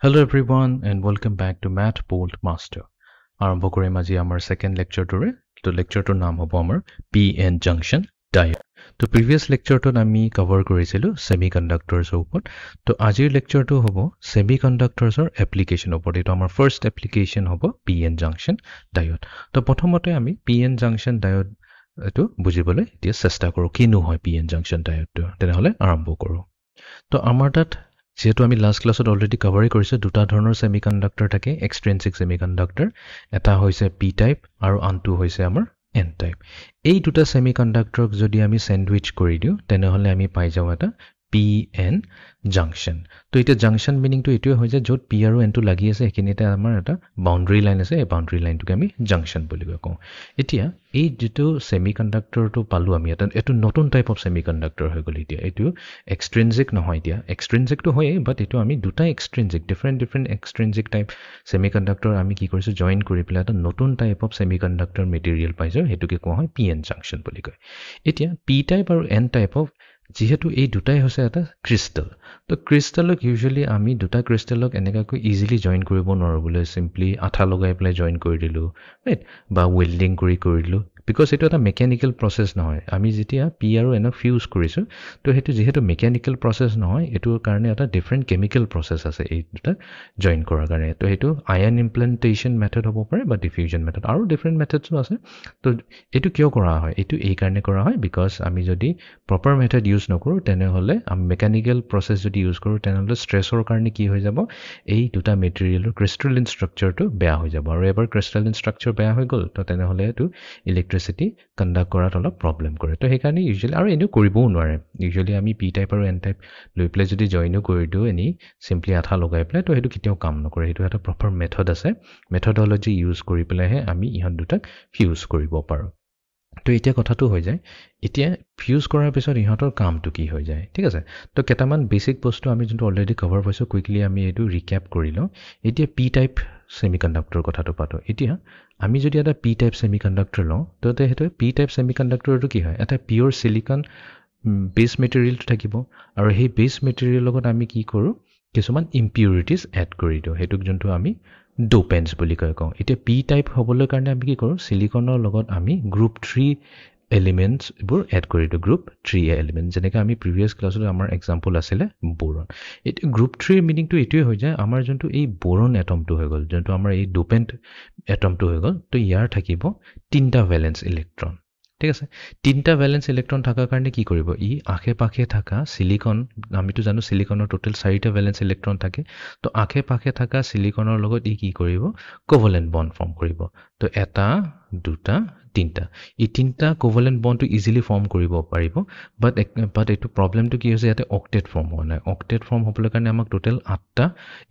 Hello everyone and welcome back to Math Bolt Master. আৰম্ভ কৰিম আজি আমাৰ সেকেন্ড লেকচাৰটোৰে তো লেকচাৰটোৰ নাম হ'ব আমাৰ PN junction diode তো প্ৰিভিয়াস লেকচাৰটোত আমি কভাৰ কৰিছিলো সেমিকন্ডাক্টৰছৰ ওপৰত তো আজিৰ লেকচাৰটো হ'ব সেমিকন্ডাক্টৰছৰ এপ্লিকেশন ওপৰত এটা আমাৰ ফাৰ্স্ট এপ্লিকেশন হ'ব PN junction diode তো প্ৰথমতে আমি PN junction diode এটো বুজিবলৈ এতিয়া চেষ্টা কৰো কিনো হয় PN junction diode তো তেনেহলে আৰম্ভ কৰো তো আমাৰ তাত যেহেতু আমি লাষ্ট ক্লাছত অলৰেডি কভাৰ কৰিছো দুটা ধৰণৰ সেমিকন্ডাক্টৰ থাকে এক্সট্ৰিনসিক সেমিকন্ডাক্টৰ এটা হৈছে পি টাইপ আৰু আনটো হৈছে আমাৰ এন টাইপ এই দুটা সেমিকন্ডাক্টৰক যদি আমি স্যান্ডউইচ কৰি দিও তেনেহলে আমি পাই যাও এটা PN junction তো এটা junction মিনিং তো এটোই হয় যে যত P আৰু N টো লাগি আছে এখিনিতে আমাৰ এটা বাউন্ডাৰী লাইন আছে এই বাউন্ডাৰী লাইনটোকে আমি junction বুলি কওঁ এতিয়া এই যেটো সেমিকন্ডাক্টৰ তো পালো আমি এটা এটো নতুন টাইপ অফ সেমিকন্ডাক্টৰ হৈ গলি এতিয়া এটো এক্সট্ৰিনসিক নহয় এতিয়া এক্সট্ৰিনসিক তো হয় বাট এটো আমি দুটা এক্সট্ৰিনসিক ডিফাৰেন্ট এক্সট্ৰিনসিক টাইপ সেমিকন্ডাক্টৰ আমি কি কৰিছো জয়েন কৰি পেলাই এটা নতুন টাইপ অফ সেমিকন্ডাক্টৰ মেটেৰিয়েল পাইছো হেতুকে কোৱা হয় PN junction বুলি কয় এতিয়া পি টাইপ আৰু এন টাইপ অফ যেহেতু এই দুটাই হৈছে এটা ক্ৰিস্টাল তো ক্ৰিস্টালক ইউজুয়ালি আমি দুটা ক্ৰিস্টালক এনেকাকৈ ইজিলি জয়েন কৰিব নোৱাৰো বলে সিম্পলি আঠা লগাই পেলাই জয়েন কৰি দিলো ৰাইট বা ওয়েল্ডিং কৰি দিলো বিকজ এটা এটা মেকানিক্যাল প্ৰসেস নহয় আমি যেতিয়া পি আৰু এন ফিউজ কৰিছো তো হেতু যেহেতু মেকানিক্যাল প্ৰসেস নহয় এটোৰ কাৰণে এটা ডিফাৰেন্ট কেমিক্যাল প্ৰসেস আছে এই দুটা জয়েন কৰাৰ কাৰণে তো হেতু আয়ন ইমপ্লান্টেশন মেথড হ'ব পাৰে বা ডিফিউজন মেথড আৰু ডিফাৰেন্ট মেথডসও আছে তো এটো কিয় কৰা হয় এটো এই কাৰণে কৰা হয় বিকজ আমি যদি প্ৰপাৰ মেথড ইউজ নকৰো তেনেহলে আমি মেকানিক্যাল প্ৰসেস যদি ইউজ কৰো তেনেহলে স্ট্ৰেসৰ কাৰণে কি হৈ যাব এই দুটা মেটেৰিয়েলৰ ক্ৰিস্টালিন স্ট্ৰাকচাৰটো বেয়া হৈ যাব আৰু এবাৰ ক্ৰিস্টালিন স্ট্ৰাকচাৰ বেয়া হৈ গল তো তেনেহলে এটো ইলেক্ট্ৰিসিটি কন্ডাক্ট কৰাত অলপ প্ৰবলেম কৰে তো হেকাৰণে ইউজুয়ালি আৰু এনে কৰিবও নোৱাৰে ইউজুয়ালি আমি পি টাইপ আৰু এন টাইপ লৈ প্লে যদি জয়েনো কৰি দিও এনি সিম্পলি আঠা লগাই প্লে তো হেতু কিতেও কাম নকৰে হেতু এটা প্ৰপাৰ মেথড আছে মেথডোলজি ইউজ কৰি পেলাইহে আমি ইহত দুটাক ফিউজ কৰিব পাৰো তো এতিয়া কথাটো হৈ যায় এতিয়া ফিউজ কৰাৰ পিছত ইহতৰ কামটো কি হৈ যায় ঠিক আছে তো কেটামান বেসিক বস্তু আমি যোনটো অলৰেডি কভাৰ কৰিছো কুইকলি আমি এটো ৰিক্যাপ কৰি লওঁ এতিয়া পি টাইপ সেমিকন্ডাক্টৰ কথাটো পাতো এতিয়া আমি যদি এটা পি টাইপ সেমিকন্ডাক্টৰ লওঁ তো হেতু পি টাইপ সেমিকন্ডাক্টৰটো কি হয় এটা পিওৰ সিলিকন বেস মেটেৰিয়েল থাকিব আৰু সেই বেস মেটেৰিয়েল লগত আমি কি কৰো কিছুমান ইম্পিউৰিটিজ এড কৰি দিও হেতুক যোনটো আমি ডোপেন্স বুলি কওঁ এতিয়া পি টাইপ হ'বলৈ কাৰণে আমি কি কৰো সিলিকনৰ লগত আমি গ্ৰুপ 3 এলিমেন্টস বোৰ এড কৰি দিও গ্ৰুপ 3 এলিমেন্ট যেনেকৈ আমি প্ৰিভিয়াস ক্লাছত আমাৰ এক্সাম্পল আছিল বোৰন এটা গ্ৰুপ 3 মিনিং টো এটোই হৈ যায় আমাৰ যোনটো এই বোৰন এটমটো হৈ গল যোনটো আমাৰ এই ডোপেন্ট এটমটো হৈ গল তো ইয়াৰ থাকিব তিনটা ভ্যালেন্স ইলেক্ট্ৰন ঠিক আছে তিনটা ভ্যালেন্স ইলেক্ট্ৰন থাকাৰ কাৰণে কি কৰিব ই আখে-পাখে থাকা সিলিকন আমিতো জানো সিলিকনৰ টোটাল 4টা ভ্যালেন্স ইলেক্ট্ৰন থাকে তো আখে-পাখে থাকা সিলিকনৰ লগত ই কি কৰিব কোভ্যালেন্ট বন্ড ফৰ্ম কৰিব তো এটা দুটা তিনটা এই তিনটা কোভ্যালেন্ট বন্ডটো ইজিলি ফৰ্ম কৰিব পাৰিব বাট এটো প্ৰবলেমটো কি হৈছে ইয়াতে অক্টেট ফৰ্ম হোৱা নাই অক্টেট ফৰ্ম হ'বলৈ কাৰণে আমাক টোটাল 8টা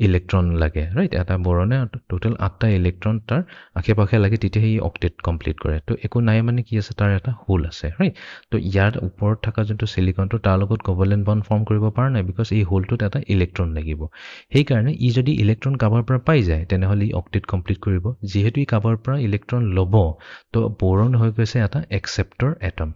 ইলেক্ট্ৰন লাগে ৰাইট এটা বৰনে টোটাল 8টা ইলেক্ট্ৰন তাৰ আখে-পাখে লাগে তেতিয়া ই অক্টেট কমপ্লিট কৰে তো একো নাই মানে কি আছে তাৰ এটা হোল আছে ৰাইট তো ইয়াৰ ওপৰত থকা যোনটো সিলিকনটো তাৰ লগত কোভ্যালেন্ট বন্ড ফৰ্ম কৰিব পৰা নাই বিকজ এই হোলটোত এটা ইলেক্ট্ৰন লাগিব সেই কাৰণে ই যদি ইলেক্ট্ৰন কাবাৰ পৰা পাই যায় তেনেহলে ই অক্টেট কমপ্লিট কৰিব যেহেতু ই কাবাৰ পৰা ইলেক্ট্ৰন লব তো বোৰন হৈ গৈছে এটা একসেপ্টৰ এটম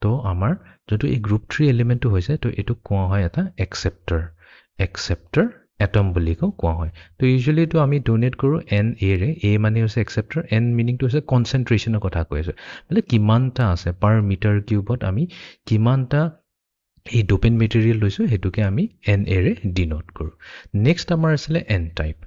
তো আমাৰ যেটো এই গ্ৰুপ 3 এলিমেন্টটো হৈছে তো এটো কোৱা হয় এটা একসেপ্টৰ এটম বুলি কোৱা হয় তো ইউজুয়ালি তো আমি ডোনেট কৰো এন এ ৰে এ মানে হৈছে একসেপ্টৰ এন মিনিং টু হৈছে কনসেন্ট্ৰেচনৰ কথা কৈছো মানে কিমানটা আছে পাৰ মিটাৰ কিউবত আমি কিমানটা এই ডোপেন্ট মেটেৰিয়েল লৈছো হেতুকে আমি এন এ ৰে ডিনোট কৰো নেক্সট আমাৰ আছিল এন টাইপ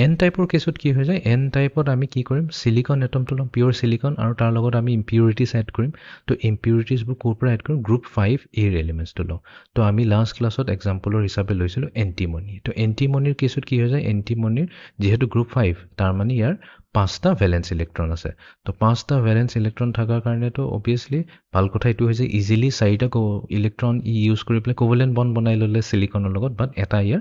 এন টাইপৰ কেছত কি হৈ যায় এন টাইপত আমি কি কৰিম সিলিকন এটমটো লম পিওৰ সিলিকন আৰু তাৰ লগত আমি ইম্পিউৰিটিজ এড কৰিম তো ইম্পিউৰিটিজ বোৰ কোৰ পৰা এড কৰিম গ্ৰুপ 5 এৰ এলিমেন্টছটো লম তো আমি লাষ্ট ক্লাছত এক্সাম্পলৰ হিচাপে লৈছিলো এন্টিমনি তো এন্টিমনিৰ কেছত কি হৈ যায় এন্টিমনিৰ যেহেতু গ্ৰুপ 5 তাৰ মানে ইয়াৰ 5টা ভ্যালেন্স ইলেক্ট্ৰন আছে তো 5টা ভ্যালেন্স ইলেক্ট্ৰন থাকাৰ কাৰণে তো অবিয়াসলি ভাল কথা এটো হৈছে ইজিলি 4টা ইলেক্ট্ৰন ইউজ কৰি পেলাই কোভ্যালেন্ট বন্ড বনাই ললে সিলিকনৰ লগত বাট এটা ইয়াৰ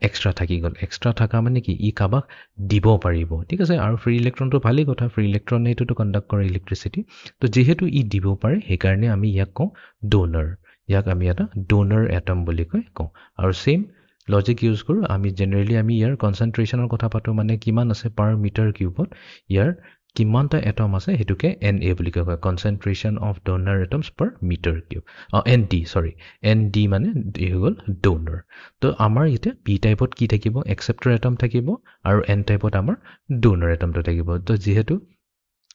এক্সট্ৰা থাকি গল এক্সট্ৰা থাকা মানে কি ই কাবাক দিব পাৰিব ঠিক আছে আৰু ফ্ৰী ইলেক্ট্ৰনটো ভালেই কথা ফ্ৰী ইলেক্ট্ৰনে এটো কন্ডাক্ট কৰে ইলেক্ট্ৰিসিটি তো যেহেতু ই দিব পাৰে সেই কাৰণে আমি ইয়াক কওঁ ডোনাৰ ইয়াক আমি এটা ডোনাৰ এটম বুলি কওঁ আৰু সেম লজিক ইউজ কৰো আমি জেনাৰেলি আমি ইয়াৰ কনসেন্ট্ৰেচনৰ কথা পাতো মানে কিমান আছে পাৰ মিটাৰ কিউবত ইয়াৰ কিমানটা এটম আছে হেতুকে Na বুলি কয় concentration of donor atoms per meter cube Nd sorry Nd মানে হৈ গল ডোনার তো আমাৰ ইতে p টাইপত কি থাকিব একসেপ্টৰ এটম থাকিব আৰু n টাইপত আমাৰ ডোনাৰ এটমটো থাকিব তো যেহেতু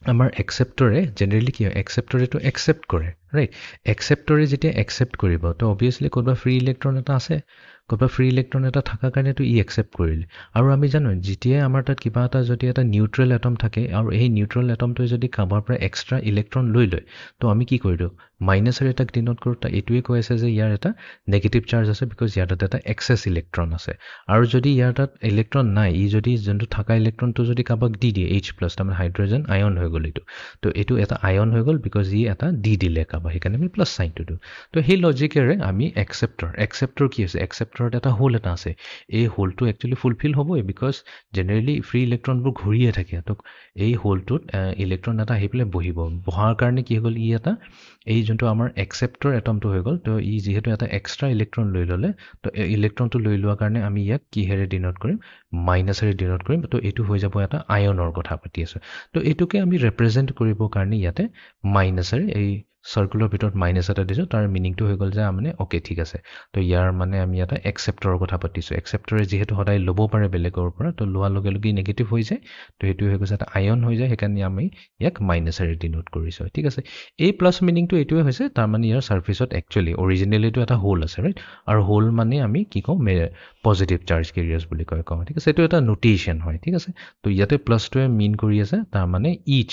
আমাৰ একসেপ্টৰে জেনাৰেলি কি হয় একসেপ্টৰেটো একসেপ্ট কৰে ৰাইট একসেপ্টৰে যেতিয়া একসেপ্ট কৰিব তো অবভিয়াসলি কোনবা ফ্ৰী ইলেক্ট্ৰন এটা আছে কোনবা ফ্ৰী ইলেক্ট্ৰন এটা থাকা কাৰণে তো ই একসেপ্ট কৰিলে আৰু আমি জানো যেতিয়া আমাৰ তাত কিবা এটা যদি এটা নিউট্ৰেল এটম থাকে আৰু এই নিউট্ৰেল এটমটোৱে যদি কাবাৰ পৰা এক্সট্ৰা ইলেক্ট্ৰন লৈ লয় তো আমি কি কৰি দিওঁ মাইনাছৰ এটা ডিনোট কৰোঁ তা এইটোৱে কৈ আছে যে ইয়াৰ এটা নেগেটিভ চাৰ্জ আছে বিকজ ইয়াৰ তাত এটা এক্সেছ ইলেক্ট্ৰন আছে আৰু যদি ইয়াৰ তাত ইলেক্ট্ৰন নাই ই যদি যোনটো থাকা ইলেক্ট্ৰনটো যদি কাবাক দি দিয়ে H+ তাৰমানে হাইড্ৰোজেন আয়ন হৈ গ'ল তো এইটো এটা আয়ন হৈ গ'ল বিকজ ই এটা দি দিলে কাবা সেইকাৰণে আমি প্লাছ চাইনটো দিওঁ তো সেই লজিকেৰে আমি একসেপ্টৰ কি আছে একসেপ্টৰত এটা হোল এটা আছে এই হোলটো একচুৱেলি ফুলফিল হ'বই বিকজ জেনেৰেলি ফ্ৰী ইলেক্ট্ৰনবোৰ ঘূৰিয়ে থাকে তো এই হোলটোত ইলেক্ট্ৰন এটা আহি পেলাই বহিব বহাৰ কাৰণে কি হৈ গ'ল ই এটা এই যোনটো আমাৰ একসেপ্টৰ এটমটো হৈ গ'ল তো ই যিহেতু এটা এক্সট্ৰা ইলেক্ট্ৰন লৈ ল'লে তো ইলেক্ট্ৰনটো লৈ লোৱাৰ কাৰণে আমি ইয়াক কিহেৰে ডিনোট কৰিম মাইনাছেৰে ডিনোট কৰিম তো এইটো হৈ যাব এটা আয়নৰ কথা পাতি আছোঁ তো এইটোকে আমি ৰিপ্ৰেজেণ্ট কৰিবৰ কাৰণে ইয়াতে মাইনাছেৰে এই সাৰ্কুলাৰ ভিতৰত মাইনাস এটা দিছো তাৰ মিনিংটো হৈ গল যে মানে ওকে ঠিক আছে তো ইয়াৰ মানে আমি এটা একসেপ্টৰৰ কথা পাতিছো একসেপ্টৰে যেহেতু সদায় ল'ব পাৰে বেলেগৰ পৰা তো লোৱাৰ লগে লগে নেগেটিভ হৈ যায় তো এইটো হৈ গৈছে এটা আয়ন হৈ যায় সেইকাৰণে আমি ইয়াক মাইনাছেৰে ডিনোট কৰিছো ঠিক আছে এই প্লাছ মিনিংটো এইটোৱে হৈছে তাৰ মানে ইয়াৰ সাৰফেসত একচুয়ালি অৰিজিনালিটো এটা হোল আছে ৰাইট আৰু হোল মানে আমি কি কওঁ পজিটিভ চাৰ্জ কেৰিয়াৰ্ছ বুলি কয় ঠিক আছে এইটো এটা নোটেশন হয় ঠিক আছে তো ইয়াতে প্লাছটোৱে মিন কৰি আছে তাৰ মানে ইচ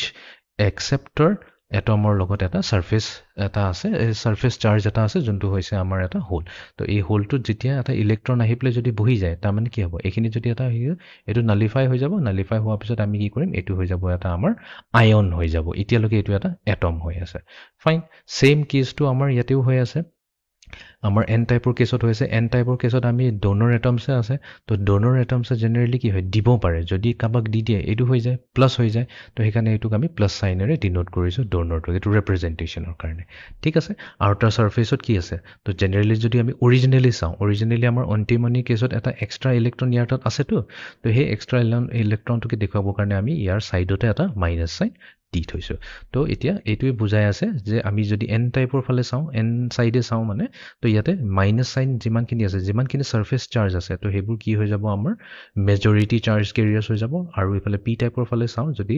একসেপ্টৰ এটমৰ লগত এটা সাৰফেস এটা আছে এই সাৰফেস চাৰ্জ এটা আছে যোনটো হৈছে আমাৰ এটা হোল তো এই হোলটোত যেতিয়া এটা ইলেক্ট্ৰন আহি পেলাই যদি বহি যায় তাৰ মানে কি হ'ব এইখিনি যদি এটা এটো নালিফাই হৈ যাব নালিফাই হোৱাৰ পিছত আমি কি কৰিম এটো হৈ যাব এটা আমাৰ আয়ন হৈ যাব এতিয়ালৈকে এটো এটা এটম হৈ আছে ফাইন সেম কেছটো আমাৰ ইয়াতেও হৈ আছে আমাৰ n টাইপৰ কেছত হৈছে n টাইপৰ কেছত আমি ডোনৰ এটমছে আছে তো ডোনৰ এটমছে জেনাৰেলি কি হয় দিব পাৰে যদি কাবাক দি দিয়ে এটো হৈ যায় প্লাস হৈ যায় তো সেইকাৰণে এটোক আমি প্লাস সাইনেৰে ডিনোট কৰিছো ডোনৰটো এটো ৰিপ্ৰেজেন্টেশনৰ কাৰণে ঠিক আছে আৰু তাৰ সাৰফেসত কি আছে তো জেনাৰেলি যদি আমি অৰিজিনালি চাওঁ অৰিজিনালি আমাৰ অন্তিমনি কেছত এটা এক্সট্ৰা ইলেক্ট্ৰন ইয়াৰ তাত আছে তো সেই এক্সট্ৰা ইলেক্ট্ৰনটোকে দেখাবৰ কাৰণে আমি ইয়াৰ সাইডতে এটা মাইনাস সাইন দি থৈছো তো এতিয়া এইটোৱে বুজাই আছে যে আমি যদি n টাইপৰ ফালে চাওঁ n সাইডে চাওঁ মানে তো ইয়াতে মাইনাস সাইন যিমানখিনি আছে যিমানখিনি সারফেস চাৰ্জ আছে তো হেবোৰ কি হৈ যাব আমাৰ মেজৰিটি চাৰ্জ কেৰিয়াৰ্ছ হৈ যাব আৰু ইফালে p টাইপৰ ফালে চাওঁ যদি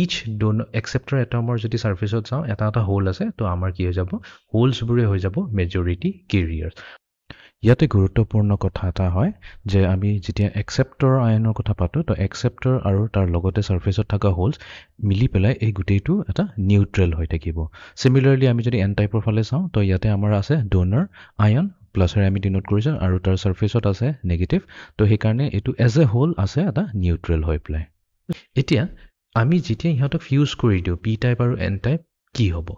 ইচ ডোন একসেপ্টৰ এটমৰ যদি সাৰফেসত চাওঁ এটা এটা হোল আছে তো আমাৰ কি হৈ যাব হোলছবোৰে হৈ যাব মেজৰিটি কেৰিয়াৰ্ছ ইয়াতে গুৰুত্বপূৰ্ণ কথা এটা হয় যে আমি যেতিয়া একসেপ্টৰ আয়নৰ কথা পাতো তো একসেপ্টৰ আৰু তাৰ লগতে সাৰফেসত থকা হোলছ মিলি পেলাই এই গুটেইটো এটা নিউট্ৰেল হৈ থাকিব সিমিলাৰলি আমি যদি n টাইপৰ ফালে চাওঁ তো ইয়াতে আমাৰ আছে ডোনাৰ আয়ন প্লাসৰে আমি ডিনোট কৰিছো আৰু তাৰ সাৰফেসত আছে নেগেটিভ তো সেই কাৰণে এটো এজ এ হোল আছে এটা নিউট্ৰেল হৈ পেলাই এতিয়া আমি যেতিয়া ইহঁতক ফিউজ কৰি দিও p টাইপ আৰু n টাইপ কি হ'ব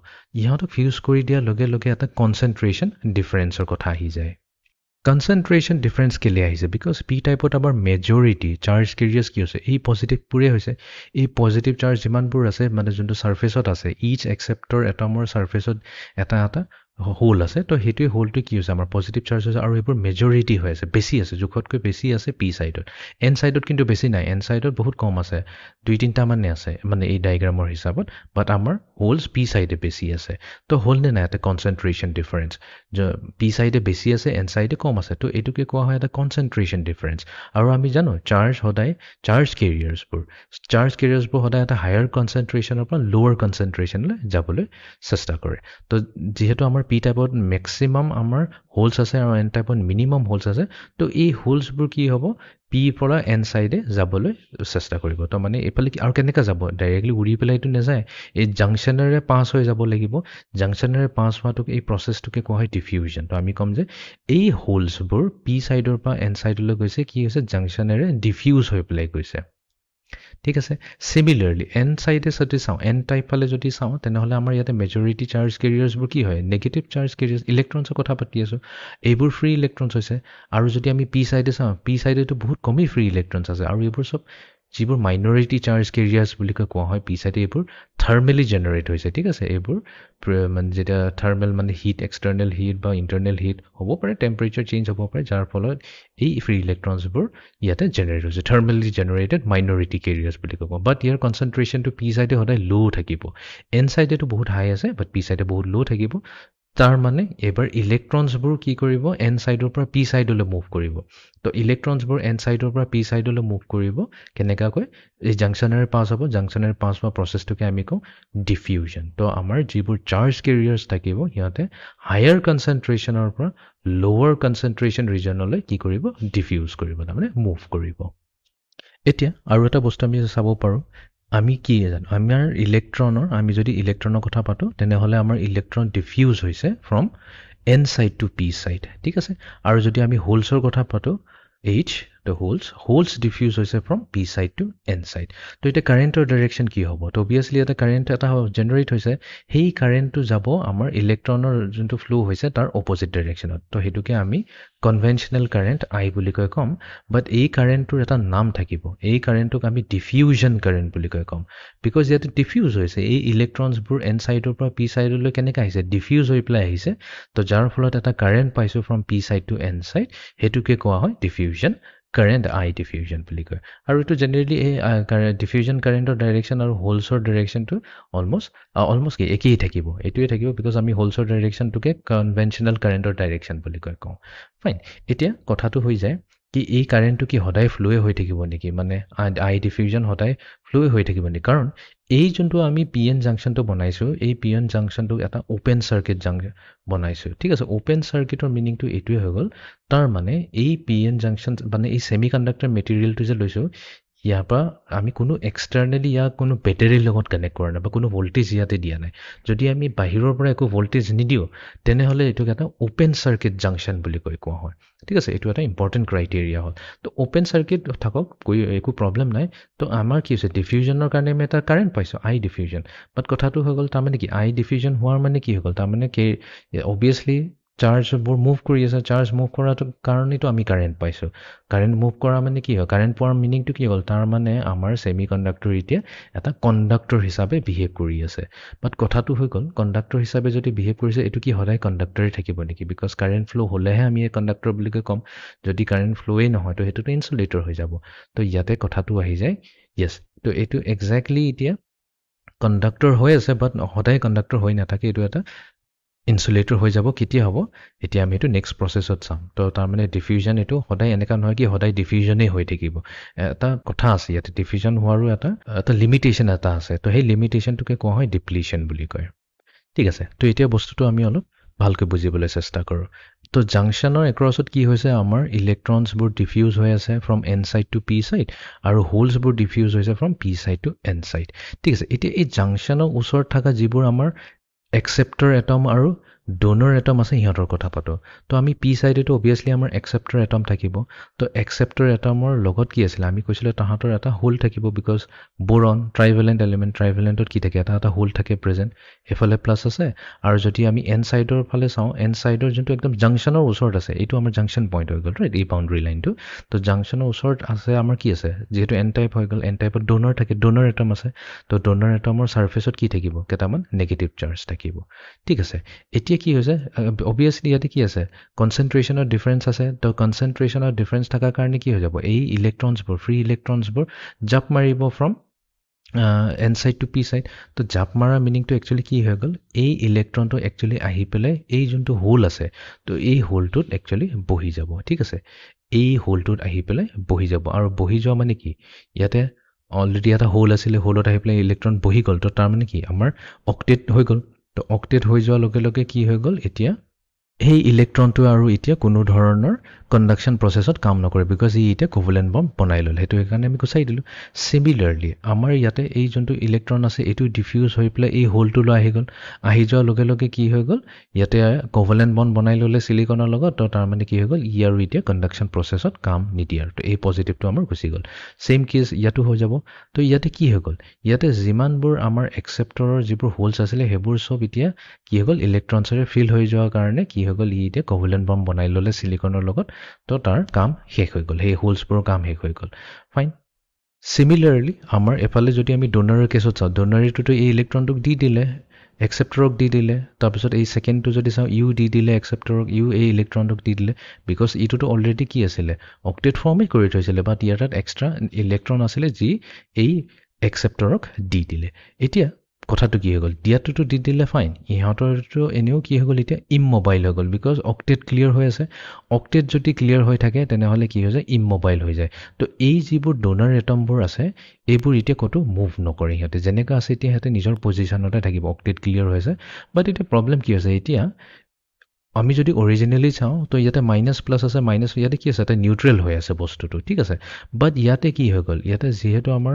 ইহঁতক ফিউজ কৰি দিয়াৰ লগে লগে এটা কনসেন্ট্ৰেশন ডিফাৰেন্সৰ কথা আহি যায় concentration difference ke liye ahise because p type ot abar majority charge carriers ki hoise ei positive pure hoise ei positive charge jiman pur ase mane jonto surface ot ase each acceptor atomor surface ot eta hole আছে তো হেতু হোলটো কি হৈছে আমাৰ positive charge আছে আৰু এবোৰ majority হৈ আছে বেছি আছে জুখতকৈ বেছি আছে পি সাইডত এন সাইডত কিন্তু বেছি নাই এন সাইডত বহুত কম আছে দুই তিনটা মানে আছে মানে এই ডায়াগ্ৰামৰ হিচাপত বাট আমাৰ হোলস পি সাইডে বেছি আছে তো হোল নে নাই এটা কনসেন্ট্ৰেশন ডিফাৰেন্স যে পি সাইডে বেছি আছে এন সাইডে কম আছে তো এটোকে কোৱা হয় এটা কনসেন্ট্ৰেশন ডিফাৰেন্স আৰু আমি জানো চাৰ্জ সদায় চাৰ্জ কেৰিয়াৰ্ছবোৰ সদায় এটা হায়াৰ কনসেন্ট্ৰেশনৰ পৰা লোৱাৰ কনসেন্ট্ৰেশনলৈ যাবলৈ চেষ্টা কৰে তো যেহেতু আমাৰ p টাইপত ম্যাক্সিমাম আমাৰ হোলস আছে আৰু n টাইপত মিনিমাম হোলস আছে তো এই হোলসবোৰ কি হ'ব p পৰা n সাইডে যাবলৈ চেষ্টা কৰিব তো মানে এফালে আৰু কেনেকা যাব ডাইৰেক্টলি উৰি পেলাই তো নাযায় এই জাংশনেৰে পাস হৈ যাব লাগিব জাংশনেৰে পাস হোৱাটোক এই প্ৰসেছটোকে কোৱা হয় ডিফিউজন তো আমি কম যে এই হোলসবোৰ p সাইডৰ পৰা n সাইডলৈ গৈছে কি হৈছে জাংশনেৰে ডিফিউজ হৈ পেলাই গৈছে ঠিক আছে সিমিলাৰলি n সাইডে যদি চাওঁ n টাইপ ফালে যদি চাওঁ তেনেহলে আমাৰ ইয়াতে মেজৰিটি চাৰ্জ কেৰিয়াৰ্ছবোৰ কি হয় নেগেটিভ চাৰ্জ কেৰিয়াৰ্ছ ইলেক্ট্ৰনছৰ কথা পাতি আছো এইবোৰ ফ্ৰী ইলেক্ট্ৰনছ হৈছে আৰু যদি আমি p সাইডে চাওঁ p সাইডেটো বহুত কমই ফ্ৰী ইলেক্ট্ৰনছ আছে আৰু এইবোৰ সব যিবোৰ মাইনৰিটি চাৰ্জ কেৰিয়াৰ্ছ বুলি কোৱা হয় পি সাইডে এইবোৰ থাৰ্মেলি জেনেৰেট হৈছে ঠিক আছে এইবোৰ মানে যেতিয়া থাৰ্মেল মানে হিট এক্সটাৰ্নেল হিট বা ইণ্টাৰনেল হিট হ'ব পাৰে টেম্পাৰেচাৰ চেঞ্জ হ'ব পাৰে যাৰ ফলত এই ফ্ৰী ইলেক্ট্ৰনছবোৰ ইয়াতে জেনেৰেট হৈছে থাৰ্মেলি জেনেৰেটেড মাইনৰিটি কেৰিয়াৰ্ছ বুলি ক'ব বাট ইয়াৰ কনচেনট্ৰেশ্যনটো পি সাইডে সদায় ল' থাকিব এন সাইডেটো বহুত হাই আছে বাট পি সাইডে বহুত ল' থাকিব তাৰ মানে এবাৰ ইলেক্ট্ৰনছবোৰ কি কৰিব এন সাইডৰ পৰা পি সাইডলৈ মুভ কৰিব তো ইলেক্ট্ৰনছবোৰ এন সাইডৰ পৰা পি সাইডলৈ মুভ কৰিব কেনেকাকৈ এই জাংচনেৰে পাছ হ'ব জাংচনেৰে পাছ হোৱা প্ৰচেছটোকে আমি কওঁ ডিফিউজন তো আমাৰ যিবোৰ চাৰ্জ কেৰিয়াৰ্ছ থাকিব সিহঁতে হায়াৰ কনচেনট্ৰেশ্যনৰ পৰা লোৱাৰ কনচেনট্ৰেশ্যন ৰিজনলৈ কি কৰিব ডিফিউজ কৰিব তাৰমানে মুভ কৰিব এতিয়া আৰু এটা বস্তু আমি চাব পাৰোঁ আমি কি জানো আমাৰ ইলেক্ট্ৰনৰ আমি যদি ইলেক্ট্ৰনৰ কথা পাতোঁ তেনেহ'লে আমাৰ ইলেক্ট্ৰন ডিফিউজ হৈছে from N side to P side ঠিক আছে আৰু যদি আমি হোলছৰ কথা পাতোঁ এইচ দ্য হোলছ ডিফিউজ হৈছে from P side to N side তো এতিয়া কাৰেণ্টৰ ডাইৰেকশ্যন কি হ'ব তো অভিয়াছলি এটা কাৰেণ্ট এটা জেনেৰেট হৈছে সেই কাৰেণ্টটো যাব আমাৰ ইলেক্ট্ৰনৰ যোনটো ফ্ল' হৈছে তাৰ অপজিট ডাইৰেকশ্যনত তো সেইটোকে আমি কনভেনশ্যনেল কাৰেণ্ট আই বুলি কৈ ক'ম বাট এই কাৰেণ্টটোৰ এটা নাম থাকিব এই কাৰেণ্টটোক আমি ডিফিউজন কাৰেণ্ট বুলি কৈ ক'ম বিকজ ইয়াতে ডিফিউজ হৈছে এই ইলেক্ট্ৰনছবোৰ এন সাইডৰ পৰা পি সাইডলৈ কেনেকৈ আহিছে ডিফিউজ হৈ পেলাই আহিছে তো যাৰ ফলত এটা কাৰেণ্ট পাইছোঁ from P side to N side সেইটোকে কোৱা হয় ডিফিউজন কাৰেণ্ট আই ডিফিউজন বুলি কয় আৰু এইটো জেনেৰেলি এই ডিফিউজন কাৰেণ্টৰ ডাইৰেকশ্যন আৰু হোলছৰ ডাইৰেকশ্যনটো অলমষ্ট কি একেই থাকিব এইটোৱে থাকিব বিকজ আমি হোলছৰ ডাইৰেকশ্যনটোকে কনভেনশ্যনেল কাৰেণ্টৰ ডাইৰেকশ্যন বুলি কওঁ ফাইন এতিয়া কথাটো হৈ যায় কি এই কাৰেণ্টটো কি সদায় ফ্ল'ৱে হৈ থাকিব নেকি মানে আই ডিফিউজন সদায় ফ্ল'ৱে হৈ থাকিব নেকি কাৰণ এই যোনটো আমি পি এন জাংচনটো বনাইছোঁ এই পি এন জাংচনটো এটা অ'পেন চাৰ্কিট বনাইছোঁ ঠিক আছে অ'পেন চাৰ্কিটৰ মিনিংটো এইটোৱে হৈ গ'ল তাৰ মানে এই পি এন জাংচন মানে এই ছেমি কণ্ডাক্টৰ মেটেৰিয়েলটো যে লৈছোঁ ইয়াৰ পৰা আমি কোনো এক্সটাৰ্নেলি ইয়াক কোনো বেটেৰীৰ লগত কানেক্ট কৰা নাই বা কোনো ভল্টেজ ইয়াতে দিয়া নাই যদি আমি বাহিৰৰ পৰা একো ভল্টেজ নিদিওঁ তেনেহ'লে এইটোক এটা অ'পেন চাৰ্কিট জাংচন বুলি কোৱা হয় ঠিক আছে এইটো এটা ইম্পৰ্টেণ্ট ক্ৰাইটেৰিয়া হ'ল তো অ'পেন চাৰ্কিট থাকক একো প্ৰব্লেম নাই তো আমাৰ কি হৈছে ডিফিউজনৰ কাৰণে আমি এটা কাৰেণ্ট পাইছোঁ আই ডিফিউজন বাট কথাটো হৈ গ'ল তাৰমানে কি আই ডিফিউজন হোৱাৰ মানে কি হৈ গ'ল তাৰমানে কি অভিয়াছলি চাৰ্জবোৰ মুভ কৰি আছে চাৰ্জ মুভ কৰাটো কাৰণেতো আমি কাৰেণ্ট পাইছোঁ কাৰেণ্ট মুভ কৰা মানে কি হয় কাৰেণ্ট পোৱাৰ মিনিংটো কি হ'ল তাৰ মানে আমাৰ ছেমি কণ্ডাক্টৰ এতিয়া এটা কণ্ডাক্টৰ হিচাপে বিহেভ কৰি আছে বাট কথাটো হৈ গ'ল কণ্ডাক্টৰ হিচাপে যদি বিহেভ কৰিছে এইটো কি সদায় কণ্ডাক্টৰে থাকিব নেকি বিকজ কাৰেণ্ট ফ্ল' হ'লেহে আমি এই কণ্ডাক্টৰ বুলি ক'ম যদি কাৰেণ্ট ফ্ল'ৱেই নহয় তো সেইটোতো ইনচুলেটৰ হৈ যাব তো ইয়াতে কথাটো আহি যায় য়েছ তো এইটো একজেক্টলি এতিয়া কণ্ডাক্টৰ হৈ আছে বাট সদায় কণ্ডাক্টৰ হৈ নাথাকে এইটো এটা ইনচুলেটৰ হৈ যাব কেতিয়া হ'ব এতিয়া আমি এইটো নেক্সট প্ৰচেছত চাম তো তাৰমানে ডিফিউজন এইটো সদায় এনেকুৱা নহয় কি সদায় ডিফিউজনেই হৈ থাকিব এটা কথা আছে ইয়াতে ডিফিউজন হোৱাৰো এটা লিমিটেশ্যন এটা আছে তো সেই লিমিটেশ্যনটোকে কোৱা হয় ডিপ্লিশ্যন বুলি কয় ঠিক আছে তো এতিয়া বস্তুটো আমি অলপ ভালকৈ বুজিবলৈ চেষ্টা কৰোঁ তো জাংচনৰ এক্ৰছত কি হৈছে আমাৰ ইলেক্ট্ৰনছবোৰ ডিফিউজ হৈ আছে from N side to P side আৰু হোলছবোৰ ডিফিউজ হৈছে from P side to N side ঠিক আছে এতিয়া এই জাংচনৰ ওচৰত থকা যিবোৰ আমাৰ একচেপ্টৰ এটম আৰু ডোনৰ এটম আছে সিহঁতৰ কথা পাতোঁ তো আমি পি সাইডেতো অভিয়াছলি আমাৰ একচেপ্টৰ এটম থাকিব তো একচেপ্টৰ এটমৰ লগত কি আছিলে আমি কৈছিলোঁ তাহাঁতৰ এটা হোল থাকিব বিকজ বোৰন ট্ৰাইভেলেণ্ট এলিমেণ্ট ট্ৰাইভেলেণ্টত কি থাকে এটা হোল থাকে প্ৰেজেণ্ট এইফালে প্লাছ আছে আৰু যদি আমি এন সাইডৰ ফালে চাওঁ এন সাইডৰ যোনটো একদম জাংচনৰ ওচৰত আছে এইটো আমাৰ জাংচন পইণ্ট হৈ গ'ল ৰাইট এই বাউণ্ডৰী লাইনটো তো জাংচনৰ ওচৰত আছে আমাৰ কি আছে যিহেতু এন টাইপ হৈ গ'ল এন টাইপত ডোনৰ থাকে ডোনৰ এটম আছে তো ডোনৰ এটমৰ ছাৰ্ফেচত কি থাকিব কেইটামান নেগেটিভ চাৰ্জ থাকিব ঠিক আছে এতিয়া কি হৈছে অভিয়াছলি ইয়াতে কি আছে কনচেনট্ৰেশ্যনৰ ডিফাৰেঞ্চ আছে তো কনচেনট্ৰেশ্যনৰ ডিফাৰেঞ্চ থকাৰ কাৰণে কি হৈ যাব এই ইলেক্ট্ৰনছবোৰ ফ্ৰী ইলেক্ট্ৰনছবোৰ জাপ মাৰিব from N side to P side তো জাপ মাৰা মিনিংটো একচুৱেলি কি হৈ গ'ল এই ইলেক্ট্ৰনটো একচুৱেলি আহি পেলাই এই যোনটো হোল আছে তো এই হোলটোত একচুৱেলি বহি যাব ঠিক আছে এই হোলটোত আহি পেলাই বহি যাব আৰু বহি যোৱা মানে কি ইয়াতে অলৰেডি এটা হোল আছিলে হোলত আহি পেলাই ইলেক্ট্ৰন বহি গ'ল তো তাৰমানে কি আমাৰ অক্টেট হৈ গ'ল তো অক্টেট হৈ যোৱাৰ লগে লগে কি হৈ গ'ল এতিয়া এই ইলেক্ট্ৰনটো আৰু এতিয়া কোনো ধৰণৰ কণ্ডাকশ্যন প্ৰচেছত কাম নকৰে বিকজ ই এতিয়া কোভেলেণ্ট বম্ব বনাই ল'লে সেইটো সেইকাৰণে আমি গুচাই দিলোঁ চিমিলাৰলি আমাৰ ইয়াতে এই যোনটো ইলেক্ট্ৰন আছে এইটো ডিফিউজ হৈ পেলাই এই হোলটোলৈ আহি গ'ল আহি যোৱাৰ লগে লগে কি হৈ গ'ল ইয়াতে কোভেলেণ্ট বম্ব বনাই ল'লে চিলিকনৰ লগত তো তাৰমানে কি হৈ গ'ল ই আৰু এতিয়া কণ্ডাকশ্যন প্ৰচেছত কাম নিদিয়ে আৰু এই পজিটিভটো আমাৰ গুচি গ'ল ছেইম কেছ ইয়াতো হৈ যাব তো ইয়াতে কি হৈ গ'ল ইয়াতে যিমানবোৰ আমাৰ একচেপ্টৰৰ যিবোৰ হোলছ আছিলে সেইবোৰ চব এতিয়া কি হৈ গ'ল ইলেক্ট্ৰনছেৰে ফিল হৈ যোৱাৰ কাৰণে কি হৈ গ'ল ই এতিয়া কোভেলেণ্ট বম্ব বনাই ল'লে চিলিকনৰ লগত তো তাৰ কাম শেষ হৈ গ'ল সেই হোলছবোৰৰ কাম শেষ হৈ গ'ল ফাইন Similarly, আমাৰ এফালে যদি আমি ডোনাৰৰ কেছত চাওঁ, ডোনাৰটোতো এই ইলেক্ট্ৰনটোক দি দিলে, একসেপ্টৰক দি দিলে, তাৰপিছত এই সেকেন্ডটো যদি চাওঁ ইউ দি দিলে একসেপ্টৰক, ইউ এই ইলেক্ট্ৰনটোক দি দিলে, বিকজ ইটোতো অলৰেডি কি আছিলে অক্টেট ফৰ্মে কৰি থৈছিলে, বাট ইয়াৰ তাত এক্সট্ৰা ইলেক্ট্ৰন আছিলে যি এই একসেপ্টৰক দি দিলে। এতিয়া কথাটো কি হৈ গ'ল, দিয়াটোতো দি দিলে ফাইন, ইহঁতৰটো এনেও কি হৈ গ'ল এতিয়া ইমমবাইল হৈ গ'ল, বিকজ অক্টেট ক্লিয়াৰ হৈ আছে। অক্টেট যদি ক্লিয়াৰ হৈ থাকে তেনেহ'লে কি হৈ যায়, ইমমবাইল হৈ যায়। তো এই যিবোৰ ডোনাৰ এটমবোৰ আছে এইবোৰ এতিয়া ক'তো মুভ নকৰে, সিহঁতে যেনেকুৱা আছে এতিয়া সিহঁতে নিজৰ পজিশ্যনতে থাকিব, অক্টেট ক্লিয়াৰ হৈ আছে। বাট এতিয়া প্ৰব্লেম কি হৈছে, এতিয়া আমি যদি অৰিজিনেলি চাওঁ তো ইয়াতে মাইনাছ প্লাছ আছে, মাইনাছ ইয়াতে কি আছে, এটা নিউট্ৰেল হৈ আছে বস্তুটো, ঠিক আছে। বাট ইয়াতে কি হৈ গ'ল, ইয়াতে যিহেতু আমাৰ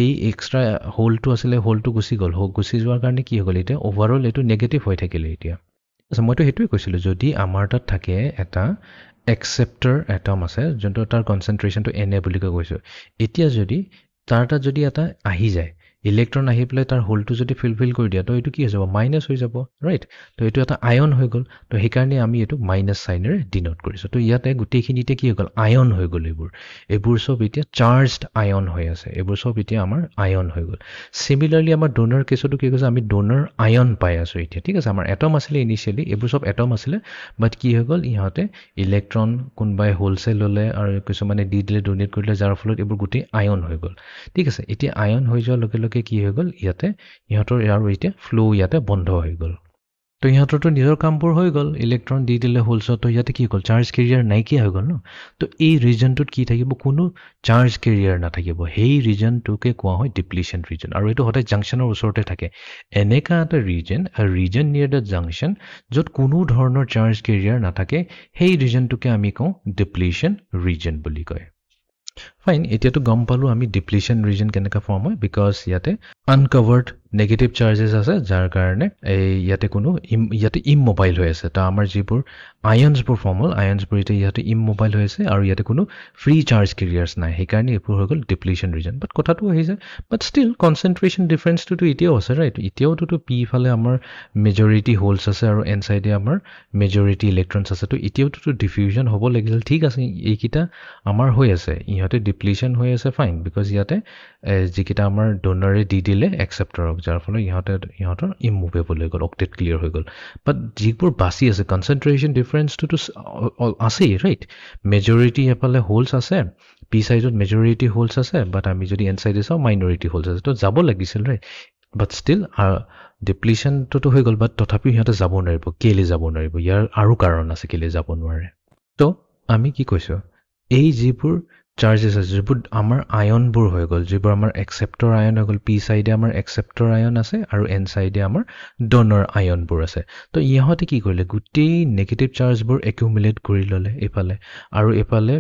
এই এক্সট্ৰা হোলটো আছিলে, হোলটো গুচি গ'ল, গুচি যোৱাৰ কাৰণে কি হৈ গ'ল, এতিয়া অভাৰঅল এইটো নেগেটিভ হৈ থাকিলে এতিয়া। আচ্ছা, মইতো সেইটোৱে কৈছিলোঁ, যদি আমাৰ তাত থাকে এটা একসেপ্টৰ এটম আছে যোনটো তাৰ কনচেনট্ৰেশ্যনটো এনে বুলি কৈছোঁ, এতিয়া যদি তাৰ তাত যদি এটা আহি যায় ইলেক্ট্ৰন আহি পেলাই তাৰ হোলটো যদি ফিল কৰি দিয়া, তো এইটো কি হৈ যাব, মাইনাছ হৈ যাব, ৰাইট। তো এইটো এটা আয়ন হৈ গ'ল, তো সেইকাৰণে আমি এইটো মাইনাছ চাইনেৰে ডিনোট কৰিছোঁ। তো ইয়াতে গোটেইখিনিতে কি হৈ গ'ল, আয়ন হৈ গ'ল, এইবোৰ চব এতিয়া চাৰ্জড আয়ন হৈ আছে, এইবোৰ চব এতিয়া আমাৰ আয়ন হৈ গ'ল। চিমিলাৰলি আমাৰ ডোনাৰ কেছতো কি কৈছে, আমি ডোনাৰ আয়ন পাই আছোঁ এতিয়া, ঠিক আছে। আমাৰ এটম আছিলে ইনিচিয়েলি, এইবোৰ চব এটম আছিলে, বাট কি হৈ গ'ল, ইহঁতে ইলেক্ট্ৰন কোনোবাই হোলচেল ল'লে আৰু কিছুমানে দি দিলে, ডোনেট কৰিলে, যাৰ ফলত এইবোৰ গোটেই আয়ন হৈ গ'ল, ঠিক আছে। এতিয়া আয়ন হৈ যোৱাৰ লগে লগে কি হৈ গ'ল, ইয়াতে ইহঁতৰ আৰু এতিয়া ফ্ল' ইয়াতে বন্ধ হৈ গ'ল। তো ইহঁতৰতো নিজৰ কামবোৰ হৈ গ'ল, ইলেক্ট্ৰন দি দিলে হোলছত, তো ইয়াতে কি গ'ল, চাৰ্জ কেৰিয়াৰ নাইকিয়া হৈ গ'ল ন। তো এই ৰিজনটোত কি থাকিব, কোনো চাৰ্জ কেৰিয়াৰ নাথাকিব, সেই ৰিজনটোকে কোৱা হয় ডিপ্লিশ্যন ৰিজন, আৰু এইটো সদায় জাংচনৰ ওচৰতে থাকে। এনেকা এটা ৰিজন নিয়েৰ দ্য জাংচন য'ত কোনো ধৰণৰ চাৰ্জ কেৰিয়াৰ নাথাকে, সেই ৰিজনটোকে আমি কওঁ ডিপ্লিশ্যন ৰিজন বুলি কয়। ফাইন, এতিয়াতো গম পালোঁ আমি ডিপ্লিশ্যন ৰিজন কেনেকৈ ফৰ্ম হয়, বিকজ ইয়াতে আনকভাৰ্ড নেগেটিভ চাৰ্জেছ আছে, যাৰ কাৰণে ইয়াতে ইয়াতে ইমমবাইল হৈ আছে। তো আমাৰ যিবোৰ আয়নছবোৰ ফৰ্ম হ'ল, আয়নছবোৰ এতিয়া ইয়াতে ইমমবাইল হৈ আছে, আৰু ইয়াতে কোনো ফ্ৰী চাৰ্জ কেৰিয়াৰ্ছ নাই, সেইকাৰণে এইবোৰ হৈ গ'ল ডিপ্লিশ্যন ৰিজন। বাট কথাটো আহি যায়, বাট ষ্টিল কনচেনট্ৰেশ্যন ডিফাৰেঞ্চটোতো এতিয়াও আছে, ৰাইট। এতিয়াওতো পি ফালে আমাৰ মেজৰিটি হোলছ আছে আৰু এন চাইডে আমাৰ মেজৰিটি ইলেক্ট্ৰনছ আছে, তো এতিয়াওতো ডিফিউজন হ'ব লাগিছিল, ঠিক আছে। এইকেইটা আমাৰ হৈ আছে, ইহঁতে ডিপ্লিশ্যন হৈ আছে, ফাইন, বিকজ ইয়াতে যিকেইটা আমাৰ ডোনাৰে দি দিলে একসেপ্টৰক, যাৰ ফলত ইহঁতৰ ইমুভেবল হৈ গ'ল, অক্টেট ক্লিয়াৰ হৈ গ'ল। বাট যিবোৰ বাচি আছে, কনচেনট্ৰেশ্যন ডিফাৰেঞ্চটোতো আছেই, ৰাইট। মেজৰিটি এফালে হোলছ আছে, পি চাইডত মেজৰিটি হোলছ আছে, বাট আমি যদি এন চাইডে চাওঁ মাইনৰিটি হোলছ আছে, তো যাব লাগিছিল, ৰাইট। বাট ষ্টিল ডিপ্লিশ্যনটোতো হৈ গ'ল, বাট তথাপিও সিহঁতে যাব নোৱাৰিব। কেলৈ যাব নোৱাৰিব, ইয়াৰ আৰু কাৰণ আছে কেলৈ যাব নোৱাৰে। তো আমি কি কৈছোঁ, এই যিবোৰ চাৰ্জেছ আছে, যিবোৰ আমাৰ আয়নবোৰ হৈ গ'ল, যিবোৰ আমাৰ একসেপ্টৰ আয়ন হৈ গ'ল, পি চাইডে আমাৰ একসেপ্টৰ আয়ন আছে আৰু এন চাইডে আমাৰ ডোনাৰ আয়নবোৰ আছে। তো ইহঁতে কি কৰিলে, গোটেই নেগেটিভ চাৰ্জবোৰ একিউমুলেট কৰি ল'লে এইফালে, আৰু এইফালে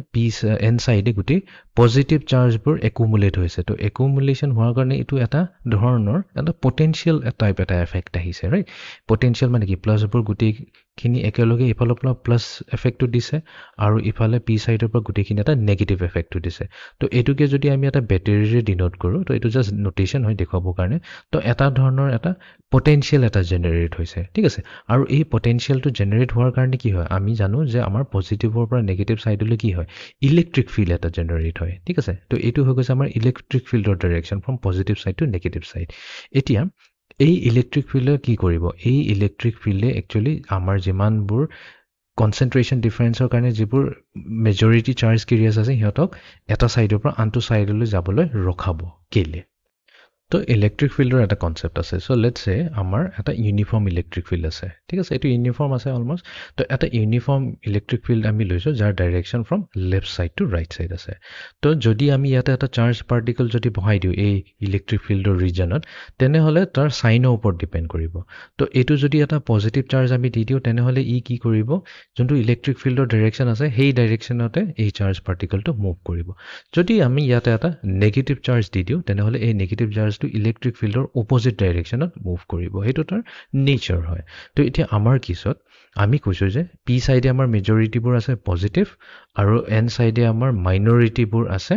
এন চাইডে গোটেই পজিটিভ চাৰ্জবোৰ একুমুলেট হৈছে। তো একুমুলেশ্যন হোৱাৰ কাৰণে এইটো এটা ধৰণৰ এটা পটেঞ্চিয়েল টাইপ এটা এফেক্ট আহিছে, ৰাইট। পটেঞ্চিয়েল মানে কি, প্লাছবোৰ গোটেইখিনি একেলগে ইফালৰ পৰা প্লাছ এফেক্টটো দিছে, আৰু ইফালে পি চাইডৰ পৰা গোটেইখিনি এটা নেগেটিভ এফেক্টটো দিছে। তো এইটোকে যদি আমি এটা বেটেৰীৰে ডিনোট কৰোঁ, তো এইটো জাষ্ট নোটেশ্যন হয় দেখুৱাবৰ কাৰণে। তো এটা ধৰণৰ এটা পটেঞ্চিয়েল এটা জেনেৰেট হৈছে, ঠিক আছে। আৰু এই পটেঞ্চিয়েলটো জেনেৰেট হোৱাৰ কাৰণে কি হয়, আমি জানো যে আমাৰ পজিটিভৰ পৰা নেগেটিভ চাইডলৈ কি হয়, ইলেক্ট্ৰিক ফিল্ড এটা জেনেৰেট হয়, ঠিক আছে। তো এইটো হৈ গৈছে আমাৰ ইলেক্ট্ৰিক ফিল্ডৰ direction from positive side to negative side. এতিয়া এই ইলেক্ট্ৰিক ফিল্ডে কি কৰিব, এই ইলেক্ট্ৰিক ফিল্ডে একচুৱেলি আমাৰ যিমানবোৰ কনচেনট্ৰেশ্যন ডিফাৰেঞ্চৰ কাৰণে যিবোৰ মেজৰিটি চাৰ্জ কেৰিয়াৰ্ছ আছে, সিহঁতক এটা ছাইডৰ পৰা আনটো ছাইডলৈ যাবলৈ ৰখাব। কেলে? তো ইলেক্ট্ৰিক ফিল্ডৰ এটা কনচেপ্ট আছে। চ' লেটছ চে আমাৰ এটা ইউনিফৰ্ম ইলেক্ট্ৰিক ফিল্ড আছে, ঠিক আছে। এইটো ইউনিফৰ্ম আছে অলমষ্ট। তো এটা ইউনিফৰ্ম ইলেক্ট্ৰিক ফিল্ড আমি লৈছোঁ, যাৰ direction from left side to right side আছে। তো যদি আমি ইয়াতে এটা চাৰ্জ পাৰ্টিকল যদি বহাই দিওঁ এই ইলেক্ট্ৰিক ফিল্ডৰ ৰিজনত, তেনেহ'লে তাৰ চাইনৰ ওপৰত ডিপেণ্ড কৰিব। তো এইটো যদি এটা পজিটিভ চাৰ্জ আমি দি দিওঁ, তেনেহ'লে ই কি কৰিব, যোনটো ইলেক্ট্ৰিক ফিল্ডৰ ডাইৰেকশ্যন আছে, সেই ডাইৰেকশ্যনতে এই চাৰ্জ পাৰ্টিকলটো মুভ কৰিব। যদি আমি ইয়াতে এটা নেগেটিভ চাৰ্জ দি দিওঁ, তেনেহ'লে এই নেগেটিভ চাৰ্জটো ইলেক্ট্ৰিক ফিল্ডৰ অপজিট ডাইৰেকশ্যনত মুভ কৰিব, সেইটো তাৰ নেচাৰ হয়। তো এতিয়া আমাৰ কেছত আমি কৈছোঁ যে পি চাইডে আমাৰ মেজৰিটিবোৰ আছে পজিটিভ, আৰু এন চাইডে আমাৰ মাইনৰিটিবোৰ আছে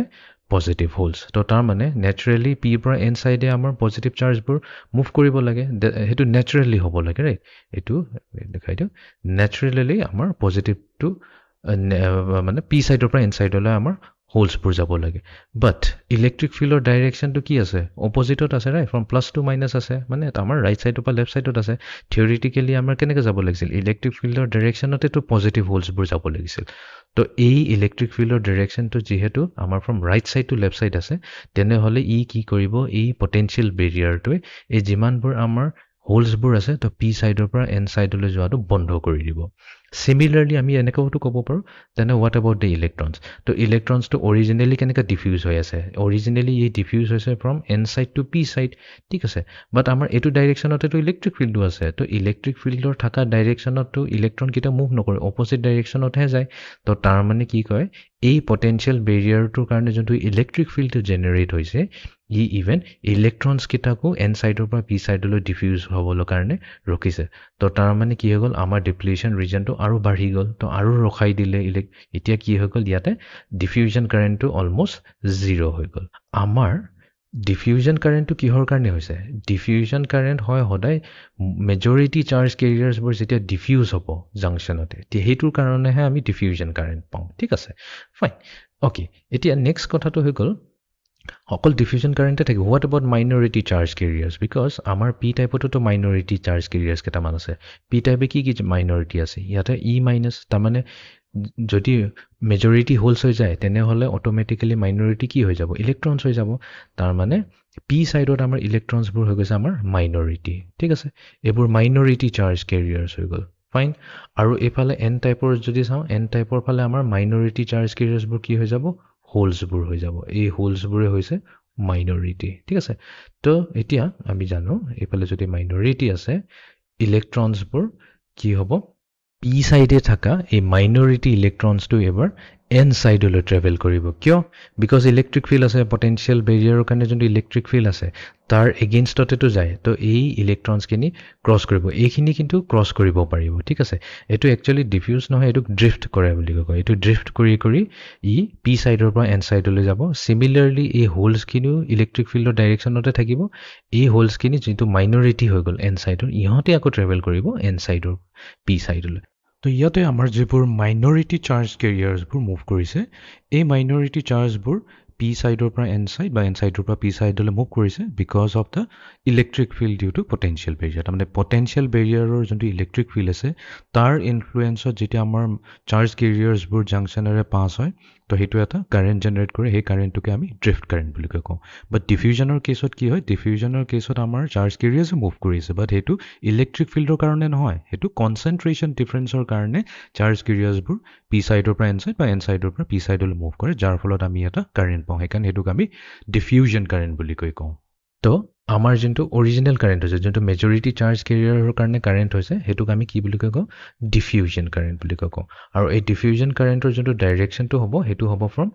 পজিটিভ হোলছ। তো তাৰমানে নেচাৰেলি পিৰ পৰা এন চাইডে আমাৰ পজিটিভ চাৰ্জবোৰ মুভ কৰিব লাগে, সেইটো নেচাৰেলি হ'ব লাগে, ৰাইট। এইটো দেখাই দিওঁ, নেচাৰেলি আমাৰ পজিটিভটো মানে পি চাইডৰ পৰা এন চাইডলৈ আমাৰ হোলছবোৰ যাব লাগে বাট ইলেক্ট্ৰিক ফিল্ডৰ ডাইৰেকশ্যনটো কি আছে অপজিটত আছে right from plus to minus আছে মানে আমাৰ ৰাইট ছাইডৰ পৰা লেফ্ট ছাইডত আছে থিয়ৰিটিকেলি আমাৰ কেনেকৈ যাব লাগিছিল ইলেক্ট্ৰিক ফিল্ডৰ ডাইৰেকশ্যনতেতো পজিটিভ হোলছবোৰ যাব লাগিছিল তো এই ইলেক্ট্ৰিক ফিল্ডৰ ডাইৰেকশ্যনটো যিহেতু আমাৰ from right side to left side আছে তেনেহ'লে ই কি কৰিব এই পটেঞ্চিয়েল বেৰিয়াৰটোৱে এই যিমানবোৰ আমাৰ হোলছবোৰ আছে তো পি ছাইডৰ পৰা এন ছাইডলৈ যোৱাটো বন্ধ কৰি দিব সিমিলাৰলি আমি এনেকৈতো ক'ব পাৰোঁ তেনে হোৱাট এবাউট দ্য ইলেক্ট্ৰনছ তো ইলেক্ট্ৰনছটো অৰিজিনেলি কেনেকৈ ডিফিউজ হৈ আছে অৰিজিনেলি এই ডিফিউজ হৈছে from N side to P side ঠিক আছে বাট আমাৰ এইটো ডাইৰেকশ্যনতেতো ইলেক্ট্ৰিক ফিল্ডো আছে তো ইলেক্ট্ৰিক ফিল্ডৰ থকা ডাইৰেকশ্যনততো ইলেক্ট্ৰনকেইটা মুভ নকৰে অপজিট ডাইৰেকশ্যনতহে যায় তো তাৰমানে কি কয় এই পটেঞ্চিয়েল বেৰিয়াৰটোৰ কাৰণে যোনটো ইলেক্ট্ৰিক ফিল্ডটো জেনেৰেট হৈছে ই ইভেন ইলেক্ট্ৰনছকেইটাকো এন ছাইডৰ পৰা পি ছাইডলৈ ডিফিউজ হ'বলৈ কাৰণে ৰখিছে তো তাৰমানে কি হৈ গ'ল আমাৰ ডিপ্লিশ্যন ৰিজনটো আৰু বাঢ়ি গ'ল তো আৰু ৰখাই দিলে এতিয়া কি হৈ গ'ল ইয়াতে ডিফিউজন কাৰেণ্টটো অলমষ্ট 0 হৈ গ'ল আমাৰ ডিফিউজন কাৰেণ্টটো কিহৰ কাৰণে হৈছে ডিফিউজন কাৰেণ্ট হয় সদায় মেজৰিটি চাৰ্জ কেৰিয়াৰ্ছবোৰ যেতিয়া ডিফিউজ হ'ব জাংচনতে সেইটোৰ কাৰণেহে আমি ডিফিউজন কাৰেণ্ট পাওঁ ঠিক আছে ফাইন অ'কে এতিয়া নেক্সট কথাটো হৈ গ'ল অকল ডিফিউজন কাৰেণ্টে থাকে what about minority charge carriers because আমাৰ পি টাইপততো মাইনৰিটি চাৰ্জ কেৰিয়াৰ্ছ কেইটামান আছে পি টাইপে কি মাইনৰিটি আছে ইয়াতে ই মাইনাছ তাৰমানে যদি মেজৰিটি হোলছ হৈ যায় তেনেহ'লে অট'মেটিকেলি মাইনৰিটি কি হৈ যাব ইলেক্ট্ৰনছ হৈ যাব তাৰমানে পি ছাইডত আমাৰ ইলেক্ট্ৰনছবোৰ হৈ গৈছে আমাৰ মাইনৰিটি ঠিক আছে এইবোৰ মাইনৰিটি চাৰ্জ কেৰিয়াৰ্ছ হৈ গ'ল ফাইন আৰু এইফালে এন টাইপৰ যদি চাওঁ এন টাইপৰ ফালে আমাৰ মাইনৰিটি চাৰ্জ কেৰিয়াৰ্ছবোৰ কি হৈ যাব হোলছবোৰ হৈ যাব এই হোলছবোৰে হৈছে মাইনৰিটি ঠিক আছে তো এতিয়া আমি জানো এইফালে যদি মাইনৰিটি আছে ইলেক্ট্ৰনছবোৰ কি হ'ব পি ছাইডে থকা এই মাইনৰিটি ইলেক্ট্ৰনছটো এবাৰ এন ছাইডলৈ ট্ৰেভেল কৰিব কিয় বিকজ ইলেক্ট্ৰিক ফিল্ড আছে পটেঞ্চিয়েল বেৰিয়াৰৰ কাৰণে যোনটো ইলেক্ট্ৰিক ফিল্ড আছে তাৰ এগেইনষ্টতেতো যায় তো এই ইলেক্ট্ৰনছখিনি ক্ৰছ কৰিব এইখিনি কিন্তু ক্ৰছ কৰিব পাৰিব ঠিক আছে এইটো একচুৱেলি ডিফিউজ নহয় এইটোক ড্ৰিফ্ট কৰে বুলি কয় এইটো ড্ৰিফ্ট কৰি কৰি ই পি ছাইডৰ পৰা এন ছাইডলৈ যাব চিমিলাৰলি এই হোলছখিনিও ইলেক্ট্ৰিক ফিল্ডৰ ডাইৰেকশ্যনতে থাকিব এই হোলছখিনি যিটো মাইনৰিটি হৈ গ'ল এন ছাইডৰ ইহঁতে আকৌ ট্ৰেভেল কৰিব এন ছাইডৰ পি ছাইডলৈ তো ইয়াতে আমাৰ যিবোৰ মাইনৰিটি চাৰ্জ কেৰিয়াৰ্ছবোৰ মুভ কৰিছে এই মাইনৰিটি চাৰ্জবোৰ পি ছাইডৰ পৰা এন ছাইড বা এন ছাইডৰ পৰা পি ছাইডলৈ মুভ কৰিছে because of the electric field due to potential barrier তাৰমানে পটেঞ্চিয়েল বেৰিয়াৰৰ যোনটো ইলেক্ট্ৰিক ফিল্ড আছে তাৰ ইনফ্লুৱেঞ্চত যেতিয়া আমাৰ চাৰ্জ কেৰিয়াৰ্ছবোৰ জাংচনেৰে পাছ হয় তো সেইটো এটা কাৰেণ্ট জেনেৰেট কৰে সেই কাৰেণ্টটোকে আমি ড্ৰিফ্ট কাৰেণ্ট বুলি কওঁ বাট ডিফিউজনৰ কেছত কি হয় ডিফিউজনৰ কেছত আমাৰ চাৰ্জ কেৰিয়াৰ্ছে মুভ কৰিছে বাট সেইটো ইলেক্ট্ৰিক ফিল্ডৰ কাৰণে নহয় সেইটো কনচেনট্ৰেশ্যন ডিফাৰেঞ্চৰ কাৰণে চাৰ্জ কেৰিয়াৰ্ছবোৰ পি ছাইডৰ পৰা এন ছাইড বা এন ছাইডৰ পৰা পি ছাইডলৈ মুভ কৰে যাৰ ফলত আমি এটা কাৰেণ্ট পাওঁ সেইকাৰণে সেইটোক আমি ডিফিউজন কাৰেণ্ট বুলি কওঁ তো আমাৰ যোনটো অৰিজিনেল কাৰেণ্ট হৈছে যোনটো মেজৰিটি চাৰ্জ কেৰিয়াৰৰ কাৰণে কাৰেণ্ট হৈছে সেইটোক আমি কি বুলি কওঁ ডিফিউজন কাৰেণ্ট বুলি কওঁ আৰু এই ডিফিউজন কাৰেণ্টৰ যোনটো ডাইৰেকশ্যনটো হ'ব সেইটো হ'ব ফ্ৰম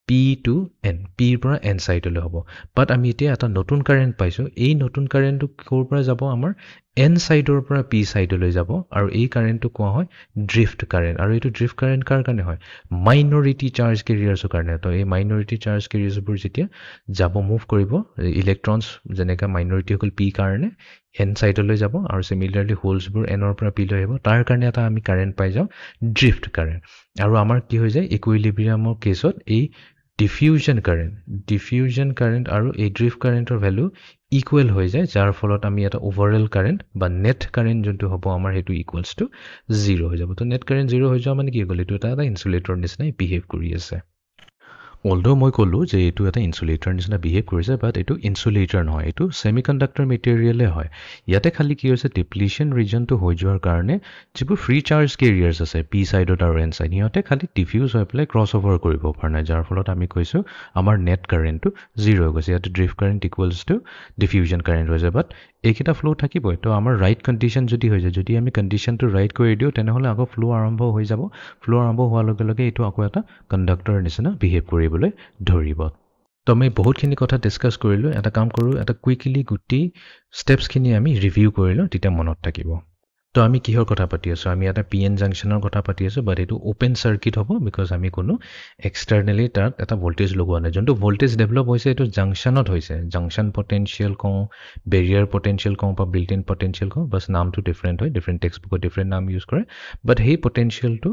পি টু এন পিৰ পৰা এন ছাইডলৈ হ'ব বাট আমি এতিয়া এটা নতুন কাৰেণ্ট পাইছোঁ এই নতুন কাৰেণ্টটো ক'ৰ পৰা যাব আমাৰ এন ছাইডৰ পৰা পি ছাইডলৈ যাব আৰু এই কাৰেণ্টটো কোৱা হয় ড্ৰিফ্ট কাৰেণ্ট আৰু এইটো ড্ৰিফ্ট কাৰেণ্ট কাৰ কাৰণে হয় মাইনৰিটি চাৰ্জ কেৰিয়াৰ্ছৰ কাৰণে তো এই মাইনৰিটি চাৰ্জ কেৰিয়াৰ্ছবোৰ যেতিয়া যাব মুভ কৰিব ইলেক্ট্ৰনছ যেনেকৈ মাইনৰিটি হ'ল পি কাৰণে এন ছাইডলৈ যাব আৰু চিমিলাৰলি হোলছবোৰ এনৰ পৰা পিলৈ আহিব তাৰ কাৰণে এটা আমি কাৰেণ্ট পাই যাওঁ ড্ৰিফ্ট কাৰেণ্ট আৰু আমাৰ কি হৈ যায় ইকুইলিব্ৰিয়ামৰ কেছত এই ডিফিউজন কাৰেণ্ট আৰু এই ড্ৰিফ্ট কাৰেণ্টৰ ভেলু ইকুৱেল হৈ যায় যাৰ ফলত আমি এটা অভাৰঅল কাৰেণ্ট বা নেট কাৰেণ্ট যোনটো হ'ব আমাৰ সেইটো ইকুৱেলছ টু 0 হৈ যাব তো নেট কাৰেণ্ট 0 হৈ যোৱা মানে কি হৈ গ'ল এইটো এটা ইনচুলেটৰ নিচিনাই বিহেভ কৰি আছে অলদো মই ক'লোঁ যে এইটো এটা ইনচুলেটৰ নিচিনা বিহেভ কৰিছে বাট এইটো ইনচুলেটৰ নহয় এইটো ছেমিকণ্ডাক্টৰ মেটেৰিয়েলে হয় ইয়াতে খালি কি হৈছে ডিপ্লিশ্যন ৰিজনটো হৈ যোৱাৰ কাৰণে যিবোৰ ফ্ৰী চাৰ্জ কেৰিয়াৰ্ছ আছে পি ছাইডত আৰু এন ছাইড সিহঁতে খালি ডিফিউজ হৈ পেলাই ক্ৰছ অভাৰ কৰিব পৰা নাই যাৰ ফলত আমি কৈছোঁ আমাৰ নেট কাৰেণ্টটো 0 হৈ গৈছে ইয়াতে drift current equals to diffusion current হৈছে বাট এইকেইটা ফ্ল' থাকিবই তো আমাৰ ৰাইট কণ্ডিশ্যন যদি হৈ যায় যদি আমি কণ্ডিশ্যনটো ৰাইট কৰি দিওঁ তেনেহ'লে আকৌ ফ্ল' আৰম্ভ হৈ যাব ফ্ল' আৰম্ভ হোৱাৰ লগে লগে এইটো আকৌ এটা কণ্ডাক্টৰ নিচিনা বিহেভ কৰিবলৈ ধৰিব তো আমি বহুতখিনি কথা ডিছকাছ কৰিলোঁ এটা কাম কৰোঁ এটা কুইকলি গোটেই ষ্টেপছখিনি আমি ৰিভিউ কৰিলোঁ তেতিয়া মনত থাকিব তো আমি কিহৰ কথা পাতি আছো আমি এটা পিএন জাংশনৰ কথা পাতি আছো বাট এটো ওপেন সাৰ্কিট হ'ব বিকজ আমি কোনো এক্সটাৰ্নালি তাত এটা ভোল্টেজ লগোৱা নাই যোনটো ভোল্টেজ ডেভেলপ হৈছে এটো জাংশনত হৈছে জাংশন পটেনশিয়াল কওঁ বেৰিয়াৰ পটেনশিয়াল কওঁ বা বিল্ট ইন পটেনশিয়াল কওঁ বাস নামটো ডিফাৰেন্ট হয় ডিফাৰেন্ট টেক্সট বুকত ডিফাৰেন্ট নাম ইউজ কৰে বাট হেই পটেনশিয়ালটো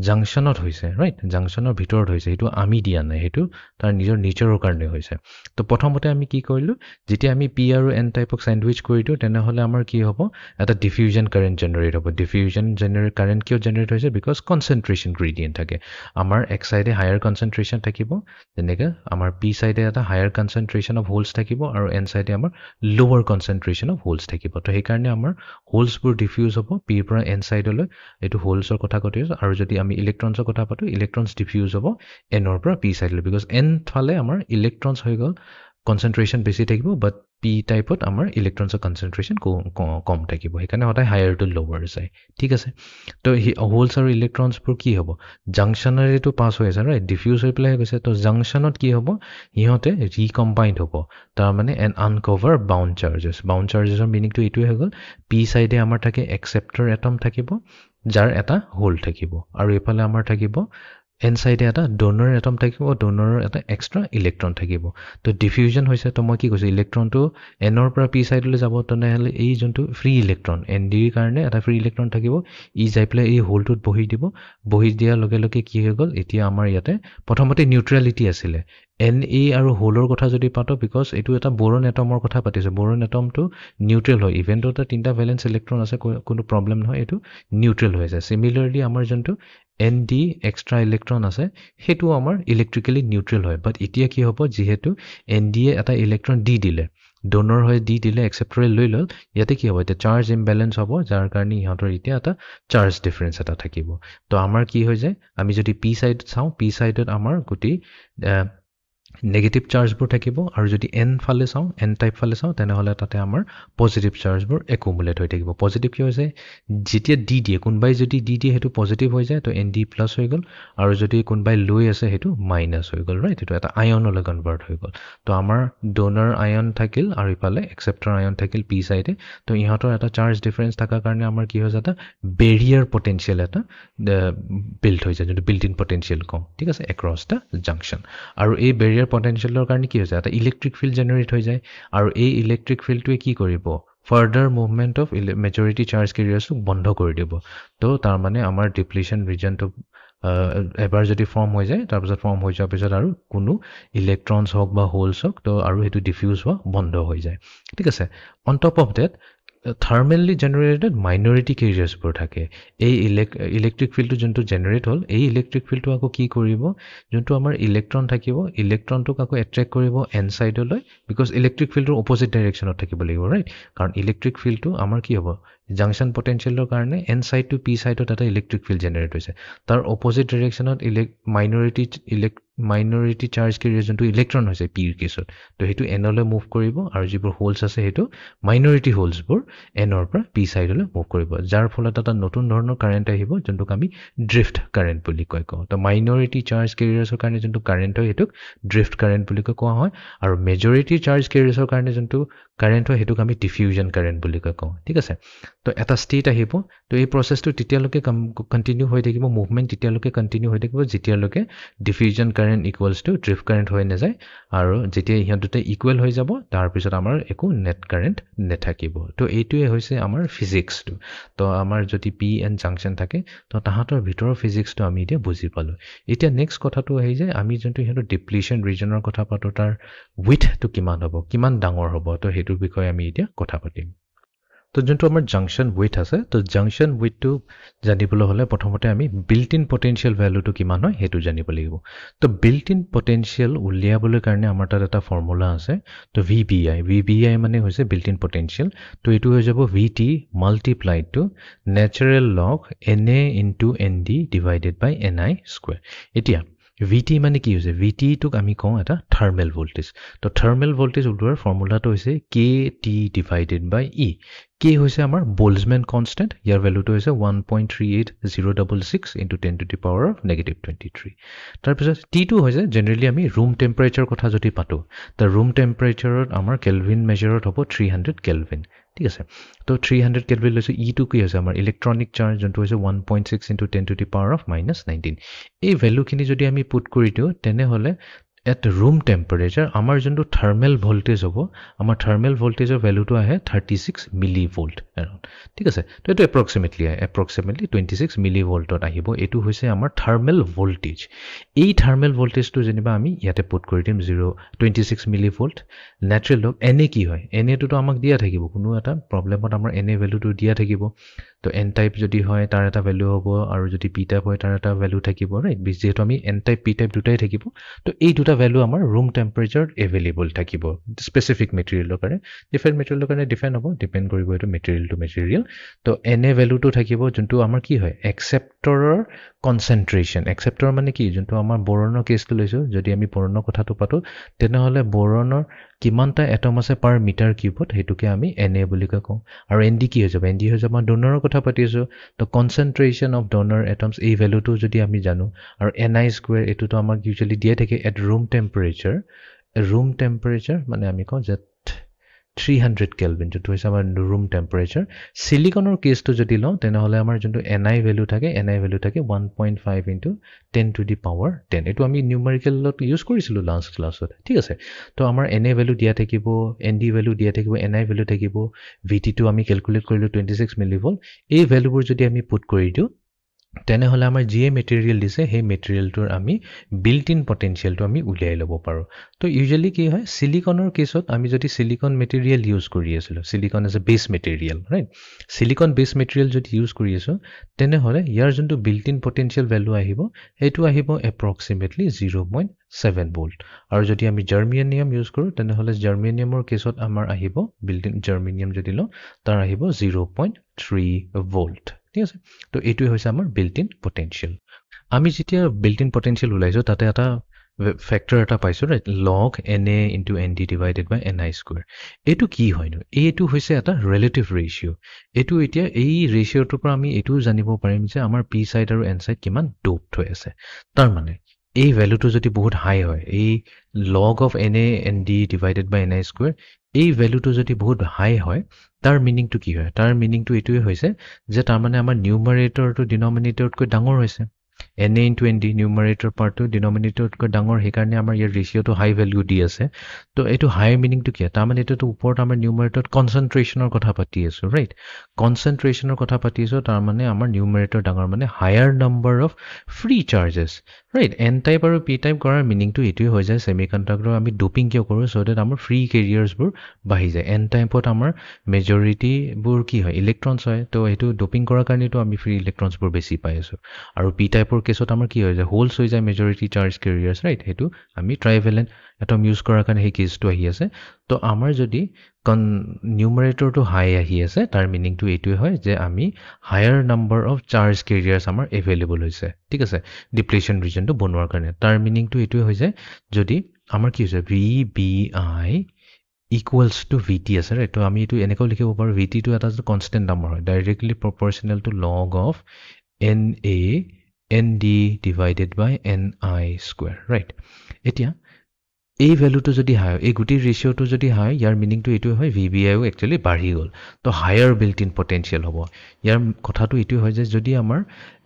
জাংশনত হৈছে ৰাইট জাংশনৰ ভিতৰত হৈছে এটো আমি দিয়া নাই হেতু তাৰ নিজৰ নেচাৰৰ কাৰণে হৈছে তো প্ৰথমতে আমি কি কৰিলো যেতিয়া আমি পি আৰু এন টাইপক স্যান্ডউইচ কৰি দিও তেনেহলে আমাৰ কি হ'ব এটা ডিফিউজন কাৰেন্ট জেনাৰেট হ'ব ডিফিউজন জেনাৰেট কাৰেন্ট কিয় জেনাৰেট হৈছে বিকজ কনসেন্ট্ৰেশন গ্ৰেডিয়েন্ট থাকে আমাৰ এক সাইডে হায়াৰ কনসেন্ট্ৰেশন থাকিব যেনেকৈ আমাৰ পি সাইডে এটা হায়াৰ কনসেন্ট্ৰেশন অফ হোলস থাকিব আৰু এন সাইডে আমাৰ লোৱাৰ কনসেন্ট্ৰেশন অফ হোলস থাকিব তো সেই কাৰণে আমাৰ হোলসবোৰ ডিফিউজ হ'ব পি পৰা এন সাইডলৈ এটো হোলসৰ কথা কৈছো আৰু যদি আমি ইলেক্ট্ৰনছৰ কথা পাতো ইলেক্ট্ৰনছ ডিফিউজ হ'ব এনৰ পৰা পি সাইডলৈ বিকজ এন ফালে আমাৰ ইলেক্ট্ৰনছ হৈ গ'ল concentration বেছি থাকিব but p টাইপত আমাৰ ইলেক্ট্ৰনছৰ concentration কম থাকিব সেইকাৰণে হঠাই হায়াৰ টু লোৱাৰ যায় ঠিক আছে তো হোলছ আৰু ইলেক্ট্ৰনছবোৰ কি হ'ব জাংশনৰেটো পাস হৈ আছে ৰাইট ডিফিউজ হৈ পেলাই গৈছে তো জাংশনত কি হ'ব ইহঁতে ৰিকম্বাইন্ড হ'ব তাৰ মানে এন আনকভাৰ বাউন্ড চাৰ্জেছৰ মিনিংটো এইটোৱে হৈ গ'ল পি সাইডে আমাৰ থাকে একসেপ্টৰ এটম থাকিব যাৰ এটা হোল থাকিব আৰু এফালে আমাৰ থাকিব এন সাইডে এটা ডোনৰ এটম থাকিব ডোনৰৰ এটা এক্সট্ৰা ইলেক্ট্ৰন থাকিব তো ডিফিউজন হৈছে তো মই কি কৈছো ইলেক্ট্ৰনটো এনৰ পৰা পি সাইডলৈ যাব তেনেহলে এই যোনটো ফ্ৰী ইলেক্ট্ৰন এন ডিৰ কাৰণে এটা ফ্ৰী ইলেক্ট্ৰন থাকিব ই যাই পেলাই এই হোলটোত বহি দিব বহি দিয়াৰ লগে লগে কি হৈ গ'ল এতিয়া আমাৰ ইয়াতে প্ৰথমতে নিউট্ৰেলিটি আছিলে এন এ আৰু হোলৰ কথা যদি পাতো বিকজ এইটো এটা বোৰন এটমৰ কথা পাতিছে বোৰন এটমটো নিউট্ৰেল হয় ইভেন তো তাৰ তিনটা ভ্যালেন্স ইলেক্ট্ৰন আছে কোনো প্ৰবলেম নহয় এইটো নিউট্ৰেল হৈ যায় সিমিলাৰলি আমাৰ যোনটো এন ডি এক্সট্ৰা ইলেক্ট্ৰন আছে হেতু আমাৰ ইলেক্ট্ৰিক্যালি নিউট্ৰেল হয় বাট এতিয়া কি হ'ব যেহেতু এন ডি এ এটা ইলেক্ট্ৰন ডি দিলে ডোনৰ হয় ডি দিলে একসেপ্টৰে লৈ লল ইয়াতে কি হ'ব এটা চাৰ্জ ইমবেলেন্স হ'ব যাৰ কাৰণে ইহঁতৰ এতিয়া এটা চাৰ্জ ডিফাৰেন্স এটা থাকিব তো আমাৰ কি হৈ যায় আমি যদি পি সাইড চাওঁ পি সাইডত আমাৰ গুটি নেগেটিভ চাৰ্জবোৰ থাকিব আৰু যদি এন ফালে চাওঁ এন টাইপ ফালে চাওঁ তেনেহলে তাতে আমাৰ পজিটিভ চাৰ্জবোৰ একুমুলেট হৈ থাকিব পজিটিভ কি হৈছে যেতিয়া ডি দিয়ে কোনবাই যদি ডি দিয়ে হেতু পজিটিভ হৈ যায় তো এন ডি প্লাস হৈ গ'ল আৰু যদি কোনবাই লৈ আছে হেতু মাইনাস হৈ গ'ল ৰাইট এটো এটা আয়নলৈ কনভাৰ্ট হৈ গ'ল তো আমাৰ ডোনৰ আয়ন থাকিল আৰু ইফালে একসেপ্টৰ আয়ন থাকিল পি সাইডে তো ইহঁতৰ এটা চাৰ্জ ডিফাৰেন্স থাকাৰ কাৰণে আমাৰ কি হৈ যায় এটা বেৰিয়াৰ পটেনশিয়াল এটা বিল্ড হৈ যায় যোনটো বিল্ট ইন পটেনশিয়াল কম ঠিক আছে এক্ৰছ দা জাংশন আৰু এই বেৰিয়াৰ পটেনশিয়ালৰ কাৰণে কি হৈছে এটা ইলেক্ট্ৰিক ফিল্ড জেনাৰেট হৈ যায় আৰু এই ইলেক্ট্ৰিক ফিল্ডটোৱে কি কৰিব further movement of majority charge কেৰিয়াৰ্ছক বন্ধ কৰি দিব তো তাৰ মানে আমাৰ ডিপ্লিশন ৰিজনটো এবাৰ যদি ফৰ্ম হৈ যায় তাৰপিছত ফৰ্ম হৈ যোৱাৰ পিছত আৰু কোনো ইলেক্ট্ৰনছ হওক বা হোলছ হওক তো আৰু সেইটো ডিফিউজ হোৱা বন্ধ হৈ যায় ঠিক আছে on top of that thermally generated minority carriers বোৰ থাকে এই ইলেক্ট্ৰিক ফিল্ডটো যোনটো জেনাৰেট হ'ল এই ইলেক্ট্ৰিক ফিল্ডটো আকৌ কি কৰিব যোনটো আমাৰ ইলেক্ট্ৰন থাকিব ইলেক্ট্ৰনটোক আকৌ এট্ৰেক্ট কৰিব এন সাইডলৈ বিকজ ইলেক্ট্ৰিক ফিল্ডৰ অপোজিট ডাইৰেকশ্যনত থাকিব লাগিব ৰাইট কাৰণ ইলেক্ট্ৰিক ফিল্ডটো আমাৰ কি হ'ব জাংশন পটেনশিয়ালৰ কাৰণে এন সাইড টু পি সাইডত এটা ইলেক্ট্ৰিক ফিল্ড জেনাৰেট হৈছে তাৰ অপোজিট ডাইৰেকশ্যনত মাইনৰিটি চাৰ্জ কেৰিয়াৰ যোনটো ইলেক্ট্ৰন হৈছে পিৰ কেছত তো হেতু এনলৈ মুভ কৰিব আৰু যিবোৰ হোলছ আছে হেতু মাইনৰিটি হোলছবোৰ এনৰ পৰা পি সাইডলৈ মুভ কৰিব যাৰ ফলত এটা নতুন ধৰণৰ কাৰেন্ট আহিব যোনটোক আমি ড্ৰিফট কাৰেন্ট বুলি কয় তো মাইনৰিটি চাৰ্জ কেৰিয়াৰ্ছৰ কাৰণে যোনটো কাৰেন্ট হয় হেতুক ড্ৰিফট কাৰেন্ট বুলি কোৱা হয় আৰু মেজৰিটি চাৰ্জ কেৰিয়াৰ্ছৰ কাৰণে যোনটো কাৰেন্ট হয় হেতুক আমি ডিফিউজন কাৰেন্ট বুলি কওঁ ঠিক আছে তো এটা ষ্টেট আহিব তো এই প্ৰসেসটো তেতিয়ালৈকে কন্টিনিউ হৈ থাকিব মুভমেন্ট তেতিয়ালৈকে কন্টিনিউ হৈ থাকিব যেতিয়ালৈকে diffusion current equals to ড্ৰিফট current হৈ নাযায় আৰু যেতিয়া ইহঁত দুটা ইকুৱেল হৈ যাব তাৰ পিছত আমাৰ একো নেট কাৰেন্ট নেথাকিব তো এইটোৱে হৈছে আমাৰ ফিজিক্সটো তো আমাৰ যদি পি এন জাংশন থাকে তো তাহাঁতৰ ভিতৰৰ ফিজিক্সটো আমি এতিয়া বুজি পালো এতিয়া নেক্সট কথাটো আহি যায় আমি যোনটো ইহঁতৰ ডিপ্লিশন ৰিজনৰ কথা পাতো তাৰ উইথটো কিমান হ'ব কিমান ডাঙৰ হ'ব তো হেতুৰ বিষয়ে আমি এতিয়া কথা পাতিম তো যোনটো আমাৰ জাংশন উইথ আছে তো জাংশন উইথটো জানিবলৈ হলে প্ৰথমতে আমি বিল্ট ইন পটেনশিয়াল ভ্যালুটো কিমান হয় হেতু জানিব লাগিব তো বিল্ট ইন পটেনশিয়াল উলিয়াবলৈ কাৰণে আমাৰ তাত এটা ফৰ্মুলা আছে তো VBI মানে হৈছে বিল্ট ইন পটেনশিয়াল তো এইটো হৈ যাব VT মাল্টিপ্লাইড টু নেচাৰেল লগ NA ইনটু ND ডিভাইডেড বাই NI স্কয়াৰ এতিয়া VT মানে কি হৈছে VT টোক আমি কওঁ এটা থাৰ্মেল ভোল্টেজ তো থাৰ্মেল ভোল্টেজ উলিওৱাৰ ফৰ্মুলাটো হৈছে KT ডিভাইডেড বাই E K হৈছে আমাৰ বোলজমেন কনস্ট্যান্ট ইয়াৰ ভ্যালুটো হৈছে 1.38066 into 10 to the power of -23 তাৰপিছত T2 হৈছে জেনাৰেলি আমি ৰুম টেম্পাৰেচাৰ কথা যদি পাতো তাৰ ৰুম টেম্পাৰেচাৰত আমাৰ কেলভিন মেজাৰত হ'ব 300 কেলভিন ঠিক আছে তো 300 কেলভিন লৈছো ইটো কি হৈছে আমাৰ ইলেক্ট্ৰনিক চাৰ্জ যোনটো হৈছে 1.6 × 10⁻⁻⁹ এই ভ্যালুখিনি যদি আমি পুট কৰি দিও তেনেহলে at room temperature আমাৰ যোনটো থাৰ্মেল ভোল্টেজ হ'ব আমাৰ থাৰ্মেল ভোল্টেজৰ ভ্যালুটো আহে 36 মিলিভোল্ট এৰাউণ্ড ঠিক আছে তো এটো এপ্ৰক্সিমেটলি 26 মিলিভোল্টত আহিব এটো হৈছে আমাৰ থাৰ্মেল ভোল্টেজ এই থাৰ্মেল ভোল্টেজটো যেনিবা আমি ইয়াতে পুট কৰি দিম 26 মিলিভোল্ট ন্যাচাৰেল লগ এনে কি হয় এনেটো আমাক দিয়া থাকিব কোনো এটা প্ৰবলেমত আমাৰ এনে ভ্যালুটো দিয়া থাকিব তো n টাইপ যদি হয় তাৰ এটা ভ্যালু হ'ব আৰু যদি p টাইপ হয় তাৰ এটা ভ্যালু থাকিব ৰাইট যেহেতু আমি n টাইপ p টাইপ দুটাই থাকিব তো এই দুটা ভ্যালু আমাৰ room temperature available থাকিব specific material কাৰণে different material কাৰণে different হ'ব depend কৰিব এটো material to material তো na value to থাকিব যোনটো আমাৰ কি হয় acceptorৰ concentration acceptor মানে কি যোনটো আমাৰ boronৰ কেছটো লৈছো যদি আমি boronৰ কথাটো পাতো তেনেহলে boronৰ কিমানটা এটম আছে পাৰ মিটাৰ কিউবত হেতুকে আমি na বুলি কওঁ আৰু nd কি হৈ যাব nd হৈ যাব ডোনৰৰ কথা পাতিছো তো concentration of donor atoms এই ভ্যালুটো যদি আমি জানো আৰু ni স্কয়াৰ এটোটো আমাক ইউজুয়ালি দিয়ে থাকে at room temperature মানে আমি কওঁ যে 300 কেলভিন যেটো হৈছে আমাৰ room temperature সিলিকনৰ কেছটো যদি লওঁ তেনেহলে আমাৰ যোনটো ni ভ্যালু থাকে 1.5 × 10⁻10 এটো আমি নিউমেৰিকেলত ইউজ কৰিছিলো লাষ্ট ক্লাছত ঠিক আছে তো আমাৰ na ভ্যালু দিয়া থাকিব nd ভ্যালু দিয়া থাকিব ni ভ্যালু থাকিব vt টো আমি ক্যালকুলেট কৰিলো 26 মিলিভোল্ট এই ভ্যালুবোৰ যদি আমি পুট কৰি দিও তেনেহলে আমাৰ যে মেটেৰিয়েল দিছে সেই মেটেৰিয়েলটোৰ আমি বিল্ট ইন পটেনশিয়ালটো আমি উলিয়াই ল'ব পাৰো তো ইউজুয়ালি কি হয় সিলিকনৰ কেছত আমি যদি সিলিকন মেটেৰিয়েল ইউজ কৰি আছিলো silicon as a base material right silicon base material যদি ইউজ কৰি আছো তেনেহলে ইয়াৰ যোনটো বিল্ট ইন পটেনশিয়াল ভ্যালু আহিব হেতু আহিব এপ্ৰক্সিমেটলি 0.7 ভোল্ট আৰু যদি আমি জাৰ্মেনিয়াম ইউজ কৰো তেনেহলে জাৰ্মেনিয়ামৰ কেছত আমাৰ আহিব বিল্ট ইন জাৰ্মেনিয়াম যদি ল তাৰ আহিব 0.3 ভোল্ট ঠিক আছে তো এটোই হৈছে আমাৰ বিল্ট ইন পটেনশিয়াল আমি যেতিয়া বিল্ট ইন পটেনশিয়াল উলাইছো তাতে এটা ফ্যাক্টৰ এটা পাইছো right log na * nd / ni square এটো কি হয়নো এটো হৈছে এটা ৰিলেটিভ ৰেশিও এটো এতিয়া এই ৰেশিওটোৰ পৰা আমি এটো জানিব পাৰিম যে আমাৰ p সাইড আৰু n সাইড কিমান ডোপড হৈ আছে তাৰ মানে এই ভ্যালুটো যদি বহুত হাই হয় এই log of na nd / ni square এই ভ্যালুটো যদি বহুত হাই হয় তাৰ মিনিংটো কি হয় তাৰ মিনিংটো এটোই হৈছে যে তাৰ মানে আমাৰ নিউমাৰেটৰটো ডিনোমিনেটৰতকৈ ডাঙৰ হৈছে na * nd নিউমাৰেটৰ পাৰ্টটো ডিনোমিনেটৰতকৈ ডাঙৰ হেকাৰণে আমাৰ ইয়াৰ ৰেশিওটো হাই ভ্যালু দি আছে তো এটো হাই মিনিংটো কি তাৰ মানে এটো ওপৰত আমাৰ নিউমাৰেটৰত কনসেন্ট্ৰেচনৰ কথা পাতি আছো ৰাইট কনসেন্ট্ৰেচনৰ কথা পাতি আছো তাৰ মানে আমাৰ নিউমাৰেটৰ ডাঙৰ মানে higher number of free charges right n type আৰু p টাইপ কৰাৰ মিনিংটো এটোই হৈ যায় সেমিকন্ডাক্টৰ আমি ডোপিং কিয় কৰো সো দ্যাট আমাৰ ফ্ৰী কেৰিয়াৰ্স বোৰ বাঢ়ি যায় n টাইপত আমাৰ মেজৰিটি বোৰ কি হয় ইলেক্ট্ৰনছ হয় তো এটো ডোপিং কৰাৰ কাৰণেটো আমি ফ্ৰী ইলেক্ট্ৰনছ বোৰ বেছি পাই আছো আৰু p টাইপৰ কেছত আমাৰ কি হৈ যায় হোলছ হৈ যায় মেজৰিটি চাৰ্জ কেৰিয়াৰ্স ৰাইট হেতু আমি ট্ৰাইভেলেন্ট এটম ইউজ কৰাৰ কাৰণে এই কেছটো আহি আছে তো আমাৰ যদি নিউমাৰেটৰটো হাই আহি আছে তাৰ মিনিংটো এটোই হয় যে আমি হায়াৰ নাম্বাৰ অফ চাৰ্জ কেৰিয়াৰ্স আমাৰ এভেইলেবল হৈছে ঠিক আছে ডিপ্লেশন ৰিজনটো বনোৱাৰ কাৰণে তাৰ মিনিংটো এটোই হৈ যায় যদি আমাৰ কি হৈছে vbi equals to vt আছে ৰাইট তো আমি এটো এনেকৈ লিখিব পাৰো vt টো এটা কনস্ট্যান্ট নাম্বাৰ হয় directly proportional to log of na nd / ni square right এতিয়া এই ভ্যালুটো যদি হাই এই গুটি ৰেশিওটো যদি হাই ইয়াৰ মিনিংটো এটো হয় vbi ও একচুয়ালি বাঢ়ি গল তো হায়াৰ বিল্ট ইন পটেনশিয়াল হ'ব ইয়াৰ কথাটো এটো হয় যে যদি আমাৰ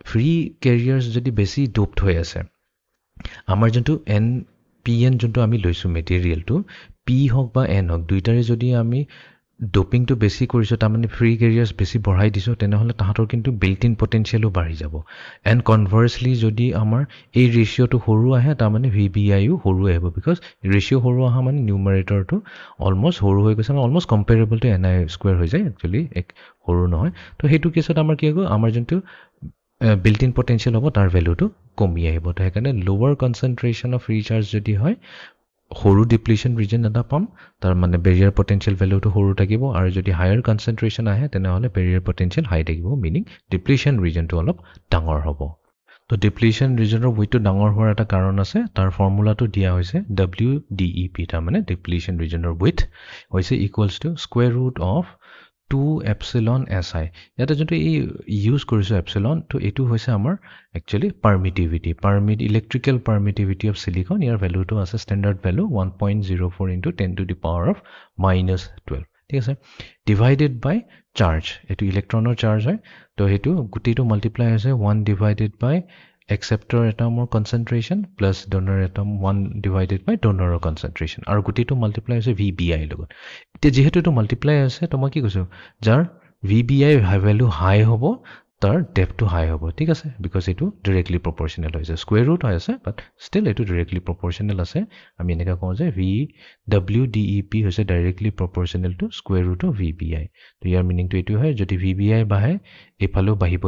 ফ্ৰী কেৰিয়াৰ্স যদি বেছি ডোপড হৈ আছে আমাৰ যোনটো npn যোনটো আমি লৈছো মেটেৰিয়েলটো p হক বা n হক দুইটাৰে যদি আমি ডোপিংটো বেছি কৰিছো তাৰ মানে ফ্ৰী কেৰিয়াৰ্স বেছি বঢ়াই দিছো তেনেহলে তাহাতৰ কিন্তু বিল্ট ইন পটেনশিয়ালও বাঢ়ি যাব এন্ড কনভাৰ্সলি যদি আমাৰ এই ৰেশিওটো সৰু আহে তাৰ মানে vbi ও সৰু আহিব বিকজ ৰেশিও সৰু আহা মানে নিউমাৰেটৰটো অলমোস্ট সৰু হৈ গৈছে অলমোস্ট কম্পেৰেবল টু ni স্কয়াৰ হৈ যায় একচুয়ালি এক সৰু নহয় তো হেতু কেছত আমাৰ কি হ'ব আমাৰ যোনটো বিল্ট ইন পটেনশিয়াল হ'ব তাৰ ভ্যালুটো কমি আহিব তো হেকাৰণে লোৱাৰ কনসেন্ট্ৰেচন অফ ফ্ৰী চাৰ্জ যদি হয় সৰু ডিপ্লেশন ৰিজন এটা পাম তাৰ মানে বেৰিয়াৰ পটেনশিয়াল ভ্যালুটো সৰু থাকিব আৰু যদি হায়াৰ কনসেন্ট্ৰেচন আহে তেনেহলে বেৰিয়াৰ পটেনশিয়াল হাই থাকিব মিনিং ডিপ্লেশন ৰিজনটো অলপ ডাঙৰ হ'ব তো ডিপ্লেশন ৰিজনৰ ওয়েটটো ডাঙৰ হোৱাৰ এটা কাৰণ আছে তাৰ ফৰ্মুলাটো দিয়া হৈছে WDEP তাৰ মানে ডিপ্লেশন ৰিজনৰ ওয়েট হৈছে equals to square root of 2 epsilon si ইয়াতে যোনটো এই ইউজ কৰিছো epsilon তো এটো হৈছে আমাৰ একচুয়ালি পাৰমিটিভিটি ইলেক্ট্ৰিক্যাল পাৰমিটিভিটি অফ সিলিকন ইয়াৰ ভ্যালুটো আছে স্ট্যান্ডাৰ্ড ভ্যালু 1.04 * 10⁻⁻12 ঠিক আছে ডিভাইডেড বাই চাৰ্জ এটো ইলেক্ট্ৰনৰ চাৰ্জ হয় তো হেতু গুটিটো মাল্টিপ্লাই হৈছে 1 divided by acceptor atomৰ concentration plus donor atom 1 divided by donor concentration আৰু গুটিটো মাল্টিপ্লাই হৈছে VBI লগত এতিয়া যেহেতু এটো মাল্টিপ্লাই আছে তো মই কি কৈছো যাৰ VBI value হাই হ'ব তাৰ depth হাই হ'ব ঠিক আছে because এটো directly proportional হৈছে square root হৈ আছে but still এটো directly proportional আছে আমি এনেকা কওঁ যে VWDEP হৈছে directly proportional to square root of VBI তো ইয়াৰ মিনিং টো এটো হয় যদি VBI বাহে এফালেও বাহিব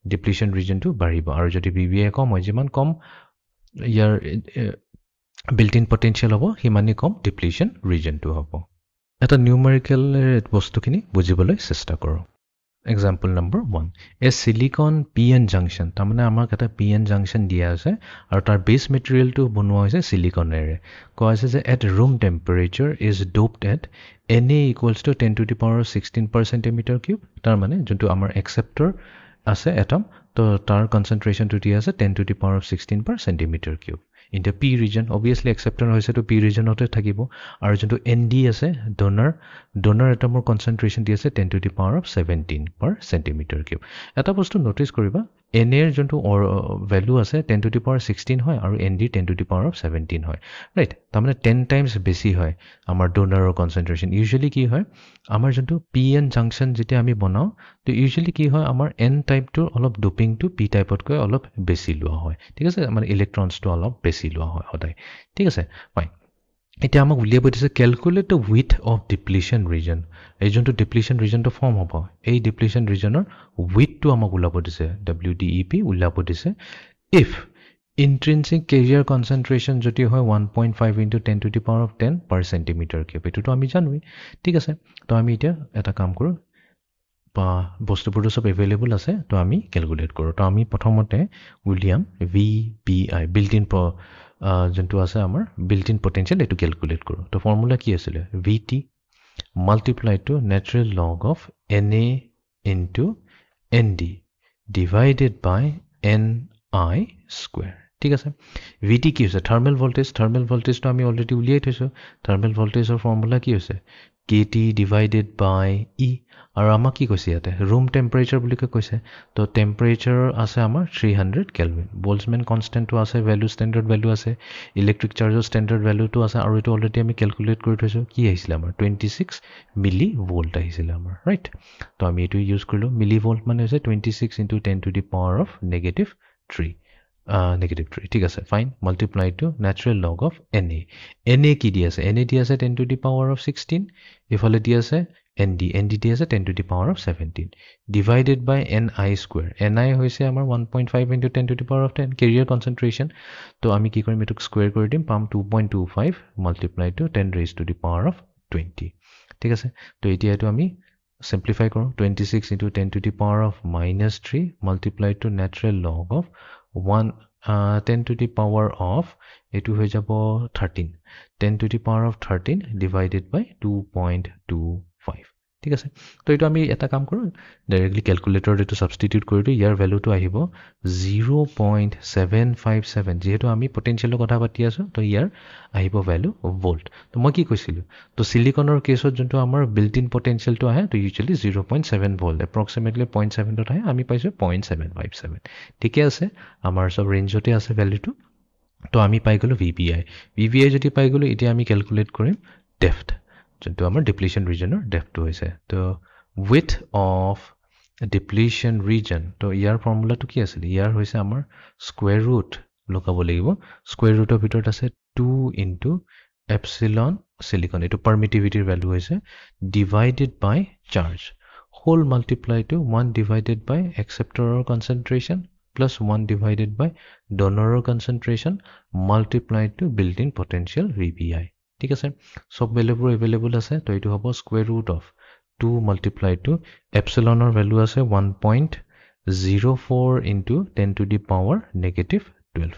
depletion region to baribo aru jodi VBI kom hoy jiman kom yar built-in potential hobo himani kom depletion region to hobo eta numerical bostu kini bujiboloi chesta koro example number 1 a silicon PN junction tamane amar kata PN junction dia ase aru tar base material to bonwa hoise silicon ere ko ase je at room temperature is doped at Na equals to 10 to the power 16 per centimeter cube tar mane jontu amar acceptor আছে atom তো তাৰ concentration to দিয়া আছে 10 to the power of 16 per centimeter cube in the p region obviously acceptor হৈছে তো p region ote থাকিব আৰু যোনটো nd আছে donor atomৰ concentration দিয়া আছে 10 to the power of 17 per centimeter cube এটা বস্তু নোটিস কৰিবা n এৰ যোনটো value আছে 10 to the power 16 হয় আৰু nd 10 to the power of 17 হয় ৰাইট তাৰমানে 10 times বেছি হয় আমাৰ donor concentration usually কি হয় আমাৰ যোনটো pn junction যেটা আমি বনাও তো usually কি হয় আমাৰ n type টো অলপ doping to p type তকৈ অলপ বেছি লোৱা হয় ঠিক আছে মানে electrons টো অলপ বেছি লোৱা হয় সদায় ঠিক আছে ফাইন এটা আমাক উলিয়াব দিছে calculate the width of depletion region এই যোনটো depletion region টো ফৰ্ম হ'ব এই depletion regionৰ width টো আমাক উলাব দিছে WDEP উলাব দিছে if intrinsic carrier concentration যদি হয় 1.5 into 10 to the power of 10 per centimeter cube এটো তো আমি জানোই ঠিক আছে তো আমি এটা এটা কাম কৰো বা বস্তুবোৰ সব अवेलेबल আছে তো আমি ক্যালকুলেট কৰো তো আমি প্ৰথমতে উলিয়াম VBI built-in যোনটো আছে আমাৰ built-in potential এটো ক্যালকুলেট কৰো তো ফৰ্মুলা কি আছিল VT multiplied to natural log of Na into Nd divided by Ni square ঠিক আছে VT কি হৈছে thermal voltage তো আমি অলৰেডি উলিয়াই থৈছো thermal voltage ৰ ফৰ্মুলা কি হৈছে KT divided by E আৰু আমাক কি কৈছে ইয়াতে room temperature বুলি কৈছে তো temperature আছে আমাৰ 300 Kelvin Boltzmann constant তো আছে value standard value আছে electric charge standard value তো আছে আৰু এটো অলৰেডি আমি ক্যালকুলেট কৰি থৈছো কি আহিছিল আমাৰ 26 মিলি ভোল্ট আহিছিল আমাৰ ৰাইট তো আমি এটো ইউজ কৰিলো মিলি ভোল্ট মানে হৈছে 26 into 10 to the power of negative 3 negative 3 ঠিক আছে fine multiply to natural log of Na কি দি আছে Na দি আছে 10 to the power of 16 ইফালে দি আছে Nd দি আছে 10 to the power of 17 divided by Ni square Ni হৈছে আমাৰ 1.5 into 10 to the power of 10 carrier concentration তো আমি কি কৰিম এটো স্কয়াৰ কৰি দিম পাম 2.25 multiply to 10 raised to the power of 20 ঠিক আছে তো এতিয়া এটো আমি simplify কৰো 26 into 10 to the power of -3 multiplied to natural log of 10 to the power of etu hoy jabo 13 10 to the power of 13 divided by 2.25 ঠিক আছে তো এটো আমি এটা কাম কৰো ডাইৰেক্টলি ক্যালকুলেটৰ এটো সাবস্টিটিউট কৰি দিও ইয়াৰ ভ্যালু টো আহিব 0.757 যেহেতু আমি পটেনশিয়ালৰ কথা পাতি আছো তো ইয়াৰ আহিব ভ্যালু ভোল্ট তো মই কি কৈছিলো তো সিলিকনৰ কেছত যোনটো আমাৰ বিল্ট ইন পটেনশিয়াল টো আহে তো ইউজুয়ালি 0.7 ভোল্ট approximately 0.7 ত আহে আমি পাইছো 0.757 ঠিকে আছে আমাৰ সব ৰেঞ্জতে আছে ভ্যালুটো তো আমি পাই গলো VBI যদি পাই গলো এতিয়া আমি ক্যালকুলেট কৰিম ডেপথ যোনটো আমাৰ ডিপ্লিশন ৰিজনৰ ডেপথ হৈছে তো width of depletion region তো ইয়াৰ ফৰ্মুলাটো কি আছিল ইয়াৰ হৈছে আমাৰ স্কয়াৰ ৰুট লগাব লাগিব স্কয়াৰ ৰুটৰ ভিতৰত আছে 2 into epsilon silicon এটো permittivity value হৈছে divided by charge whole multiply to 1 divided by acceptor concentration plus 1 divided by donor concentration multiplied to built-in potential VBI ঠিক আছে সব ভ্যালুবোৰ अवेलेबल আছে তো এটো হ'ব square root of 2 multiplied to epsilon or value আছে 1.04 into 10 to the power negative 12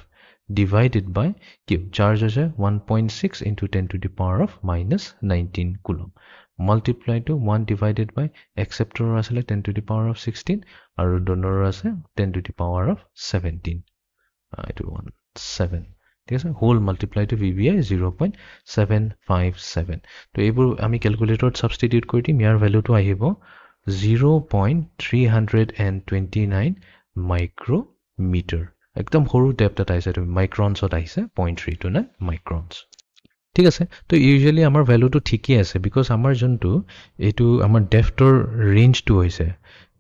divided by q charge আছে 1.6 into 10 to the power of minus 19 coulomb multiplied to 1 divided by acceptor asile 10 to the power of 16 aru donor ase 10 to the power of 17 it 1 7 ঠিক আছে whole multiply two VBI 0.757 তো এইবোৰ আমি ক্যালকুলেটৰত substitute কৰি দিম ইয়াৰ ভ্যালুটো আহিব 0.329 মাইক্ৰোমিটাৰ একদম সৰু ডেপ্থ এটা আহিছে তুমি মাইক্ৰনছত আহিছে 0.329 মাইক্ৰনছ ঠিক আছে তো ইউজুৱেলি আমাৰ ভ্যালুটো ঠিকই আছে বিকজ আমাৰ যোনটো এটো আমাৰ ডেপ্থৰ ৰেঞ্জটো হৈছে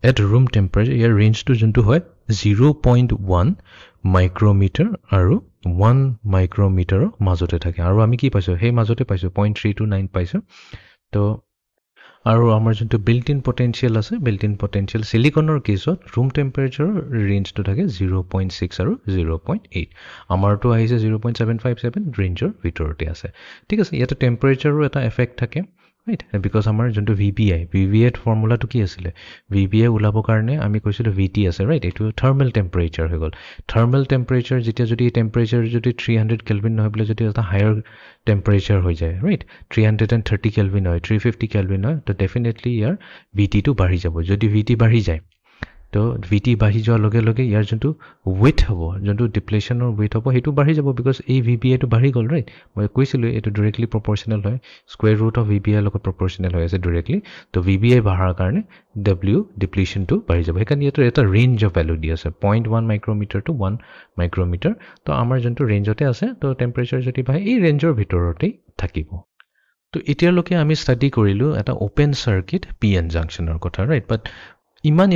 at room temperature ইয়াৰ ৰেঞ্জটো যোনটো হয় 0.1 মাইক্ৰোমিটাৰ আৰু 1 মাইক্ৰোমিটাৰৰ মাজতে থাকে আৰু আমি কি পাইছো সেই মাজতে পাইছো 0.329 পাইছো তো আৰু আমাৰ যোনটো বিল্ট ইন পটেনশিয়াল আছে বিল্ট ইন পটেনশিয়াল সিলিকনৰ কেছত ৰুম টেম্পাৰেচাৰৰ ৰেঞ্জটো থাকে 0.6 আৰু 0.8 আমাৰটো আহিছে 0.757 ৰেঞ্জৰ ভিতৰতে আছে ঠিক আছে ইয়াতে টেম্পাৰেচাৰৰ এটা এফেক্ট থাকে right because আমাৰ যোনটো VBI ফৰ্মুলাটো কি আছিল VBI উলাবৰ কাৰণে আমি কৈছিলো VT আছে right এটো থাৰ্মেল টেম্পাৰেচাৰ হৈ গল থাৰ্মেল টেম্পাৰেচাৰ যেতিয়া যদি টেম্পাৰেচাৰ যদি 300 কেলভিন নহয় বলে যদি এটা হায়াৰ টেম্পাৰেচাৰ হৈ যায় right 330 কেলভিন হয় 350 কেলভিন হয় তো ডেফিনেটলি ইয়াৰ VT টো বাঢ়ি যাব যদি VT বাঢ়ি যায় তো VT বাঢ়ি যোৱাৰ লগে লগে ইয়াৰ যোনটো weight হ'ব যোনটো ডিপ্লেশনৰ weight হ'ব হেতু বাঢ়ি যাব because এই VBI টো বাঢ়ি গল right মই কৈছিলো এটো ডাইৰেক্টলি প্ৰপৰ্শনাল হয় স্কয়াৰ ৰুট অফ VBI লগত প্ৰপৰ্শনাল হৈ আছে ডাইৰেক্টলি তো VBI বাঢ়াৰ কাৰণে W ডিপ্লেশন টো বাঢ়ি যাব হেকাৰণে এটা ৰেঞ্জ অফ ভ্যালু দি আছে 0.1 মাইক্ৰোমিটাৰ টু 1 মাইক্ৰোমিটাৰ তো আমাৰ যোনটো ৰেঞ্জতে আছে তো টেম্পাৰেচাৰ যদি বাঢ়ে এই ৰেঞ্জৰ ভিতৰতেই থাকিব তো এতিয়ালৈকে আমি ষ্টাডি কৰিলো এটা ওপেন সাৰ্কিট PN জাংচনৰ কথা ৰাইট বাট ইমান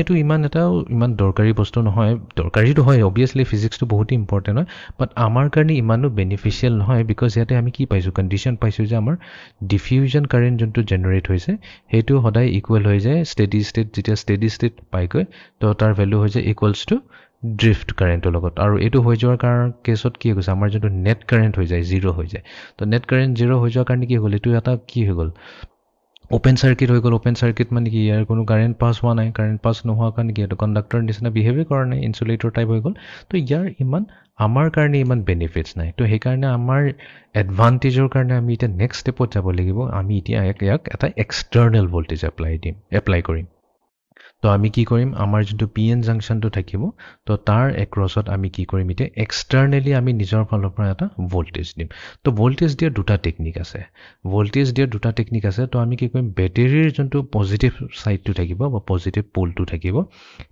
দৰকাৰী বস্তু নহয় দৰকাৰীটো হয় obviously physics টো বহুত ইম্পৰ্টেন্ট হয় বাট আমাৰ কাৰণে ইমানো বেনিফিশিয়াল নহয় because ইয়াতে আমি কি পাইছো কন্ডিশন পাইছো যে আমাৰ ডিফিউজন কাৰেন্ট যোনটো জেনাৰেট হৈছে হেতু সদায় ইকুৱেল হৈ যায় স্টেডি ষ্টেট যেতিয়া স্টেডি ষ্টেট পাইগৈ তো তাৰ ভ্যালু হৈ যায় ইকুৱেলছ টু ড্ৰিফট কাৰেন্টৰ লগত আৰু এটো হৈ যোৱাৰ কাৰণ কেছত কি হৈছে আমাৰ যোনটো নেট কাৰেন্ট হৈ যায় 0 হৈ যায় তো নেট কাৰেন্ট 0 হৈ যোৱাৰ কাৰণে কি হ'ল এটো এটা কি হৈ গল ওপেন সাৰ্কিট হৈ গল ওপেন সাৰ্কিট মানে কি ইয়াৰ কোনো কাৰেন্ট পাস হোৱা নাই কাৰেন্ট পাস নোহোৱা কাৰণে কি এটা কন্ডাক্টৰ নিচিনা বিহেভিয়াৰ কৰা নাই ইনসুলেটৰ টাইপ হৈ গল তো ইয়াৰ ইমান আমাৰ কাৰণে ইমান বেনিফিটস নাই তো সেই কাৰণে আমাৰ এডভান্টেজৰ কাৰণে আমি এটা নেক্সট স্টেপত যাব লাগিব আমি এতিয়া ইয়াক এটা এক্সটাৰ্নাল ভোল্টেজ এপ্লাই কৰিম তো আমি কি কৰিম আমাৰ যোনটো PN জাংচনটো থাকিব তো তাৰ এক্ৰছত আমি কি কৰিম ইতে এক্সটাৰ্নালি আমি নিজৰ ফালৰ পৰা এটা ভোল্টেজ দিম তো ভোল্টেজ দিয়াৰ দুটা টেকনিক আছে তো আমি কি কৰিম ব্যাটাৰীৰ যোনটো পজিটিভ সাইডটো থাকিব বা পজিটিভ পোলটো থাকিব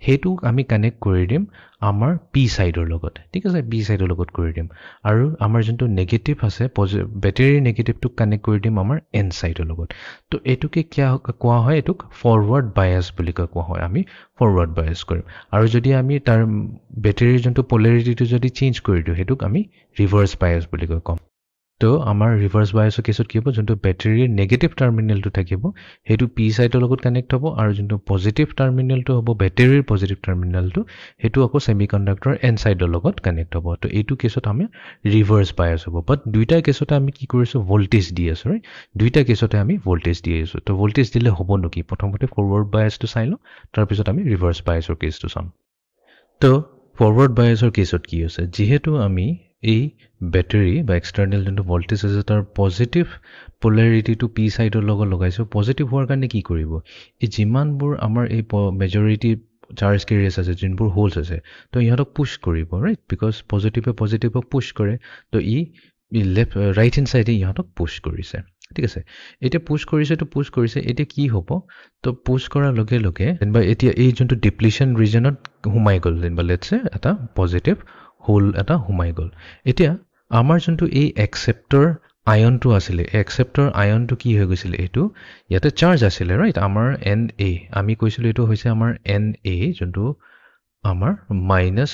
হেতু আমি কানেক্ট কৰি দিম আমাৰ P সাইডৰ লগত ঠিক আছে B সাইডৰ লগত কৰি দিম আৰু আমাৰ যোনটো নেগেটিভ আছে ব্যাটাৰীৰ নেগেটিভটো কানেক্ট কৰি দিম আমাৰ N সাইডৰ লগত তো এটুকে কি কোৱা হয় এটুক ফৰৱাৰ্ড বায়াস বুলি কোৱা হয় আমি ফৰৱাৰ্ড বায়াস কৰিম আৰু যদি আমি তাৰ ব্যাটাৰীৰ যোনটো পোলাৰিটিটো যদি চেঞ্জ কৰি দিও হেতুক আমি ৰিভাৰ্স বায়াস বুলি কম তো আমাৰ ৰিভাৰ্স বায়াসৰ কেছত কি হ'ব যোনটো ব্যাটাৰীৰ নেগেটিভ টাৰ্মিনেলটো থাকিব হেতু P সাইডৰ লগত কানেক্ট হ'ব আৰু যোনটো পজিটিভ টাৰ্মিনেলটো হ'ব ব্যাটাৰীৰ পজিটিভ টাৰ্মিনেলটো হেতু আকৌ সেমিকন্ডাক্টৰ N সাইডৰ লগত কানেক্ট হ'ব তো এইটো কেছত আমি ৰিভাৰ্স বায়াস হ'ব বাট দুইটা কেছতে আমি কি কৰিছো ভোল্টেজ দি আছো ৰাইট দুইটা কেছতে আমি ভোল্টেজ দি আছো তো ভোল্টেজ দিলে হ'ব নকি প্ৰথমতে ফৰৱাৰ্ড বায়াসটো চাই লও তাৰ পিছত আমি ৰিভাৰ্স বায়াসৰ কেছটো চাম তো ফৰৱাৰ্ড বায়াসৰ কেছত কি হৈছে যেহেতু আমি এই ব্যাটাৰী বা এক্সটাৰ্নাল যোনটো ভোল্টেজ আছে তাৰ পজিটিভ পোলাৰিটিটো P সাইডৰ লগত লগাইছো পজিটিভ হোৱাৰ কাৰণে কি কৰিব এই যিমানবোৰ আমাৰ এই মেজৰিটি চাৰ্জ কেৰিয়াৰ্ছ আছে যোনবোৰ হোলছ আছে তো ইহঁতক পুশ কৰিব ৰাইট বিকজ পজিটিভক পুশ কৰে তো ই লেফট ৰাইট হ্যান্ড সাইডে ইহঁতক পুশ কৰিছে ঠিক আছে এটা পুশ কৰিছে এটা কি হ'ব তো পুশ কৰাৰ লগে লগে বা এতিয়া এই যোনটো ডিপ্লিশন ৰিজনত হুমাই গল বা লেটস সে এটা পজিটিভ হোল এটা হুমাই গল এতিয়া আমাৰ যোনটো এই একসেপ্টৰ আয়নটো আছিল একসেপ্টৰ আয়নটো কি হৈ গৈছিল এটো ইয়াতে চাৰ্জ আছিল ৰাইট আমাৰ Na আমি কৈছিল এটো হৈছে আমাৰ Na যোনটো আমাৰ মাইনাস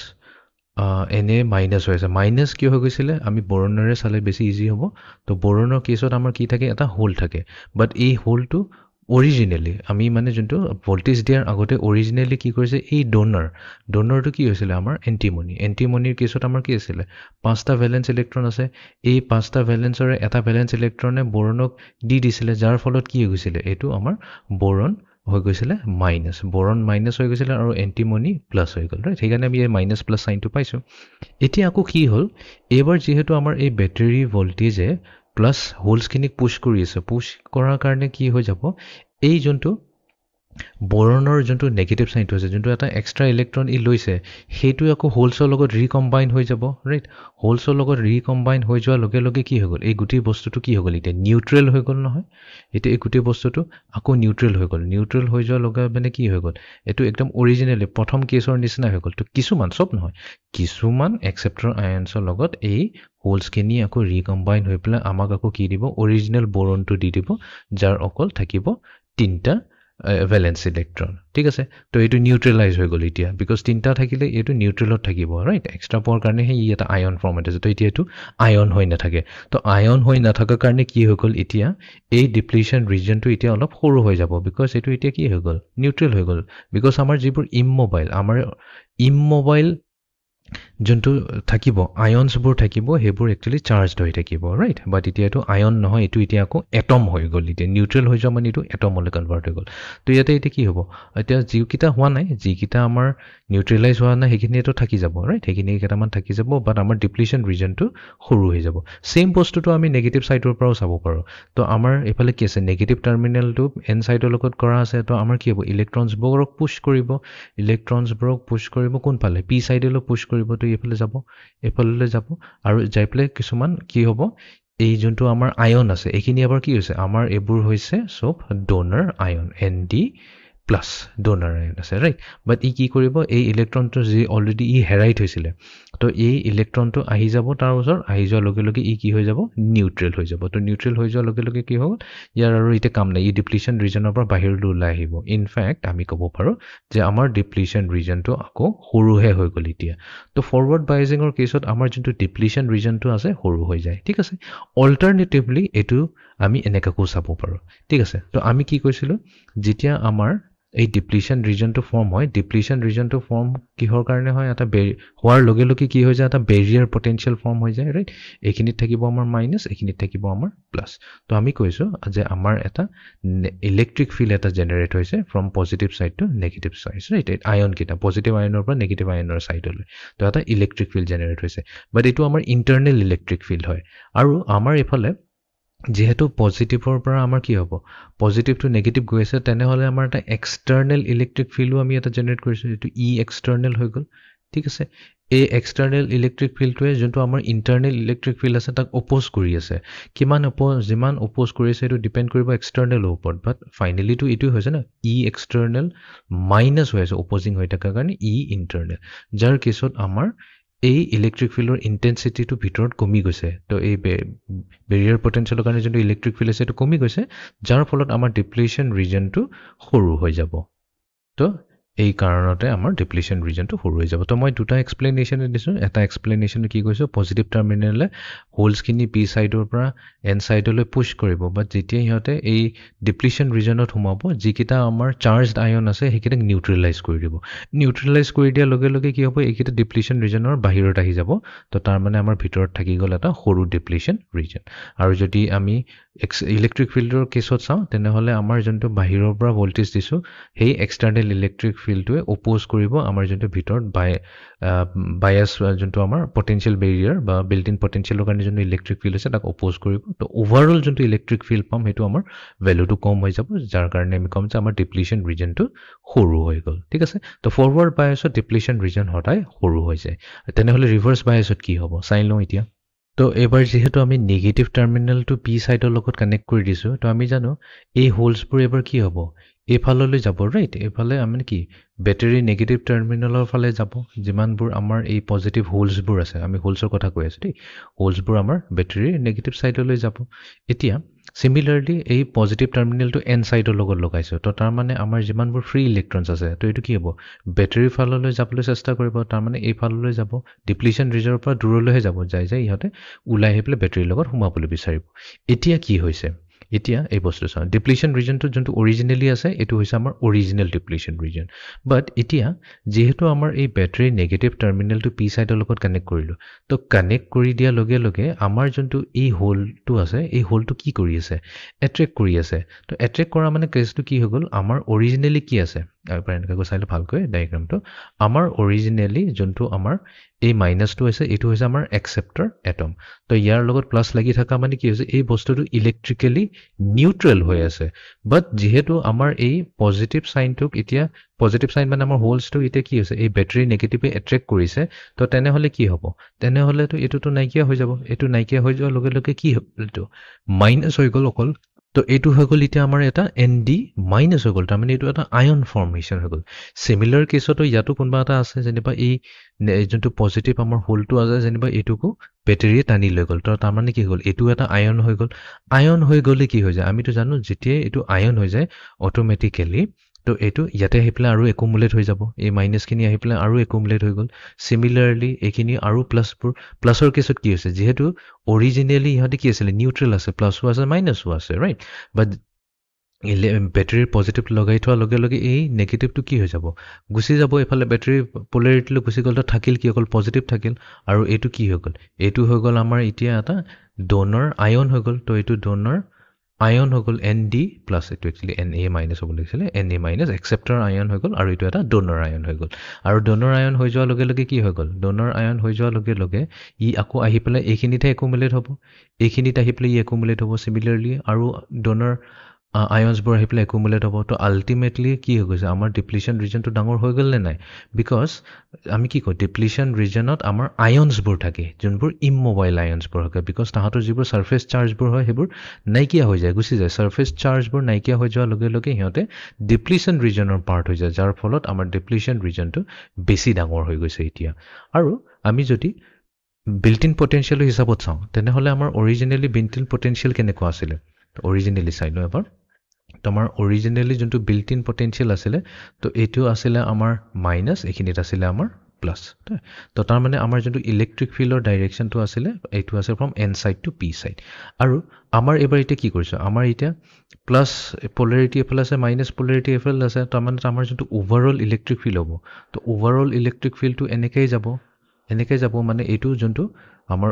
Na মাইনাস হৈছে মাইনাস কি হৈ গৈছিল আমি বৰণৰে চালে বেছি ইজি হ'ব তো বৰণৰ কেছত আমাৰ কি থাকে এটা হোল থাকে বাট এই হোলটো অৰিজিনালি আমি মানে যোনটো ভোল্টেজ দিয়াৰ আগতে অৰিজিনালি কি কৰিছে এই ডোনাৰটো কি হৈছিল আমাৰ এন্টিমনিৰ কেছত আমাৰ কি আছিল পাঁচটা ভ্যালেন্স ইলেক্ট্ৰন আছে এই পাঁচটা ভ্যালেন্সৰে এটা ভ্যালেন্স ইলেক্ট্ৰনে বৰণক দি দিছিল যাৰ ফলত কি হৈ গৈছিল এটো আমাৰ বৰণ হৈ গৈছিল মাইনাস বৰণ মাইনাস হৈ গৈছিল আৰু এন্টিমনি প্লাস হৈ গল ৰাইট সেইকাৰণে আমি এই মাইনাস প্লাস সাইনটো পাইছো এতিয়া আকৌ কি হ'ল এবাৰ যেহেতু আমাৰ এই ব্যাটাৰী ভোল্টেজে প্লাস হোলছ খিনিক পুশ কৰি আছে পুশ কৰাৰ কাৰণে কি হৈ যাব এই যোনটো boron যোনটো নেগেটিভ সাইনটো আছে যোনটো এটা এক্সট্ৰা ইলেক্ট্ৰন ই লৈছে সেইটো আকৌ হোলছৰ লগত ৰিকম্বাইন হৈ যাব ৰাইট হোলছৰ লগত ৰিকম্বাইন হৈ যোৱাৰ লগে লগে কি হৈ গ'ল এই গোটেই বস্তুটো কি হৈ গ'ল এতিয়া নিউট্ৰেল হৈ গ'ল নহয় এতিয়া এই গোটেই বস্তুটো আকৌ নিউট্ৰেল হৈ গ'ল নিউট্ৰেল হৈ যোৱাৰ লগে মানে কি হৈ গ'ল এইটো একদম অৰিজিনেলি প্ৰথম কেছৰ নিচিনা হৈ গ'ল তো কিছুমান সব নহয় কিছুমান এক্সেপ্টৰ আয়নছৰ লগত এই হোলছখিনি আকৌ ৰিকম্বাইন হৈ পেলাই আমাক আকৌ কি দিব অৰিজিনেল বৰণটো দি দিব যাৰ অকল থাকিব তিনিটা ভ্যালেন্স ইলেক্ট্ৰন ঠিক আছে তো এটো নিউট্ৰেলাইজ হৈ গ'ল এতিয়া বিকজ তিনটা থাকিলে এটো নিউট্ৰেলত থাকিব ৰাইট এক্সট্ৰা পাৱাৰ কাৰণে হে এটা আয়ন ফৰ্মেট আছে তো এতিয়া এটো আয়ন হৈ নাথাকে তো আয়ন হৈ নাথাকাৰ কাৰণে কি হৈ গ'ল এতিয়া এই ডিপ্লিশন ৰিজনটো এতিয়া অলপ সৰু হৈ যাব বিকজ এটো এতিয়া কি হৈ গ'ল নিউট্ৰেল হৈ গ'ল বিকজ আমাৰ যিবোৰ ইমমোবাইল যোনটো থাকিব আয়নছবোৰ থাকিব হেবোৰ একচুয়ালি চাৰ্জড হৈ থাকিব ৰাইট বাট এতিয়া এটো আয়ন নহয় এটো এতিয়া আকৌ এটম হৈ গ'ল এতিয়া নিউট্ৰেল হৈ যোৱা মানে এটো এটমলৈ কনভাৰ্ট হৈ গ'ল তো ইয়াতে এতিয়া কি হ'ব এতিয়া যিকিটা হোৱা নাই যিকিটা আমাৰ নিউট্ৰেলাইজ হোৱা নাই সেইখিনি এটো থাকি যাব ৰাইট সেইখিনি কেইটামান থাকি যাব বাট আমাৰ ডিপ্লিশন ৰিজনটো সৰু হৈ যাব সেম বস্তুটো আমি নেগেটিভ সাইডৰ পৰাও চাব পাৰো তো আমাৰ এফালে কি আছে নেগেটিভ টাৰ্মিনেলটো এন সাইডৰ লগত কৰা আছে তো আমাৰ কি হ'ব ইলেক্ট্ৰনছবোৰক পুশ কৰিব কোনফালে পি সাইডলৈ পুশ কৰিব তো এফালে যাব আৰু যাই পেলাই কিছুমান কি হ'ব এই যোনটো আমাৰ আয়ন আছে এইখিনি আবাৰ কি হৈছে আমাৰ এবোৰ হৈছে সব ডোনাৰ আয়ন ND+ ডোনাৰ আয়ন আছে ৰাইট বাট ই কি কৰিব এই ইলেক্ট্ৰনটো যি অলৰেডি ই হেৰাই থৈছিলে তো এই ইলেক্ট্ৰনটো আহি যাব তাৰ ওচৰ আহি যোৱাৰ লগে লগে ই কি হৈ যাব নিউট্ৰেল হৈ যাব তো নিউট্ৰেল হৈ যোৱাৰ লগে লগে কি হ'ল ইয়াৰ আৰু এটা কাম নাই ই ডিপ্লিশন ৰিজনৰ পৰা বাহিৰলৈ ওলাই আহিব ইনফ্যাক্ট আমি ক'ব পাৰো যে আমাৰ ডিপ্লিশন ৰিজনটো আকৌ সৰুহে হৈ গ'ল এতিয়া তো ফৰৱাৰ্ড বায়াজিঙৰ কেছত আমাৰ যোনটো ডিপ্লিশন ৰিজনটো আছে সৰু হৈ যায় ঠিক আছে অল্টাৰনেটিভলি এটো আমি এনেকাকো চাব পাৰো ঠিক আছে তো আমি কি কৈছিলো যেতিয়া আমাৰ এই ডিপ্লিশন ৰিজনটো ফৰ্ম হয় ডিপ্লিশন ৰিজনটো ফৰ্ম কিহৰ কাৰণে হয় এটা হোৱাৰ লগে লগে কি হৈ যায় এটা বেৰিয়াৰ পটেনশিয়াল ফৰ্ম হৈ যায় ৰাইট এইখিনিত থাকিব আমাৰ মাইনাস এইখিনিত থাকিব আমাৰ প্লাস তো আমি কৈছো যে আমাৰ এটা ইলেক্ট্ৰিক ফিল্ড এটা জেনাৰেট হৈছে from positive side to negative side right ion কিটা পজিটিভ আয়নৰ পৰা নেগেটিভ আয়নৰ সাইডলৈ তো এটা ইলেক্ট্ৰিক ফিল্ড জেনাৰেট হৈছে বাট এটো আমাৰ ইন্টাৰনেল ইলেক্ট্ৰিক ফিল্ড হয় আৰু আমাৰ এফালে যেহেতু পজিটিভৰ পৰা আমাৰ কি হ'ব পজিটিভ টু নেগেটিভ গৈ আছে তেনেহলে আমাৰ এটা এক্সটাৰ্নেল ইলেক্ট্ৰিক ফিল্ডও আমি এটা জেনাৰেট কৰিছো যেটো ই এক্সটাৰ্নেল হৈ গ'ল ঠিক আছে এই এক্সটাৰ্নেল ইলেক্ট্ৰিক ফিল্ডটোৱে যোনটো আমাৰ ইন্টাৰনেল ইলেক্ট্ৰিক ফিল্ড আছে তাক অপোজ কৰি আছে যিমান অপোজ কৰি আছে এটো ডিপেন্ড কৰিব এক্সটাৰ্নেলৰ ওপৰত বাট ফাইনালি তো ইটো হৈছে না ই এক্সটাৰ্নেল মাইনাস হৈ আছে অপোজিং হৈ থাকাৰ কাৰণে ই ইন্টাৰনেল যাৰ কেছত আমাৰ এই ইলেক্ট্ৰিক ফিল্ডৰ ইন্টেন্সিটিটো ভিতৰত কমি গৈছে তো এই বেৰিয়াৰ পটেনশিয়ালৰ কাৰণে যোনটো ইলেক্ট্ৰিক ফিল্ড আছে এটো কমি গৈছে যাৰ ফলত আমাৰ ডিপ্লিশন ৰিজনটো সৰু হৈ যাব তো এই কাৰণতে আমাৰ ডিপ্লিশন ৰিজনটো সৰু হৈ যাব তো মই দুটা এক্সপ্লেনেশ্যন দিছো এটা এক্সপ্লেনেশ্যন কি কৈছো পজিটিভ টাৰ্মিনেলে হোলছখিনি পি সাইডৰ পৰা এন সাইডলৈ পুশ কৰিব বাট যেতিয়া ইহতে এই ডিপ্লিশন ৰিজনত সোমাব যিকিটা আমাৰ চাৰ্জড আয়ন আছে সেইকিটা নিউট্ৰেলাইজ কৰি দিব নিউট্ৰেলাইজ কৰি দিয়াৰ লগে লগে কি হ'ব এইকিটা ডিপ্লিশন ৰিজনৰ বাহিৰত আহি যাব তো তাৰ মানে আমাৰ ভিতৰত থাকি গ'ল এটা সৰু ডিপ্লিশন ৰিজন আৰু যদি আমি ইলেক্ট্ৰিক ফিল্ডৰ কেছত চাওঁ তেনেহলে আমাৰ যোনটো বাহিৰৰ পৰা ভোল্টেজ দিছো সেই এক্সটাৰ্নেল ইলেক্ট্ৰিক ফিল্ডটোৱে অপোজ কৰিব আমাৰ যোনটো ভিতৰত বায়াস যোনটো আমাৰ পটেনশিয়াল বেৰিয়াৰ বা বিল্ট ইন পটেনশিয়ালৰ কাৰণে যোনটো ইলেক্ট্ৰিক ফিল্ড আছে তাক অপোজ কৰিব তো ওভাৰঅল যোনটো ইলেক্ট্ৰিক ফিল্ড পাম সেইটো আমাৰ ভ্যালুটো কম হৈ যাব যাৰ কাৰণে আমি কম যে আমাৰ ডিপ্লিশন ৰিজনটো সৰু হৈ গ'ল ঠিক আছে তো ফৰৱাৰ্ড বায়াসত ডিপ্লিশন ৰিজন সদায় সৰু হৈ যায় তেনেহলে ৰিভাৰ্স বায়াসত কি হ'ব চাই লওঁ এতিয়া তো এবাৰ যেহেতু আমি নেগেটিভ টাৰ্মিনেলটো পি সাইডৰ লগত কানেক্ট কৰি দিছো তো আমি জানো এই হোলছবোৰ এবাৰ কি হ'ব এফাললৈ যাব ৰাইট এফালে আমি কি বেটাৰী নেগেটিভ টাৰ্মিনেলৰ ফালে যাব যিমানবোৰ আমাৰ এই পজিটিভ হোলছবোৰ আছে আমি হোলছৰ কথা কৈ আছো দেই হোলছবোৰ আমাৰ বেটাৰীৰ নেগেটিভ সাইডলৈ যাব এতিয়া সিমিলাৰলি এই পজিটিভ টাৰ্মিনেলটো এন সাইডৰ লগত লগাইছো তো তাৰ মানে আমাৰ যিমানবোৰ ফ্ৰী ইলেক্ট্ৰনছ আছে তো এটো কি হ'ব বেটাৰীৰ ফাললৈ যাবলৈ চেষ্টা কৰিব তাৰ মানে এই ফাললৈ যাব ডিপ্লিশন ৰিজনৰ পৰা দূৰলৈহে যাব যায় ইহতে ওলাই আহি পেলাই বেটাৰীৰ লগত সোমাবলৈ বিচাৰিব এতিয়া কি হৈছে এতিয়া এই বস্তু চাওঁ ডিপ্লিশন ৰিজনটো যোনটো অৰিজিনেলি আছে এটো হৈছে আমাৰ অৰিজিনেল ডিপ্লিশন ৰিজন বাট এতিয়া যেহেতু আমাৰ এই বেটাৰী নেগেটিভ টাৰ্মিনেলটো পি সাইডৰ লগত কানেক্ট কৰিলো তো কানেক্ট কৰি দিয়া লগে লগে আমাৰ যোনটো এই হোলটো আছে এই হোলটো কি কৰি আছে এট্ৰেক্ট কৰি আছে তো এট্ৰেক্ট কৰা মানে কেছটো কি হৈ গ'ল আমাৰ অৰিজিনেলি কি আছে এবাৰ এনেকৈ চাইলে ভালকৈ ডায়াগ্ৰামটো আমাৰ অৰিজিনেলি যোনটো আমাৰ এই মাইনাসটো আছে এটো হৈছে আমাৰ একসেপ্টৰ এটম তো ইয়াৰ লগত প্লাস লাগি থকা মানে কি হৈছে এই বস্তুটো ইলেক্ট্ৰিক্যালি নিউট্ৰেল হৈ আছে বাট যেহেতু আমাৰ এই পজিটিভ সাইনটোক এতিয়া পজিটিভ সাইন মানে আমাৰ হোলছটো এতিয়া কি হৈছে এই বেটাৰী নেগেটিভে এট্ৰেক্ট কৰিছে তো তেনেহলে কি হ'ব তেনেহলে তো এটোটো নাইকিয়া হৈ যাব এটো নাইকিয়া হৈ যোৱাৰ লগে লগে কি হ'ব এটো মাইনাস হৈ গ'ল অকল তো এইটো হৈ গ'ল এতিয়া আমাৰ এটা ND মাইনাস হৈ গ'ল তাৰমানে এইটো এটা আয়ন ফৰ্মেশন হৈ গ'ল সিমিলাৰ কেছতো ইয়াতো কোনবা এটা আছে যেনিবা এই যোনটো পজিটিভ আমাৰ হোলটো আছে যেনিবা এইটোকো বেটাৰীয়ে টানি লৈ গ'ল তো তাৰমানে কি হ'ল এইটো এটা আয়ন হৈ গ'লে কি হৈ যায় আমিতো জানো যেতিয়া এইটো আয়ন হৈ যায় অটোমেটিক্যালি তো এইটো ইয়াতে আহি পেলাই আৰু একুমুলেট হৈ যাব এই মাইনাসখিনি আহি পেলাই আৰু একুমুলেট হৈ গ'ল সিমিলাৰলি এইখিনি আৰু প্লাছৰ কেছত কি হৈছে যেহেতু অৰিজিনেলি ইহঁতে কি আছিল নিউট্ৰেল আছে প্লাছও আছে মাইনাসও আছে ৰাইট বাট বেটাৰীৰ পজিটিভ লগাই থোৱাৰ লগে লগে এই নেগেটিভটো কি হৈ যাব গুচি যাব এফালে বেটাৰী পোলাৰিটিলৈ গুচি গ'ল তো থাকিল কি অকল পজিটিভ থাকিল আৰু এইটো কি হৈ গ'ল এইটো হৈ গ'ল আমাৰ এতিয়া এটা ডোনৰ আয়ন হৈ গ'ল তো এইটো ডোনৰ আয়ন হৈ গ'ল ND প্লাছ এইটো একচুৱেলি NA মাইনাছ হ'ব লাগিছিলে NA মাইনাছ একচেপ্টাৰ আয়ন হৈ গ'ল আৰু এইটো এটা ডোনৰ আয়ন হৈ গ'ল আৰু ডোনৰ আয়ন হৈ যোৱাৰ লগে লগে কি হৈ গ'ল ডোনৰ আয়ন হৈ যোৱাৰ লগে লগে ই আকৌ আহি পেলাই এইখিনিতে একুমুলেট হ'ব এইখিনিত আহি পেলাই ই একুমুলেট হ'ব সিমিলাৰলি আৰু ডোনৰ আয়নছবোৰ আহি পেলাই একুমুলেট হ'ব তো আল্টিমেটলি কি হৈ গৈছে আমাৰ ডিপ্লিশ্যন ৰিজনটো ডাঙৰ হৈ গ'ল নে নাই বিকজ আমি কি কওঁ ডিপ্লিশ্যন ৰিজনত আমাৰ আয়নছবোৰ থাকে যোনবোৰ ইমমোবাইল আয়নছবোৰ থাকে বিকজ তাহাঁতৰ যিবোৰ ছাৰ্ফেচ চাৰ্জবোৰ হয় সেইবোৰ নাইকিয়া হৈ যায় গুচি যায় ছাৰ্ফেচ চাৰ্জবোৰ নাইকিয়া হৈ যোৱাৰ লগে লগে সিহঁতে ডিপ্লিশ্যন ৰিজনৰ পাৰ্ট হৈ যায় যাৰ ফলত আমাৰ ডিপ্লিশ্যন ৰিজনটো বেছি ডাঙৰ হৈ গৈছে এতিয়া আৰু আমি যদি বিল্ট ইন পটেনচিয়েলৰ হিচাপত চাওঁ তেনেহ'লে আমাৰ অৰিজিনেলি বিল্ট ইন পটেনচিয়েল কেনেকুৱা আছিলে অৰিজিনেলি চাই লওঁ এবাৰ তো আমাৰ অৰিজিনেলি যোনটো বিল্ট ইন পটেনচিয়েল আছিলে তো এইটো আছিলে আমাৰ মাইনাছ এইখিনিত আছিলে আমাৰ প্লাছ তো তাৰমানে আমাৰ যোনটো ইলেক্ট্ৰিক ফিল্ডৰ ডাইৰেকশ্যনটো আছিলে এইটো আছে from N side to P side আৰু আমাৰ এবাৰ এতিয়া কি কৰিছোঁ আমাৰ এতিয়া প্লাছ পোলাৰিটি এফালে আছে মাইনাছ পোলাৰিটি এফালে আছে তাৰমানে আমাৰ যোনটো ওভাৰঅল ইলেক্ট্ৰিক ফিল্ড হ'ব তো ওভাৰঅল ইলেক্ট্ৰিক ফিল্ডটো এনেকৈ যাব মানে এইটো যোনটো আমাৰ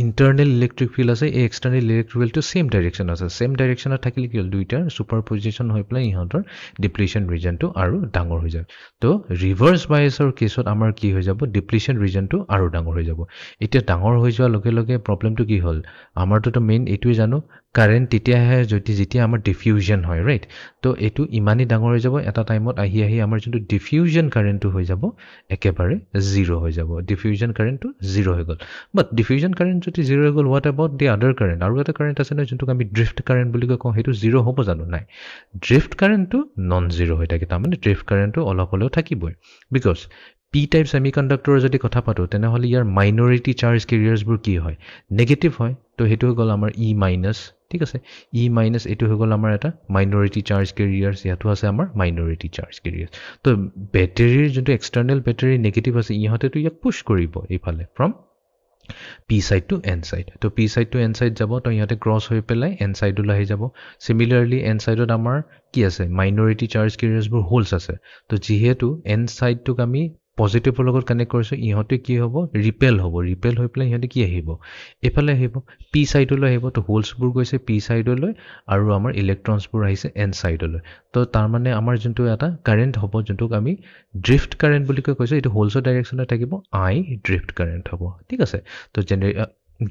ইণ্টাৰনেল ইলেক্ট্ৰিক ফিল্ড আছে এই এক্সটাৰ্নেল ইলেক্ট্ৰিক ফিল্ডটো সেম ডাইৰেকশ্যন আছে সেম ডাইৰেকশ্যনত থাকিলে কি হ'ল দুইটাৰ ছুপাৰপজিশ্যন হৈ পেলাই ইহঁতৰ ডিপ্লিশ্যন ৰিজনটো আৰু ডাঙৰ হৈ যায় তো ৰিভাৰ্ছ বায়াছৰ কেছত আমাৰ কি হৈ যাব ডিপ্লিশ্যন ৰিজনটো আৰু ডাঙৰ হৈ যাব এতিয়া ডাঙৰ হৈ যোৱাৰ লগে লগে প্ৰব্লেমটো কি হ'ল আমাৰটোতো মেইন এইটোৱে জানো কাৰেণ্ট তেতিয়াহে যেতিয়া আমাৰ ডিফিউজন হয় ৰাইট তো এইটো ইমানেই ডাঙৰ হৈ যাব এটা টাইমত আহি আমাৰ যোনটো ডিফিউজন কাৰেণ্টটো হৈ যাব একেবাৰে জিৰ' হৈ যাব ডিফিউজন কাৰেণ্টটো জিৰ' হৈ গ'ল বাট ডিফিউজন কাৰেণ্ট যদি জিৰ' হৈ গ'ল হোৱাট এবাউট দি আদাৰ কাৰেণ্ট আৰু এটা কাৰেণ্ট আছে নহয় যোনটোক আমি ড্ৰিফ্ট কাৰেণ্ট বুলি কওঁ সেইটো জিৰ' হ'ব জানো নাই ড্ৰিফ্ট কাৰেণ্টটো নন জিৰ' হৈ থাকে তাৰমানে ড্ৰিফ্ট কাৰেণ্টটো অলপ হ'লেও থাকিবই বিকজ P টাইপ ছেমিকণ্ডাক্টৰৰ যদি কথা পাতোঁ তেনেহ'লে ইয়াৰ মাইনৰিটি চাৰ্জ কেৰিয়াৰ্ছবোৰ কি হয় নেগেটিভ হয় তো সেইটো হৈ গ'ল আমাৰ E মাইনাছ ঠিক আছে E মাইনাছ এইটো হৈ গ'ল আমাৰ এটা মাইনৰিটি চাৰ্জ কেৰিয়াৰ্ছ ইয়াতো আছে আমাৰ মাইনৰিটি চাৰ্জ কেৰিয়াৰ্ছ তো বেটেৰীৰ যোনটো এক্সটাৰ্নেল বেটেৰী নেগেটিভ আছে ইহঁতেতো ইয়াক পুছ কৰিব এইফালে from P side to N side তো P side to N side যাব তো ইহঁতে ক্ৰছ হৈ পেলাই N সাইডলৈ আহি যাব সিমিলাৰলি N সাইডত আমাৰ কি আছে মাইনৰিটি চাৰ্জ কেৰিয়াৰ্ছবোৰ হোলছ আছে তো যিহেতু N সাইডটোক আমি পজিটিভৰ লগত কানেক্ট কৰিছোঁ ইহঁতে কি হ'ব ৰিপেল হৈ পেলাই ইহঁতে কি আহিব এইফালে আহিব P সাইডলৈ আহিব তো হোলছবোৰ গৈছে P সাইডলৈ আৰু আমাৰ ইলেক্ট্ৰনছবোৰ আহিছে N সাইডলৈ তো তাৰমানে আমাৰ যোনটো এটা কাৰেণ্ট হ'ব যোনটোক আমি ড্ৰিফ্ট কাৰেণ্ট বুলি কৈছোঁ এইটো হোলছৰ ডাইৰেকশ্যনত থাকিব I ড্ৰিফ্ট কাৰেণ্ট হ'ব ঠিক আছে তো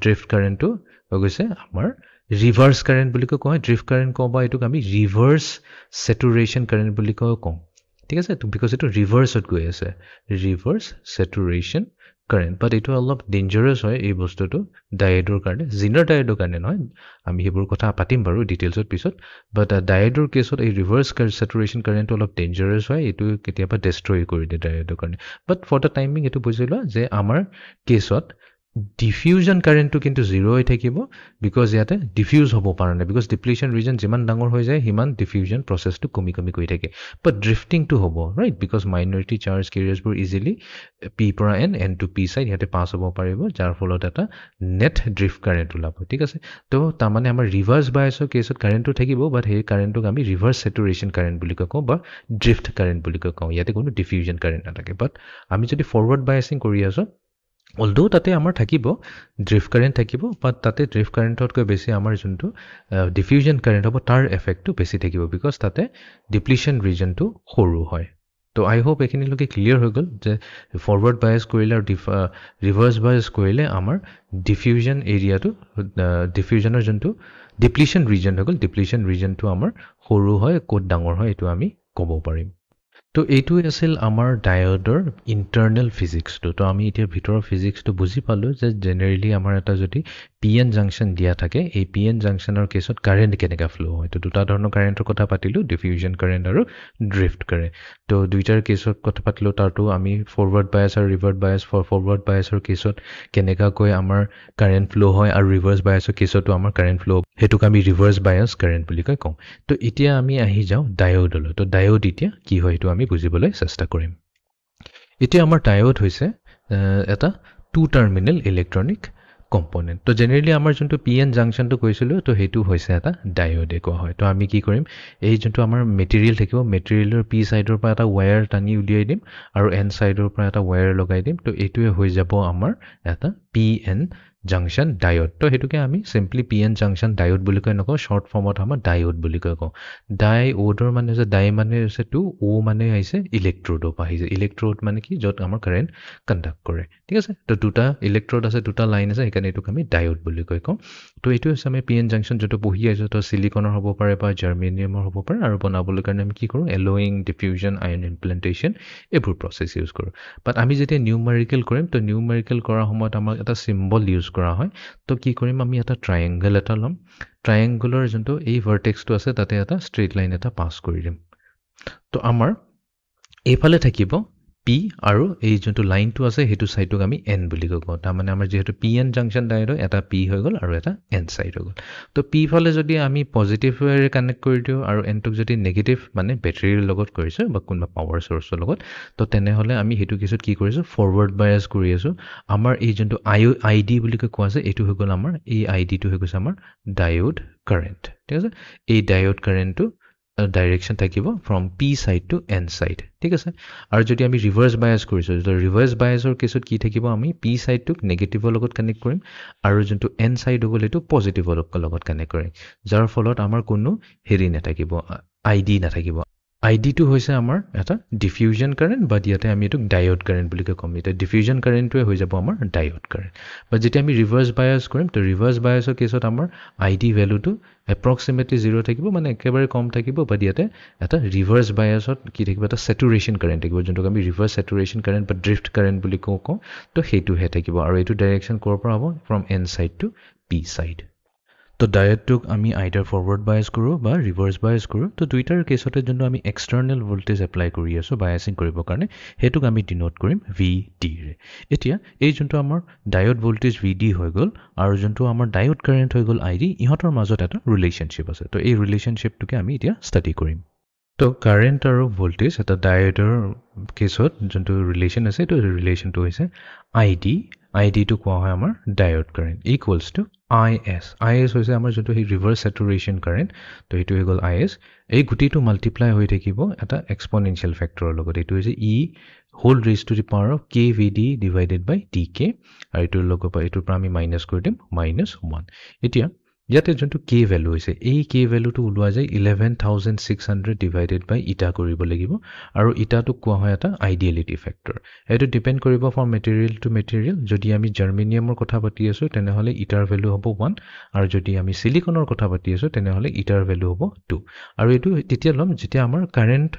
ড্ৰিফ্ট কাৰেণ্টটো হৈ গৈছে আমাৰ ৰিভাৰ্ছ কাৰেণ্ট বুলি কয় ড্ৰিফ্ট কাৰেণ্ট কওঁ বা এইটোক আমি ৰিভাৰ্ছ ছেটুৰেশ্যন কাৰেণ্ট বুলি কওঁ ঠিক আছে তো বিকজ এইটো ৰিভাৰ্ছত গৈ আছে ৰিভাৰ্ছ ছেটুৰেশ্যন কাৰেণ্ট বাট এইটো অলপ ডেঞ্জাৰাছ হয় এই বস্তুটো ডায়েডৰ কাৰণে জিনৰ ডায়েডৰ কাৰণে নহয় আমি সেইবোৰ কথা পাতিম বাৰু ডিটেইলছত পিছত বাট ডায়েডৰ কেছত এই ৰিভাৰ্ছ ছেটুৰেশ্যন কাৰেণ্টটো অলপ ডেঞ্জাৰাছ হয় এইটো কেতিয়াবা ডেষ্ট্ৰয় কৰি দিয়ে ডায়েডৰ কাৰণে বাট ফৰ দ্য টাইমিং এইটো বুজি লোৱা যে আমাৰ কেছত ডিফিউজন কাৰেণ্টটো কিন্তু জিৰ' হৈ থাকিব বিকজ ইয়াতে ডিফিউজ হ'ব পৰা নাই বিকজ ডিপ্লিশ্যন ৰিজন যিমান ডাঙৰ হৈ যায় সিমান ডিফিউজন প্ৰচেছটো কমি গৈ থাকে বাট ড্ৰিফটিংটো হ'ব ৰাইট বিকজ মাইনৰিটি চাৰ্জ কেৰিয়াৰ্ছবোৰ ইজিলি P পৰা N টু P সাইড ইয়াতে পাছ হ'ব পাৰিব যাৰ ফলত এটা নেট ড্ৰিফ্ট কাৰেণ্ট ওলাব ঠিক আছে তো তাৰমানে আমাৰ ৰিভাৰ্ছ বায়াছৰ কেছত কাৰেণ্টটো থাকিব বাট সেই কাৰেণ্টটোক আমি ৰিভাৰ্ছ ছেটুৰেশ্যন কাৰেণ্ট বুলি কওঁ বা ড্ৰিফ্ট কাৰেণ্ট বুলি কওঁ ইয়াতে কোনো ডিফিউজন কাৰেণ্ট নাথাকে বাট আমি যদি ফৰৱাৰ্ড বায়াছিং কৰি আছোঁ অলদো তাতে আমাৰ থাকিব ড্ৰিফ্ট কাৰেণ্ট থাকিব বাট তাতে ড্ৰিফ্ট কাৰেণ্টতকৈ বেছি আমাৰ যোনটো ডিফিউজন কাৰেণ্ট হ'ব তাৰ এফেক্টটো বেছি থাকিব বিকজ তাতে ডিপ্লিশ্যন ৰিজনটো সৰু হয় তো আই হোপ এইখিনিলৈকে ক্লিয়াৰ হৈ গ'ল যে ফৰৱাৰ্ড বায়াছ কৰিলে আৰু ৰিভাৰ্ছ বায়াছ কৰিলে আমাৰ ডিফিউজন এৰিয়াটো ডিফিউজনৰ যোনটো ডিপ্লিশ্যন ৰিজন হৈ গ'ল ডিপ্লিশ্যন ৰিজনটো আমাৰ সৰু হয় ক'ত ডাঙৰ হয় এইটো আমি ক'ব পাৰিম তো এইটোৱে আছিল আমাৰ ডায়োডৰ ইণ্টাৰনেল ফিজিক্সটো তো আমি এতিয়া ভিতৰৰ ফিজিক্সটো বুজি পালোঁ যে জেনেৰেলি আমাৰ এটা যদি পি এন জাংচন দিয়া থাকে এই পি এন জাংচনৰ কেছত কাৰেণ্ট কেনেকৈ ফ্ল' হয় তো দুটা ধৰণৰ কাৰেণ্টৰ কথা পাতিলোঁ ডিফিউজন কাৰেণ্ট আৰু ড্ৰিফ্ট কাৰেণ্ট তো দুইটাৰ কেছত কথা পাতিলোঁ তাতো আমি ফৰৱাৰ্ড বায়াছ আৰু ৰিভাৰ্ড বায়াছ ফৰৱাৰ্ড বায়াছৰ কেছত কেনেকুৱাকৈ আমাৰ কাৰেণ্ট ফ্ল' হয় আৰু ৰিভাৰ্ছ বায়াছৰ কেছতো আমাৰ কাৰেণ্ট ফ্ল' সেইটোক আমি ৰিভাৰ্ছ বায়াছ কাৰেণ্ট বুলি কওঁ তো এতিয়া আমি আহি যাওঁ ডায়োডলৈ তো ডায়োড এতিয়া কি হয় সেইটো আমি বুজিবলৈ চেষ্টা কৰিম এতিয়া আমাৰ ডায়োড হৈছে এটা টু টাৰ্মিনেল ইলেক্ট্ৰনিক কম্পনেণ্ট তো জেনেৰেলি আমাৰ যোনটো পি এন জাংচনটো কৈছিলোঁ তো সেইটো হৈছে এটা ডায়োডে কোৱা হয় তো আমি কি কৰিম এই যোনটো আমাৰ মেটেৰিয়েল থাকিব মেটেৰিয়েলৰ পি ছাইডৰ পৰা এটা ৱায়াৰ টানি উলিয়াই দিম আৰু এন ছাইডৰ পৰা এটা ৱায়াৰ লগাই দিম তো এইটোৱে হৈ যাব আমাৰ এটা পি এন জাংচন ডায়োড তো সেইটোকে আমি simply P N junction diode বুলি কৈ নকওঁ শ্বৰ্ট ফৰ্মত আমাৰ ডায়োড বুলি কওঁ ডায়োডৰ মানে হৈছে ডাই মানে হৈছে টু অ' মানে আহিছে ইলেক্ট্ৰডৰ পৰা আহিছে ইলেক্ট্ৰড মানে কি য'ত আমাৰ কাৰেণ্ট কণ্ডাক্ট কৰে ঠিক আছে তো দুটা ইলেক্ট্ৰড আছে দুটা লাইন আছে সেইকাৰণে এইটোক আমি ডায়োড বুলি কওঁ তো এইটো হৈছে আমি পি এন জাংচন যিটো পঢ়ি আহিছোঁ তো চিলিকনৰ হ'ব পাৰে বা জাৰ্মেনিয়ামৰ হ'ব পাৰে আৰু বনাবলৈ কাৰণে আমি কি কৰোঁ এল'য়িং ডিফিউজন আয়ন ইমপ্লেণ্টেশ্যন এইবোৰ প্ৰচেছ ইউজ কৰোঁ বাট আমি যেতিয়া নিউমেৰিকেল কৰিম তো নিউমেৰিকেল কৰাৰ সময়ত আমাক এটা চিম্বল ইউজ কৰা হয় তো কি কৰিম আমি এটা ট্ৰায়েংগল এটা ল'ম ট্ৰায়েংগলৰ যোনটো এই ভাৰ্টেক্সটো আছে তাতে এটা ষ্ট্ৰেইট লাইন এটা পাছ কৰি দিম তো আমাৰ এইফালে থাকিব পি আৰু এই যোনটো লাইনটো আছে সেইটো ছাইডটোক আমি এন বুলি কওঁ তাৰমানে আমাৰ যিহেতু পি এন জাংচন ডায়োড এটা পি হৈ গ'ল আৰু এটা এন ছাইড হৈ গ'ল তো পি ফালে যদি আমি পজিটিভ ৱেৰে কানেক্ট কৰি দিওঁ আৰু এনটোক যদি নেগেটিভ মানে বেটেৰীৰ লগত কৰিছোঁ বা কোনোবা পাৱাৰ চ'ৰ্চৰ লগত তো তেনেহ'লে আমি সেইটো কেছত কি কৰিছোঁ ফৰৱাৰ্ড বায়াছ কৰি আছোঁ আমাৰ এই যোনটো আই ডি বুলি কোৱা আছে এইটো হৈ গ'ল আমাৰ এই আই ডিটো হৈ গৈছে আমাৰ ডায়োড কাৰেণ্ট ঠিক আছে এই ডায়োড কাৰেণ্টটো ডাইৰেকশ্যন থাকিব from P side to N side ঠিক আছে আৰু যদি আমি ৰিভাৰ্ছ বায়াছ কৰিছোঁ তো ৰিভাৰ্ছ বায়াছৰ কেছত কি থাকিব আমি পি ছাইডটোক নেগেটিভৰ লগত কানেক্ট কৰিম আৰু যোনটো এন ছাইড হ'ব সেইটো পজিটিভৰ লগত কানেক্ট কৰিম যাৰ ফলত আমাৰ কোনো হেৰি নাথাকিব আই ডি নাথাকিব আই ডিটো হৈছে আমাৰ এটা ডিফিউজন কাৰেণ্ট বা ইয়াতে আমি এইটোক ডায়োড কাৰেণ্ট বুলি ক'ম এতিয়া ডিফিউজন কাৰেণ্টটোৱে হৈ যাব আমাৰ ডায়োড কাৰেণ্ট বা যেতিয়া আমি ৰিভাৰ্ছ বায়াছ কৰিম তো ৰিভাৰ্ছ বায়াছৰ কেছত আমাৰ আই ডি ভেলুটো এপ্ৰক্সিমেটলি 0 থাকিব মানে একেবাৰে কম থাকিব বা ইয়াতে এটা ৰিভাৰ্ছ বায়াছত কি থাকিব এটা চেটুৰেশ্যন কাৰেণ্ট থাকিব যোনটোক আমি ৰিভাৰ্ছ চেটুৰেশ্যন কাৰেণ্ট বা ড্ৰিফ্ট কাৰেণ্ট বুলি কওঁ তো সেইটোহে থাকিব আৰু এইটো ডাইৰেকশ্যন ক'ৰ পৰা হ'ব from N side to P side তো ডায়োডটোক আমি আইডাৰ ফৰৱাৰ্ড বায়াছ কৰোঁ বা ৰিভাৰ্ছ বায়াছ কৰোঁ তো দুইটাৰ কেছতে যোনটো আমি এক্সটাৰ্নেল ভল্টেজ এপ্লাই কৰি আছোঁ বায়াছিং কৰিবৰ কাৰণে সেইটোক আমি ডিনোট কৰিম ভি ডিৰে এতিয়া এই যোনটো আমাৰ ডায়োড ভল্টেজ ভি ডি হৈ গ'ল আৰু যোনটো আমাৰ ডায়োড কাৰেণ্ট হৈ গ'ল আই ডি ইহঁতৰ মাজত এটা ৰিলেশ্যনশ্বিপ আছে তো এই ৰিলেশ্যনশ্বিপটোকে আমি এতিয়া ষ্টাডি কৰিম তো কাৰেণ্ট আৰু ভল্টেজ এটা ডায়োডৰ কেছত যোনটো ৰিলেশ্যন আছে এইটো ৰিলেশ্যনটো হৈছে আই ডিটো কোৱা হয় আমাৰ diode current equals two I S হৈছে আমাৰ যোনটো সেই ৰিভাৰ্ছ চেটুৰেশ্যন কাৰেণ্ট তো এইটো হৈ গ'ল আই এছ এই গোটেইটো মাল্টিপ্লাই হৈ থাকিব এটা এক্সপনেনচিয়েল ফেক্টৰৰ লগত এইটো হৈছে e whole raise to the power of K V D divided by T K আৰু এইটোৰ লগত এইটোৰ পৰা আমি মাইনাছ কৰি দিম -1 এতিয়া ইয়াতে যোনটো কে ভেলু হৈছে এই কে ভেলুটো ওলোৱা যায় 11,600 ডিভাইডেড বাই ইটা কৰিব লাগিব আৰু ইটাটোক কোৱা হয় এটা আইডিয়েলিটি ফেক্টৰ এইটো ডিপেণ্ড কৰিব ফ্ৰম মেটেৰিয়েল টু মেটেৰিয়েল যদি আমি জাৰ্মেনিয়ামৰ কথা পাতি আছোঁ তেনেহ'লে ইটাৰ ভেলু হ'ব 1 আৰু যদি আমি চিলিকনৰ কথা পাতি আছোঁ তেনেহ'লে ইটাৰ ভেলু হ'ব 2 আৰু এইটো তেতিয়া ল'ম যেতিয়া আমাৰ কাৰেণ্ট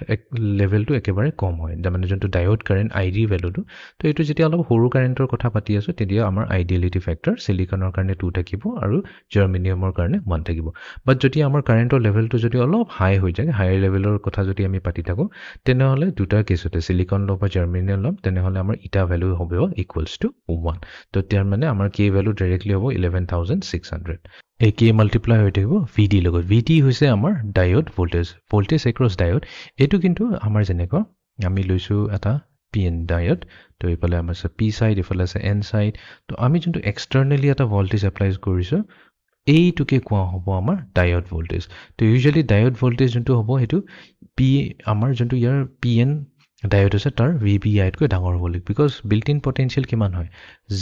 লেভেলটো একেবাৰে কম হয় তাৰমানে যোনটো ডায়োড কাৰেণ্ট আই ডি ভেলুটো তো এইটো যেতিয়া অলপ সৰু কাৰেণ্টৰ কথা পাতি আছোঁ তেতিয়া আমাৰ আইডিয়েলিটি ফেক্টৰ চিলিকনৰ কাৰণে 2 থাকিব আৰু জাৰ্মেনিয়ামৰ কাৰণে 1 থাকিব বাট যদি আমাৰ কাৰেণ্টৰ লেভেলটো যদি অলপ হাই হৈ যায় হাই লেভেলৰ কথা যদি আমি পাতি থাকোঁ তেনেহ'লে দুটা কেছতে চিলিকন ল'ম বা জাৰ্মেনিয়াম ল'ম তেনেহ'লে আমাৰ ইটা ভেলু হ'ব ইকুৱেলছ টু 1 তো তাৰ মানে আমাৰ কে ভেলু ডাইৰেক্টলি হ'ব 11,600 এই কে মাল্টিপ্লাই হৈ থাকিব ভি ডি লগত ভি ডি হৈছে আমাৰ ডায়োড ভল্টেজ এক্ৰছ ডায়োড এইটো কিন্তু আমাৰ যেনেকুৱা আমি লৈছোঁ এটা পি এন ডায়োড তো এইফালে আমাৰ আছে পি ছাইড এইফালে আছে এন ছাইড তো আমি যোনটো এক্সটাৰ্নেলি এটা ভল্টেজ এপ্লাই কৰিছোঁ এইটোকে কোৱা হ'ব আমাৰ ডায়োড ভল্টেজ তো ইউজুৱেলি ডায়োড ভল্টেজ যোনটো হ'ব সেইটো আমাৰ যোনটো ইয়াৰ পি এন ডায়োড হৈছে তাৰ VBI-তকৈ ডাঙৰ হ'ব লাগিব বিকজ বিল্ট ইন পটেনচিয়েল কিমান হয়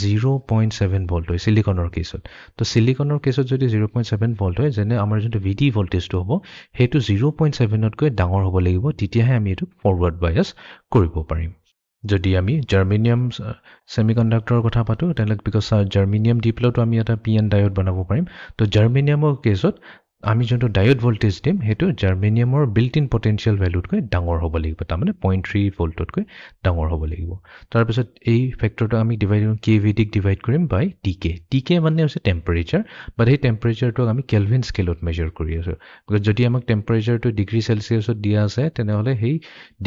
0.7 ভল্ট হয় সিলিকনৰ কেছত তো সিলিকনৰ কেছত যদি 0.7 ভল্ট হয় যেনে আমাৰ যোনটো VD ভল্টেজটো হ'ব সেইটো 0.7তকৈ ডাঙৰ হ'ব লাগিব তেতিয়াহে আমি এইটো ফৰৱাৰ্ড বায়াস কৰিব পাৰিম যদি আমি জাৰ্মেনিয়াম সেমিকন্ডাক্টৰৰ কথা পাতো তেনে বিকজ জাৰ্মেনিয়াম দি পেলাইতো আমি এটা PN ডায়োড বনাব পাৰিম তো জাৰ্মেনিয়ামৰ কেছত আমি যোনটো ডায়োড ভল্টেজ দিম সেইটো জাৰ্মেনিয়ামৰ বিল্ট ইন পটেনচিয়েল ভ্যালুতকৈ ডাঙৰ হ'ব লাগিব তাৰমানে 0.3 ভল্টতকৈ ডাঙৰ হ'ব লাগিব তাৰপিছত এই ফেক্টৰটো আমি ডিভাইড কৰিম KVD ডিভাইড কৰিম বাই TK মানে হৈছে টেম্পাৰেচাৰ বাট এই টেম্পাৰেচাৰটো আমি কেলভিন স্কেলত মেজাৰ কৰি আছো বিকজ যদি আমাক টেম্পাৰেচাৰটো ডিগ্ৰী সেলচিয়াছত দিয়া আছে তেনেহলে সেই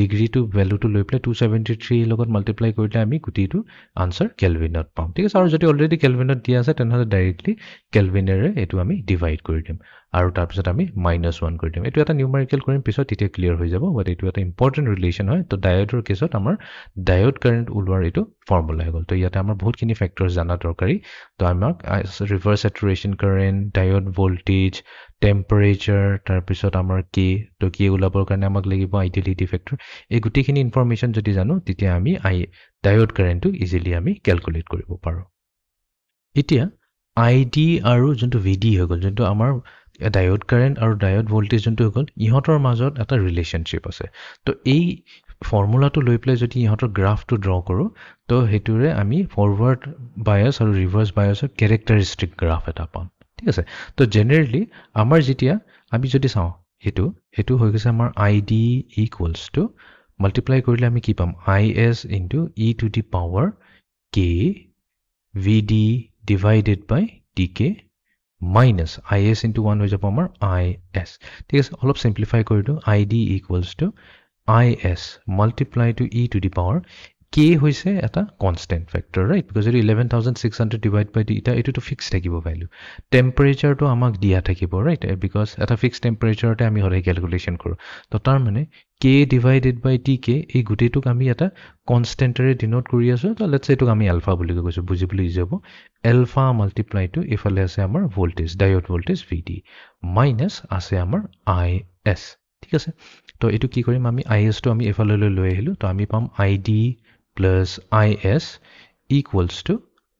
ডিগ্ৰীটো ভ্যালুটো লৈ পেলাই 273 লগত মাল্টিপ্লাই কৰিলে আমি গুটিটো আনসাৰ কেলভিনত পাম ঠিক আছে আৰু যদি অলৰেডি কেলভিনত দিয়া আছে তেনেহলে ডাইৰেক্টলি কেলভিনেৰে এটো আমি ডিভাইড কৰি দিম আৰু তাৰপিছত আমি -1 কৰি দিম এটো এটা নিউমেৰিকেল কৰিম পিছত তেতিয়া ক্লিয়াৰ হৈ যাব বাট এটো এটা ইম্পৰ্টেন্ট ৰিলেচন হয় তো ডায়োডৰ কেছত আমাৰ ডায়োড কাৰেন্ট উলোৱাৰ এটো ফৰ্মুলা হৈ গল তো ইয়াতে আমাৰ বহুতখিনি ফেক্টৰছ জানা দৰকাৰী তো আমাক ৰিভাৰ্স স্যাচুৰেশন কাৰেন্ট ডায়োড ভোল্টেজ টেম্পাৰেচাৰ তাৰপিছত আমাৰ তো কি উলাবৰ কাৰণে আমাক লাগিব আইডিয়ালিটি ফেক্টৰ এই গুটিখিনি ইনফৰমেশন যদি জানো তেতিয়া আমি ডায়োড কাৰেন্টটো ইজিলি আমি ক্যালকুলেট কৰিব পাৰো এতিয়া ID আৰু যোনটো VD হৈ গল যোনটো আমাৰ ডায়োড কাৰেন্ট আৰু ডায়োড ভোল্টেজ যোনটো হৈ গল ইহঁতৰ মাজত এটা ৰিলেশনশিপ আছে তো এই ফৰ্মুলাটো লৈ প্লে যদি ইহঁতৰ গ্ৰাফটো ড্ৰ কৰো তো হেতুৰে আমি ফৰৱাৰ্ড বায়াস আৰু ৰিভাৰ্স বায়াসৰ ক্যাৰেক্টাৰিস্টিক গ্ৰাফ এটা পাম ঠিক আছে তো জেনাৰেলি আমাৰ যেতিয়া আমি যদি চাও হেতু হৈ গৈছে আমাৰ ID = মাল্টিপ্লাই কৰিলে আমি কি পাম IS * e to the power k VD divided by TK minus IS into 1 হৈ যাব আমাৰ IS ঠিক আছে অলপ সিম্পলিফাই কৰি দিও ID = IS multiply to e to the power k হৈছে এটা constant factor right because 11600 divide by d এটো ফিক্স থাকিব ভ্যালু টেম্পাৰেচাৰটো আমাক দিয়া থাকিব ৰাইট বিকজ এটা ফিক্স টেম্পাৰেচাৰতে আমি হলে ক্যালকুলেশন কৰো তো তাৰ মানে k divided by tk এই গুটিটোক আমি এটা কনস্ট্যান্টৰে ডিনোট কৰি আছো তো লেটস এটোক আমি আলফা বুলি কৈছো বুজিবলৈ ইজি হ'ব আলফা মাল্টিপ্লাই টু ইফালে আছে আমাৰ voltage diode voltage VD minus আছে আমাৰ IS ঠিক আছে তো এটো কি কৰিম আমি IS টো আমি ইফালে লৈ আহিলো তো আমি পাম ID plus IS equals to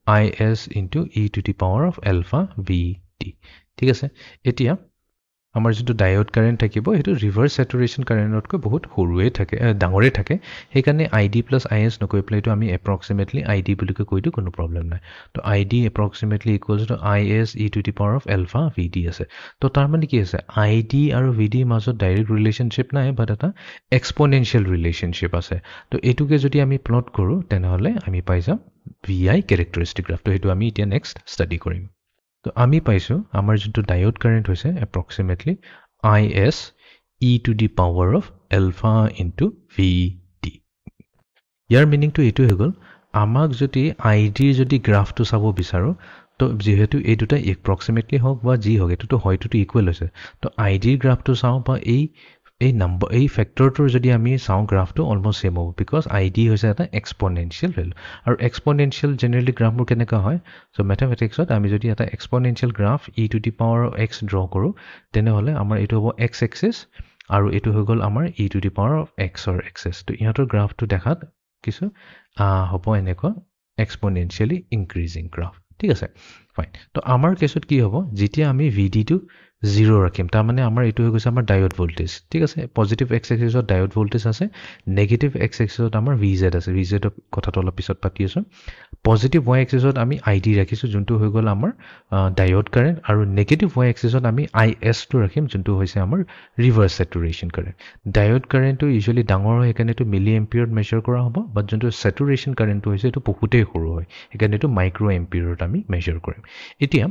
IS into e to the power of alpha VT ঠিক আছে এতিয়া আমাৰ যেটো ডায়োড কাৰেন্ট থাকিব হেতু ৰিভাৰ্স স্যাচুৰেশন কাৰেন্টতকৈ বহুত সৰুৱে থাকে ডাঙৰে থাকে হেকাৰণে ID plus IS নকৈ প্লেটো আমি এপ্ৰক্সিমেটলি ID বুলি কৈ দিও কোনো প্ৰবলেম নাই তো ID approximately equals to IS e to the power of alpha VD আছে তো তাৰ মানে কি আছে ID আৰু VD মাজত ডাইৰেক্ট ৰিলেশনশিপ নাই বাট এটা এক্সপোনেনশিয়েল ৰিলেশনশিপ আছে তো এটুকে যদি আমি প্লট কৰো তেনেহলে আমি পাই যাম VI ক্যাৰেক্টাৰিস্টিক গ্ৰাফ তো হেতু আমি এতিয়া নেক্সট ষ্টাডি কৰিম তো আমি পাইছো আমাৰ যোনটো ডায়োড কাৰেন্ট হৈছে approximately IS e to the power of alpha into VD ইয়াৰ মিনিংটো এটো হৈ গল আমাক যদি ID যদি গ্ৰাফটো চাব বিচাৰো তো যেহেতু এই দুটা approximately হওক বা জি হওক এটো হয়তো ইকুৱেল হৈছে তো ID গ্ৰাফটো চাও বা এই নম্বৰ এই ফেক্টৰটোৰ যদি আমি চাও গ্ৰাফটো অলমোস্ট সেম হ'ব বিকজ ID হৈছে এটা এক্সপোনেনশিয়েল ভ্যালু আৰু এক্সপোনেনশিয়েল জেনাৰেলি গ্ৰাফবোৰ কেনেকা হয় সো ম্যাথমেটিক্সত আমি যদি এটা exponential graph e to the power of x draw কৰো তেনেহলে আমাৰ এটো হ'ব x axis আৰু এটো হৈ গল আমাৰ e to the power of x or axis তো ইহঁতৰ গ্ৰাফটো দেখাত কিছু হ'ব এনেকুৱা এক্সপোনেনশিয়েলি ইনক্ৰিজিং গ্ৰাফ ঠিক আছে ফাইন তো আমাৰ কেছত কি হ'ব যেতিয়া আমি VD টো 0 ৰাখিম তাৰ মানে আমাৰ এটো হৈ গৈছে আমাৰ ডায়োড ভোল্টেজ ঠিক আছে পজিটিভ x axisত ডায়োড ভোল্টেজ আছে নেগেটিভ x axisত আমাৰ VZ আছে VZ ৰ কথাটো অলপ পিছত পাতি আছো পজিটিভ y axisত আমি ID ৰাখিছো যোনটো হৈ গল আমাৰ ডায়োড কাৰেন্ট আৰু নেগেটিভ y axisত আমি IS টো ৰাখিম যোনটো হৈছে আমাৰ ৰিভাৰ্স স্যাচুৰেশন কাৰেন্ট ডায়োড কাৰেন্টটো ইউজুৱেলি ডাঙৰ হয় একাৰণে এটো মিলি এম্পিয়াৰত মেজাৰ কৰা হ'ব বাট যোনটো স্যাচুৰেশন কাৰেন্টটো হৈছে এটো বহুতেই সৰু হয় একাৰণে এটো মাইক্ৰো এম্পিয়াৰত আমি মেজাৰ কৰিম এতিয়া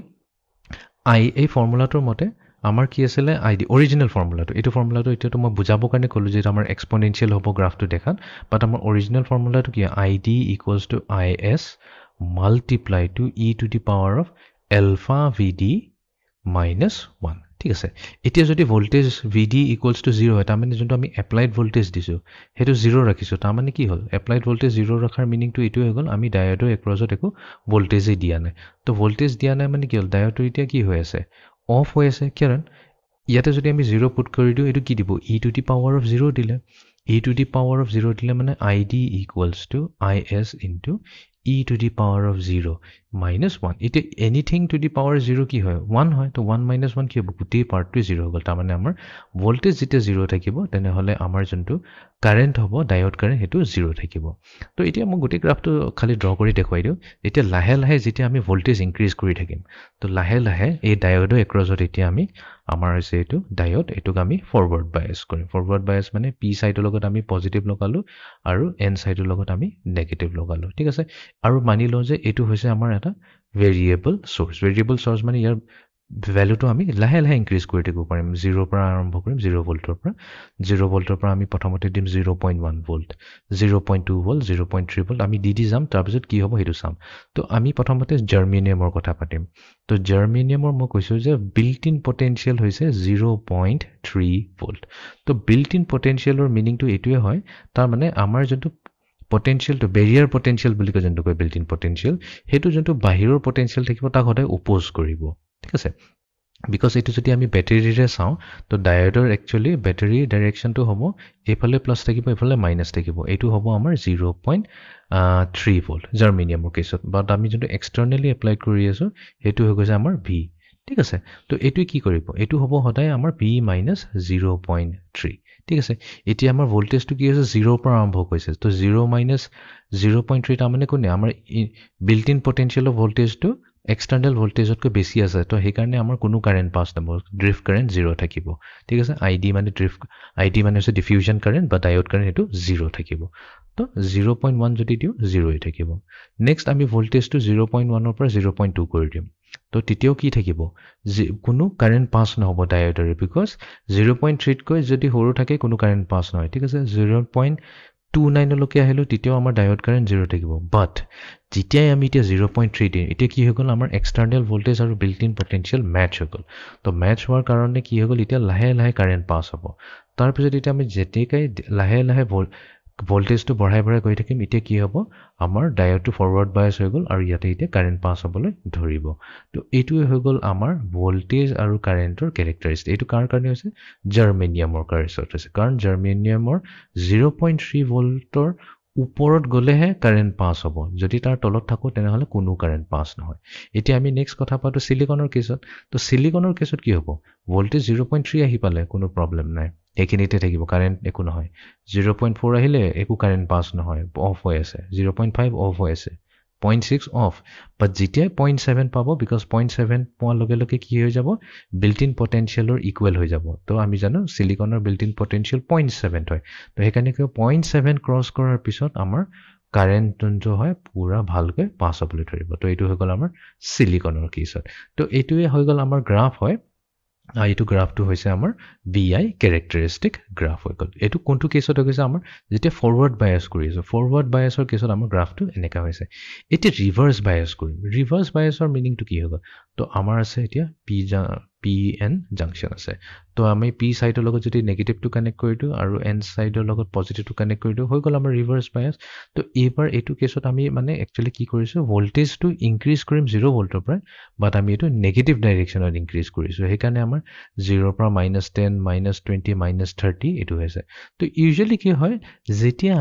এই ফৰ্মুলাটোৰ মতে আমাৰ কি আছিল ID অৰিজিনাল ফৰ্মুলাটো এটো ফৰ্মুলাটো এতিয়াটো মই বুজাবৰ কাৰণে কলো যে আমাৰ এক্সপোনেনশিয়েল হ'ব গ্ৰাফটো দেখাত বাট আমাৰ অৰিজিনাল ফৰ্মুলাটো কি ID = IS multiply to e to the power of alpha VD minus 1 ঠিক আছে এতিয়া যদি ভোল্টেজ VD = 0 হয় তাৰ মানে যোনটো আমি এপ্লাইড ভোল্টেজ দিছো হেতু 0 ৰাখিছো তাৰ মানে কি হ'ল এপ্লাইড ভোল্টেজ 0 ৰাখাৰ মিনিংটো এটো হৈ গল আমি ডায়োডৰ এক্ৰছত একো ভোল্টেজে দিয়া নাই তো ভোল্টেজ দিয়া নাই মানে কি হ'ল ডায়োডটো এতিয়া কি হৈ আছে অফ হৈ আছে কাৰণ ইয়াতে যদি আমি 0 পুট কৰি দিও এটো কি দিব e to the power of 0 দিলে e to the power of 0 দিলে মানে id equals to is into e to the power of 0 minus 1. It anything to the power 0 কি হয় 1 হয় তো 1 minus 1 কি হ'ব গোটেই পাৰ্টটো 0 হ'ল তাৰ মানে আমাৰ ভোল্টেজ যেতিয়া 0 থাকিব তেনেহলে আমাৰ যোনটো কাৰেন্ট হ'ব ডায়োড কাৰেন্ট হেতু 0 থাকিব তো এতিয়া মই গোটেই গ্ৰাফটো খালি ড্ৰ কৰি দেখুৱাই দিও এতিয়া লাহে লাহে যেতিয়া আমি ভোল্টেজ ইনক্ৰিজ কৰি থাকিম তো লাহে লাহে এই ডায়োডৰ এক্ৰছত এতিয়া আমি আমাৰ আছে এটো ডায়োড এটোক আমি ফৰৱাৰ্ড বায়াস কৰিম ফৰৱাৰ্ড বায়াস মানে পি সাইডৰ লগত আমি পজিটিভ লগালো আৰু এন সাইডৰ লগত আমি নেগেটিভ লগালো ঠিক আছে আৰু মানি লওঁ যে এটো হৈছে আমাৰ এটা ভেৰিয়েবল সোৰ্স মানে ইয়াৰ ভ্যালুটো আমি লাহে লাহে ইনক্ৰিজ কৰি থাকিব পাৰিম 0 পৰা আৰম্ভ কৰিম 0 ভোল্টৰ পৰা আমি প্ৰথমতে দিম 0.1 ভোল্ট 0.2 ভোল্ট 0.3 ভোল্ট আমি দি যাম তাৰ পিছত কি হ'ব হেতু চাম তো আমি প্ৰথমতে জাৰ্মেনিয়ামৰ কথা পাতিম তো জাৰ্মেনিয়ামৰ মই কৈছো যে বিল্ট ইন পটেনশিয়াল হৈছে 0.3 ভোল্ট তো বিল্ট ইন পটেনশিয়ালৰ মিনিংটো এটোৱে হয় তাৰ মানে আমাৰ যোনটো potential to barrier potential বুলি কয় যোনটো কয় built in potential হেতু যোনটো বাহিৰৰ potential থাকিব তাক সদায় oppose কৰিব ঠিক আছে because এটো যদি আমি ব্যাটাৰীৰে চাও তো ডায়োডৰ একচুয়ালি ব্যাটাৰী ডাইৰেকশনটো হ'ব এফালে প্লাস থাকিব এফালে মাইনাস থাকিব এটো হ'ব আমাৰ 0.3 ভোল্ট জাৰ্মেনিয়ামৰ কেছত বাট আমি যোনটো এক্সটাৰ্নালি এপ্লাই কৰি আছো হেতু হৈ গৈছে আমাৰ ভি ঠিক আছে তো এটো কি কৰিব এটো হ'ব সদায় আমাৰ v - 0.3 ঠিক আছে এতিয়া আমাৰ ভোল্টেজটো কি আছে 0 পৰা আৰম্ভ হৈছে তো 0 - 0.3 টা মানে কোনে আমাৰ বিল্ট ইন পটেনশিয়াল অফ ভোল্টেজটো এক্সটাৰ্নাল ভোল্টেজতকৈ বেছি আছে তো সেই কাৰণে আমাৰ কোনো কাৰেন্ট পাস নহব ড্ৰিফট কাৰেন্ট 0 থাকিব ঠিক আছে আইডি মানে ড্ৰিফট আইডি মানে হৈছে ডিফিউজন কারেন্ট বা ডায়োড কারেন্ট হেতু 0 থাকিব তো 0.1 যদি দিও 0 থাকিব নেক্সট আমি ভোল্টেজটো 0.1 ৰ পৰা 0.2 কৰি দিম তো তেতিয়াও কি থাকিব কোনো কাৰেন্ট পাস নহব ডায়োডৰে বিকজ 0.3 কৈ যদি সৰু থাকে কোনো কাৰেন্ট পাস নহয় ঠিক আছে 0.29 লকে আহিলো তেতিয়াও আমাৰ ডায়োড কারেন্ট 0 থাকিব বাট যেতিয়াই আমি এতিয়া 0.3 দিম এতিয়া কি হৈ গ'ল আমাৰ এক্সটাৰ্নাল ভোল্টেজ আৰু বিল্ট ইন পটেনশিয়াল ম্যাচ হৈ গ'ল তো ম্যাচ হোৱাৰ কাৰণে কি হৈ গ'ল এতিয়া লাহে লাহে কাৰেন্ট পাস হ'ব তাৰ পিছত এতিয়া আমি যেতিয়াই লাহে লাহে ভোল্টেজটো বঢ়াই গৈ থাকিম এতিয়া কি হ'ব আমাৰ ডায়োডটো ফৰৱাৰ্ড বায়াস হৈ গ'ল আৰু ইয়াতে এতিয়া কাৰেন্ট পাস হ'বলৈ ধৰিব তো এইটোৱে হৈ গ'ল আমাৰ ভোল্টেজ আৰু কাৰেন্টৰ ক্যাৰেক্টাৰিষ্টিক এইটো কাৰ কাৰণে হৈছে জাৰ্মেনিয়ামৰ কেছত হৈছে কাৰণ জাৰ্মেনিয়ামৰ 0.3 ভোল্টৰ ওপৰত গলেহে কাৰেন্ট পাস হ'ব যদি তাৰ তলত থাকো তেনেহলে কোনো কাৰেন্ট পাস নহয় এতিয়া আমি নেক্সট কথা পাতো সিলিকনৰ কেছত তো সিলিকনৰ কেছত কি হ'ব ভোল্টেজ 0.3 আহি পালে কোনো প্ৰবলেম নাই এখিনিতে থাকিব কারেন্ট একো নহয় 0.4 আহিলে একো কারেন্ট পাস নহয় অফ হৈ আছে 0.5 অফ হৈ আছে 0.6 অফ বাট যেতিয়া 0.7 পাব বিকজ 0.7 পোৱাৰ লগে লগে কি হৈ যাব বিল্ট ইন পটেনশিয়ালৰ ইকুৱেল হৈ যাব তো আমি জানো সিলিকনৰ বিল্ট ইন পটেনশিয়াল 0.7 হয় তো হেকাৰণে 0.7 ক্ৰস কৰাৰ পিছত আমাৰ কাৰেন্ট যোনটো হয় পুৰা ভালকৈ পাস হ'বলৈ ধৰিব তো এইটো হৈ গ'ল আমাৰ সিলিকনৰ কেছত তো এইটোৱে হৈ গ'ল আমাৰ গ্ৰাফ হয় এইটো গ্ৰাফটো হৈছে আমাৰ VI ক্যাৰেক্টাৰিষ্টিক গ্ৰাফ হৈ গ'ল এইটো কোনটো কেছত হৈছে আমাৰ যেতিয়া ফৰৱাৰ্ড বায়াস কৰি আছে ফৰৱাৰ্ড বায়াসৰ কেছত আমাৰ গ্ৰাফটো এনেকা হৈছে এতিয়া ৰিভাৰ্স বায়াস কৰিম ৰিভাৰ্স বায়াসৰ মিনিংটো কি হ'ব তো আমাৰ আছে এতিয়া PN জাংশন আছে তো আমি P সাইডৰ লগত যদি নেগেটিভটো কানেক্ট কৰি দিও আৰু N সাইডৰ লগত পজিটিভটো কানেক্ট কৰি দিও হৈ গ'ল আমাৰ ৰিভাৰ্স বায়াস তো এইবাৰ এইটো কেছত আমি মানে একচুয়ালি কি কৰিছো ভোল্টেজটো ইনক্ৰিজ কৰিম 0 ভোল্টৰ পৰা বাট আমি এটো নেগেটিভ ডাইৰেকশনত ইনক্ৰিজ কৰিছো সেই কাৰণে আমাৰ 0 পৰা -10 -20 -30 এটো হৈছে তো ইউজুয়ালি কি হয় যেতিয়া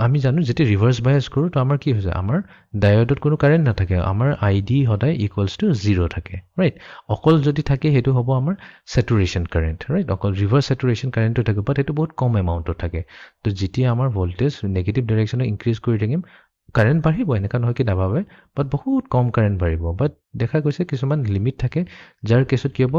আমি জানো যেতিয়া ৰিভাৰ্স বায়াস কৰো তো আমাৰ কি হৈছে আমাৰ ডায়োডত কোনো কাৰেন্ট নাথাকে আমাৰ আইডি সদায় ইকুৱেলস টু 0 থাকে ৰাইট অকল যদি থাকে হেতু হ'ব আমাৰ স্যাচুৰেশন কাৰেন্ট ৰাইট অকল ৰিভাৰ্স স্যাচুৰেশন কাৰেন্টটো থাকে বাট এটো বহুত কম এমাউন্টত থাকে তো যেতিয়া আমাৰ ভোল্টেজ নেগেটিভ ডাইৰেকশনত ইনক্ৰিজ কৰি থাকিম কারেন্ট বাঢ়িব এনেকা নহয় কি নাভাবে বাট বহুত কম কারেন্ট বাঢ়িব বাট দেখা গৈছে কিছুমান লিমিট থাকে যাৰ কেছত কি হ'ব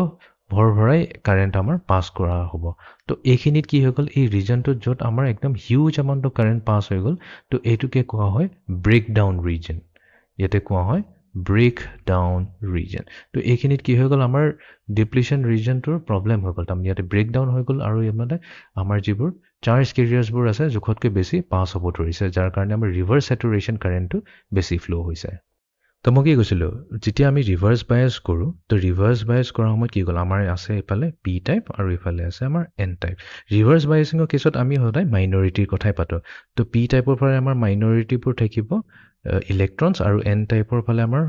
ভৰাই কাৰেন্ট আমাৰ পাস কৰা হ'ব তো এইখিনিত কি হৈ গ'ল এই ৰিজনটো যত আমাৰ একদম huge amount of current pass হৈ গ'ল তো এইটোকে কোৱা হয় ব্ৰেক ডাউন ৰিজন ইয়াতে কোৱা হয় ব্ৰেক ডাউন ৰিজন তো এইখিনিত কি হৈ গ'ল আমাৰ ডিপ্লিশন ৰিজনটোৰ প্ৰবলেম হৈ গ'ল তাৰ ইয়াতে ব্ৰেক ডাউন হৈ গ'ল আৰু ইয়াতে আমাৰ যিবোৰ চাৰ্জ কেৰিয়াৰ্ছবোৰ আছে জুখতকৈ বেছি পাস হ'ব ধৰিছে যাৰ কাৰণে আমাৰ ৰিভাৰ্স স্যাচুৰেশন কাৰেন্টটো বেছি ফ্লো হৈছে তো মই কি কৈছিলো যেতিয়া আমি ৰিভাৰ্স বায়াস কৰো তো ৰিভাৰ্স বায়াস কৰাৰ সময়ত কি গ'ল আমাৰ আছে এফালে পি টাইপ আৰু এফালে আছে আমাৰ এন টাইপ ৰিভাৰ্স বায়াসিংৰ কেছত আমি সদায় মাইনৰিটিৰ কথাই পাতো তো পি টাইপৰ পৰা আমাৰ মাইনৰিটিবোৰ থাকিব ইলেক্ট্ৰনছ আৰু এন টাইপৰ ফালে আমাৰ